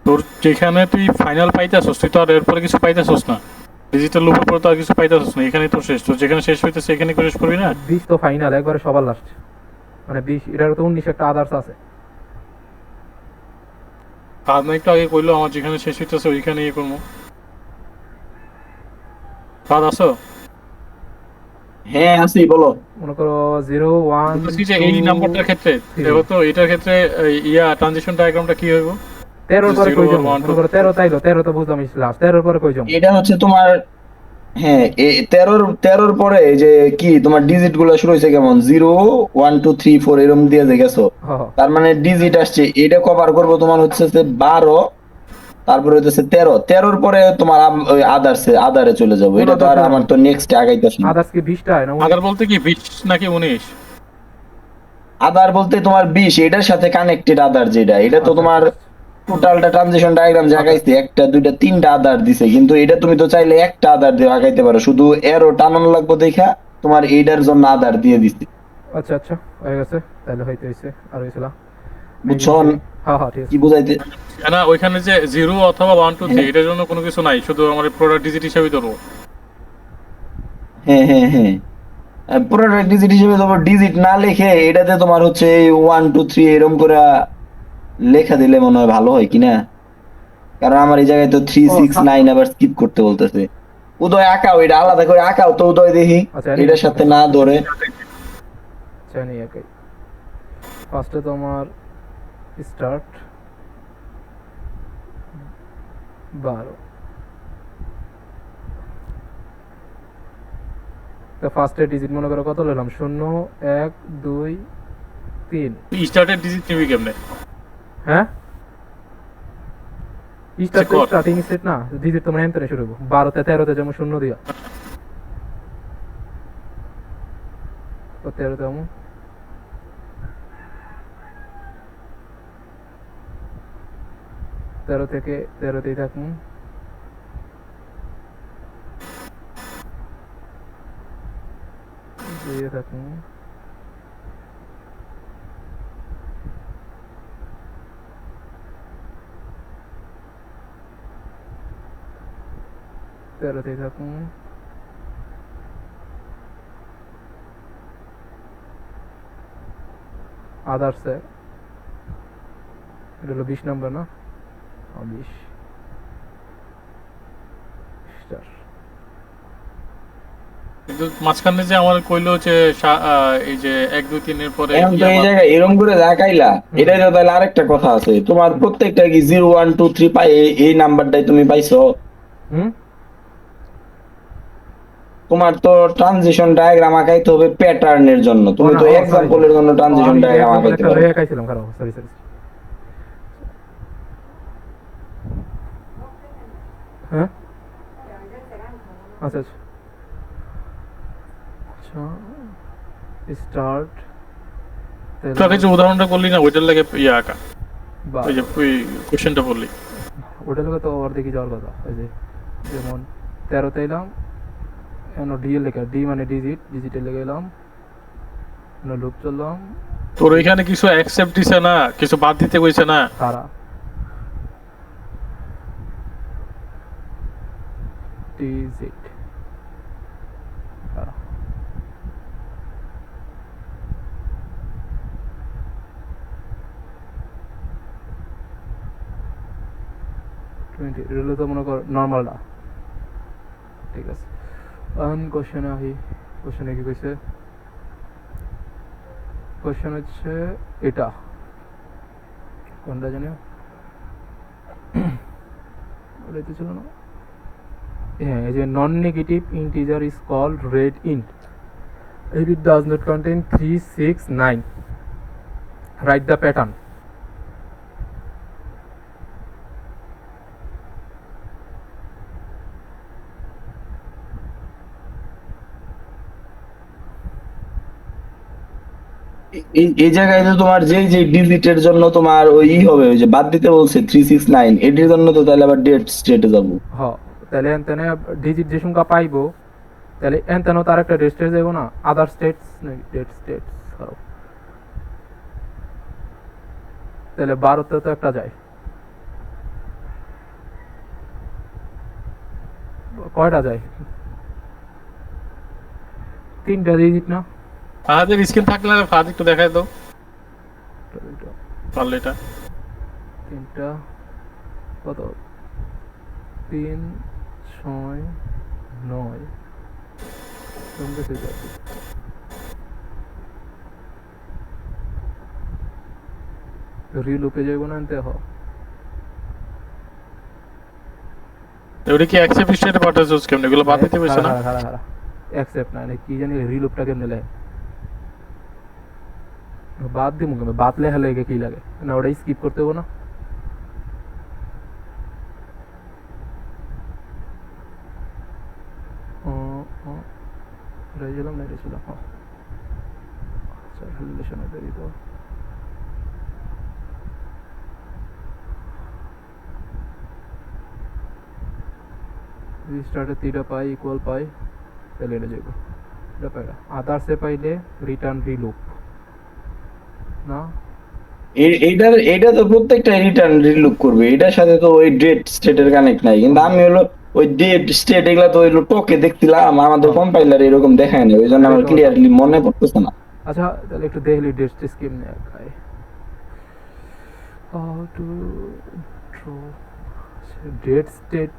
তোর যেখানে তুই ফাইনাল পাইতেছস তুই তো আর এরপরে কিছু পাইতেছস না, ডিজিটাল লুপের পরে তো আর কিছু পাইতেছস না, এখানেই তো শেষ। তো যেখানে শেষ হইতেছে এখানে করে শেষ করবি না? 20 তো ফাইনাল একবারে সবার লাস্ট, মানে 20 এটার তো 19 একটা আদার্স আছে। কাজ না একটু আগে কইলো আমার যেখানে শেষ হইতেছে ওইখানে ইয়ে করবো। কাজ আছো? হ্যাঁ আছি, বলো। মনে করো 0 1 বলতেছি যে এই নাম্বারটার ক্ষেত্রে দেখো তো এটার ক্ষেত্রে ইয়া ট্রানজিশন ডায়াগ্রামটা কি হইব? 13 পরে 0, কই যাবো? 1, 2, মনে করো 13 তাইলো 13 তো বুঝলাম লাস্ট, 13 পরে কই যাবো? এটা হচ্ছে তোমার, হ্যাঁ 13 পরে এই যে কি তোমার ডিজিট গুলো শুরু হয়েছে কেমন 0 1 2 3 4 এরকম দিয়ে যে গেছো, হ্যাঁ তার মানে ডিজিট আসছে, এটা কভার করবো তোমার হচ্ছে 12, তারপরে হচ্ছে 13 পরে তোমার ওই আদারে চলে যাবো। এটা তো আর আমার তো নেক্সট আগাইতেছে না। আদার্স কি 20 টা হয় না? আদার বলতে কি 20 নাকি 19? আদার বলতে তোমার 20 এটার সাথে কানেক্টেড আদার, যেটা এটা তো তোমার টোটালটা ট্রানজিশন ডায়াগ্রাম জাগাইছে, একটা দুইটা তিনটা আদার দিছে, কিন্তু এটা তুমি তো চাইলে একটা আদার দিয়ে আগাইতে পারো, শুধু এরো টানানো লাগবে দেখা তোমার এইটার জন্য আদার দিয়ে দিছে। আচ্ছা আচ্ছা হয়ে গেছে, তাহলে হইছে আর হইছিল বুঝছো হ্যাঁ হ্যাঁ ঠিক কি আছে। বুঝাইতে? না ওইখানে যে 0 অথবা 1 2 3 এটার জন্য কোনো কিছু নাই, শুধু আমার প্রোডাক্ট ডিজিট হিসেবে ধরবো। হ্যাঁ হ্যাঁ হ্যাঁ, প্রোডাক্ট ডিজিট হিসেবে তোমার ডিজিট না লিখে এটাতে তোমার হচ্ছে 1 2 3 এরকম করে লেখা দিলে মনে হয় ভালো হয় কিনা, কারণ আমার এই জায়গায় তো 3 6 9 আবার স্কিপ করতে বলতেছে। উদয় আঁকাও, এটা আলাদা করে আঁকাও তো উদয়, দেখি আচ্ছা, এটার সাথে না ধরে। জানি একই ফার্স্টে তোমার স্টার্ট 12 তো ফার্স্টে ডিজিট মনে করো কত নিলাম 0 1 2 3 স্টার্টের ডিজিট নিবি কেমনে? হ্যাঁ কর। স্টার্টিং সেট না ডিজিট তোমরা এমন শুরু করব 12 তে 13 তে যেমন 0 দিয়া তো 13 তে যেমন 13 থেকে 13তেই থাকুন। দিয়ে থাকুন। তেরোতেই থাকুন। আদার্সে এটা হলো 20 নম্বর না? 20 স্টার। কিন্তু মাঝখানে যে আমার কইলো যে এই যে 1 2 3 এর পরে এখন তো এই জায়গায় এরকম করে দেখাইলা, এটাই তো তাহলে আরেকটা কথা আছে, তোমার প্রত্যেকটা কি 0 1 2 3 পাই এই নাম্বারটাই তুমি পাইছো? তোমার তো ট্রানজিশন ডায়াগ্রাম আঁকাইতে হবে প্যাটার্নের জন্য, তুমি তো এক্সাম্পলের জন্য ট্রানজিশন ডায়াগ্রাম আঁকাইতে পারো। আঁকাইছিলাম, খারাপ, সরি সরি। হ্যাঁ আচ্ছা আচ্ছা আচ্ছা স্টার্ট। তোকে যে উদাহরণটা করলি না ওইটার লাগে ইয়া আঁকা, ওই যে কোশ্চেনটা বললি ওটার লাগে তো ওর দেখি যাওয়ার কথা। ওই যে যেমন 13তে এলাম, এখানে ডি এর লেখা, ডি মানে ডিজিটে লেগে এলাম, লুপ চললাম। তোর এখানে কিছু অ্যাকসেপ্ট দিছে না, কিছু বাদ দিতে কইছে না? তারা ডিজিট এটা তো মনে কর নর্মালটা, ঠিক আছে। কোশ্চেনে আহি, কোশ্চেনে কি কইছে? কোশ্চেন হচ্ছে এটা কোনটা জানি ওটাই ছিল না? হ্যাঁ, এই যে non negative integer is called read int if it does not contain 3 6 9 write the pattern. এই জায়গায় তো তোমার যে যে ডিজিটের জন্য তোমার ওই হবে, ওই যে বাদ দিতে বলছে 369, এটির জন্য তো তাহলে আবার ডেট স্টেটে যাব। হ্যাঁ, তাহলে এনতেনে ডিজিট যে সংখ্যা পাইবো, তাহলে এনতেনও তার একটা ডেট স্টেট যাবো না? আদার স্টেটস নাকি ডেট স্টেটস? তাহলে 12তে তো একটা যায়, কয়টা যায়? 3টা ডিজিট না? ফাহাদের স্ক্রিন থাকলে ফাহাদ একটু দেখাই দাও পারলে এটা। 3টা কত? 3 6 9 তোমরা কি যাচ্ছে? রিলুপে যাইব না আনতে হ। ওটা কি অ্যাকসেপ্ট স্টেটে পাঠাচ্ছিস কেমনে? এগুলো বাদ দিতে কইছে না? অ্যাকসেপ্ট না, কি জানি রিলুপটা কেমনে লে বাদ দিমু কেমনে? বাদ লেখা লাগে কি লাগে না? ওটা স্কিপ করতে হবো না? রেজুলাম না রেজুলাম, হ্যাঁ আচ্ছা রিলেশন হতে দিত। রিস্টার্টে 3টা পাই ইকুয়াল পাই, তাহলে এটা যাইব। এটা পাইলা আদার্সে পাইলে রিটার্ন রিলুপ না? এইটা তো প্রত্যেকটা রিটার্ন রিলুপ করবে, এটার সাথে তো ওই ডেট স্টেটের কানেক্ট নাই। কিন্তু আমি হলো ওই ডেট স্টেট এগুলা তো হইলো টকে দেখছিলাম, আমাদের কম্পাইলার এরকম দেখায় না, ওই জন্য আমার ক্লিয়ারলি মনে পড়তেছে না। আচ্ছা তাহলে একটু দেখলি ডেট স্কিম নিয়ে খাই। How to draw dead state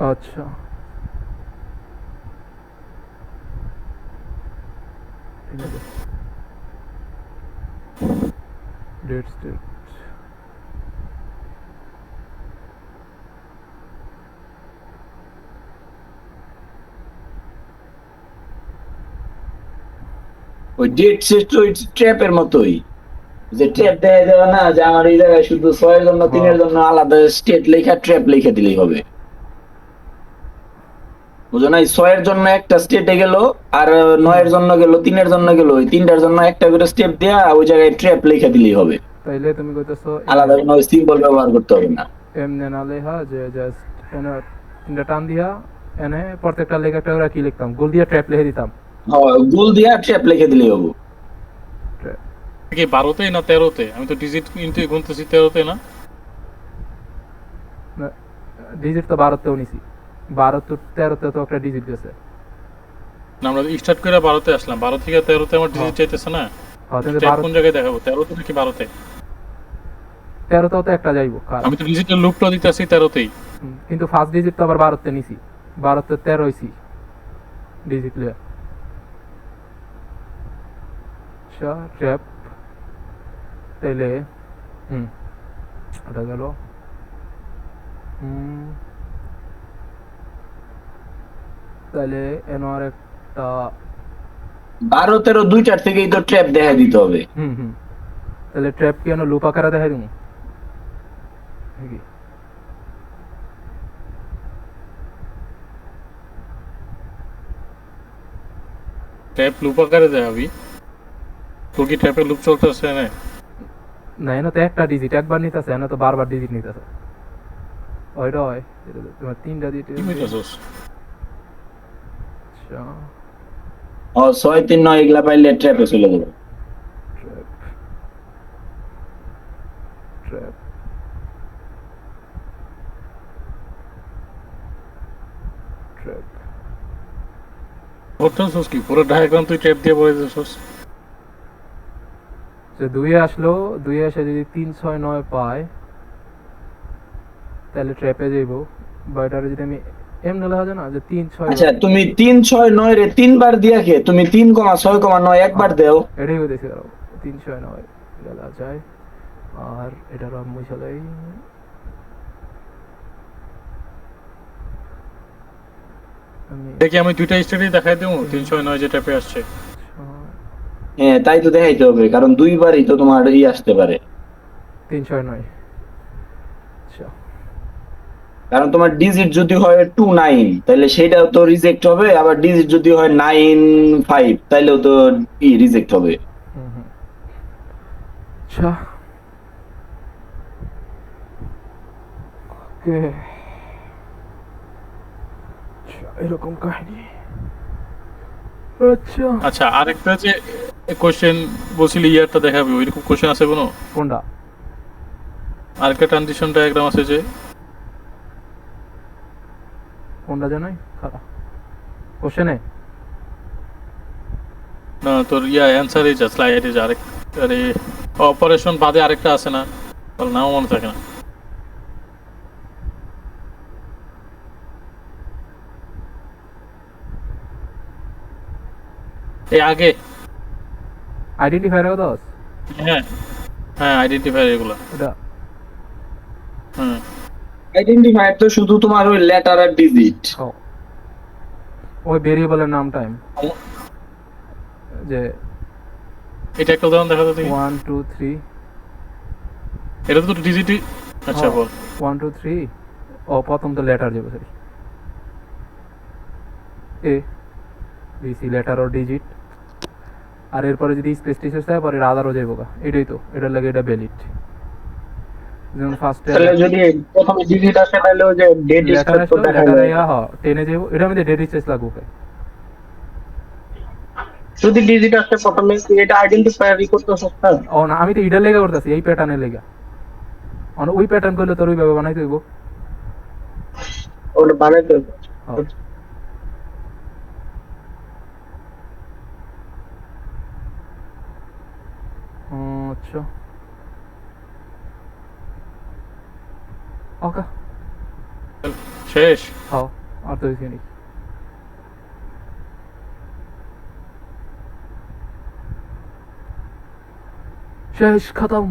আচ্ছা ঠিক আছে। ডেট স্টেট ওই ডেট স্টেট তো ট্র্যাপের মতোই, যে ট্র্যাপ দেয় দেওয়া না, যে আমার এই জায়গায় শুধু 6 এর জন্য 3 এর জন্য আলাদা স্টেট লেখা ট্র্যাপ লিখে দিলেই হবে। বুঝো নাই? 6 এর জন্য একটা স্টেটে গেল, আর 9 এর জন্য গেল, 3 এর জন্য গেল, ওই তিনটার জন্য একটা করে স্টেপ দেয়া ওই জায়গায় ট্র্যাপ লিখে দিলেই হবে। তাইলে তুমি কইতেছো আলাদা কোনো সিম্বল ব্যবহার করতে হবে না। এমনি না লেখা যে জাস্ট এনে তিনটা টান দিয়া এনে প্রত্যেকটা লেখা একটা করে কি লিখতাম, গোল দিয়া ট্র্যাপ লিখে দিতাম। গোল দিয়া ট্র্যাপ লিখে দিলেই হবে। কি 12তে না 13তে? আমি তো ডিজিট কিন্তু গুনতেছি 13তে না। ডিজিট তো 12তেও নিছি, 12 তো 13তে তো একটা ডিজিট গেছে না, আমরা স্টার্ট করে 12তে আসলাম, 12 থেকে 13তে আমার ডিজিট চাইতেছে না। হ্যাঁ তাহলে ট্র্যাপ 12 কোন জায়গায় দেখাবো, 13তে নাকি 12তে? 13তেও তো একটা যাইবো আমি তো ডিজিটাল লুপটা দিতেছি 13তেই। কিন্তু ফার্স্ট ডিজিট তো আবার 12তে নিছি, 12তে 13 হইছি ডিজিট লিয়া। আচ্ছা ট্র্যাপ তাইলে ওটা গেল। তাহলে এনার একটা 12 13 দুইটার থেকেই তো ট্র্যাপ দেখা দিতে হবে। তাহলে ট্র্যাপ কি এনে লুপ আকারে দেখাই দিমু? ট্র্যাপ লুপ আকারে দেখাবি? তোর কি ট্র্যাপের লুপ চলতেছে না? না এনে তো একটা ডিজিট একবার নিতেছে, এনে তো বারবার ডিজিট নিতেছে। ওইটা হয় তোমার তিনটা ডিজিট। কি কইতাছস? আচ্ছা 6 3 9 এগুলা পাইলে ট্র্যাপে চলে যাবে। ট্র্যাপ ট্র্যাপ ট্র্যাপ করতেছস কি পুরো ডায়াগ্রাম তুই ট্র্যাপ দিয়ে বলে দিছস? যে 2 আসলো, 2 এসে যদি 3 6 9 পায় তাহলে ট্র্যাপে যাইব। বা এটারে যদি আমি এমনি লেখা যায় না যে 3 6। আচ্ছা তুমি 3 6 9 রে তিনবার দিয়া কে তুমি 3 6 9 একবার দাও। এটাই হইতেছে 3 6 9 এটা লেখা যায়। আর এটার মুছালাই দেখি আমি দুইটা স্টেটই দেখাই দেবো, 309 যে ট্র্যাপে আসছে। হ্যাঁ তাই তো দেখাইতে হবে, কারণ দুইবারই তো তোমার আসতে পারে। 3 6 9 আচ্ছা কারণ তোমার ডিজিট যদি হয় 2 9 তাহলে সেটাও তো রিজেক্ট হবে, আবার ডিজিট যদি হয় 9 5 তাহলেও তো রিজেক্ট হবে। আচ্ছা ওকে এরকম কাহিনী। আচ্ছা আচ্ছা আরেকটা যে কোশ্চেন বলছিলি ইয়ারটা দেখাবি, ওইরকম কোশ্চেন আছে কোনো? কোনটা? আরেকটা ট্রানজিশন ডায়াগ্রাম আছে যে, কোনটা জানাই খারাপ কোশ্চেনে না তোর অ্যানসারে যা স্লাইডে যা আরেক, আরে অপারেশন বাদে আরেকটা আছে না, তার নামও মনে থাকে না। এই আগে আইডেন্টিফায়ার কথা আছে। হ্যাঁ হ্যাঁ আইডেন্টিফায়ার এগুলো। এটা আইডেন্টিফায়ার তো শুধু তোমার ওই লেটার আর ডিজিট। ওই ভেরিয়েবলের নাম টাইম যে এটা একটা উদাহরণ দেখা তো দেখি। 1 2 3 এটা তো ডিজিটই। আচ্ছা বল। 1 2 3 ও প্রথম তো লেটার যাবে sorry A B see later O digit, আর এরপরে যদি স্পেস টিসেস থাকে পরে আদারও যাইব গা। এটাই তো এটার লাগে এটা ভ্যালিড। যেমন ফার্স্টে তাহলে যদি প্রথমে ডিজিট আসে তাহলে ওই যে ডেট লেটার স্পেস তো আসলো দেখা লেটার যায়। আইয়া টেনে যাইব, এটা মধ্যে ডেট স্পেস লাগবে। যদি ডিজিট আসে প্রথমে এটা আইডেন্টিফায়ারই করতে সস্তা। ও না আমি তো ইডার লেগা করতেছি এই প্যাটার্নের লেগা, ওই প্যাটার্ন করলে তোর ওইভাবে বানাইতে হইব। ওটা বানাইতে হবে। আচ্ছা ওকে শেষ। হ্যাঁ আর তো কিছু নেই। শেষ খতম।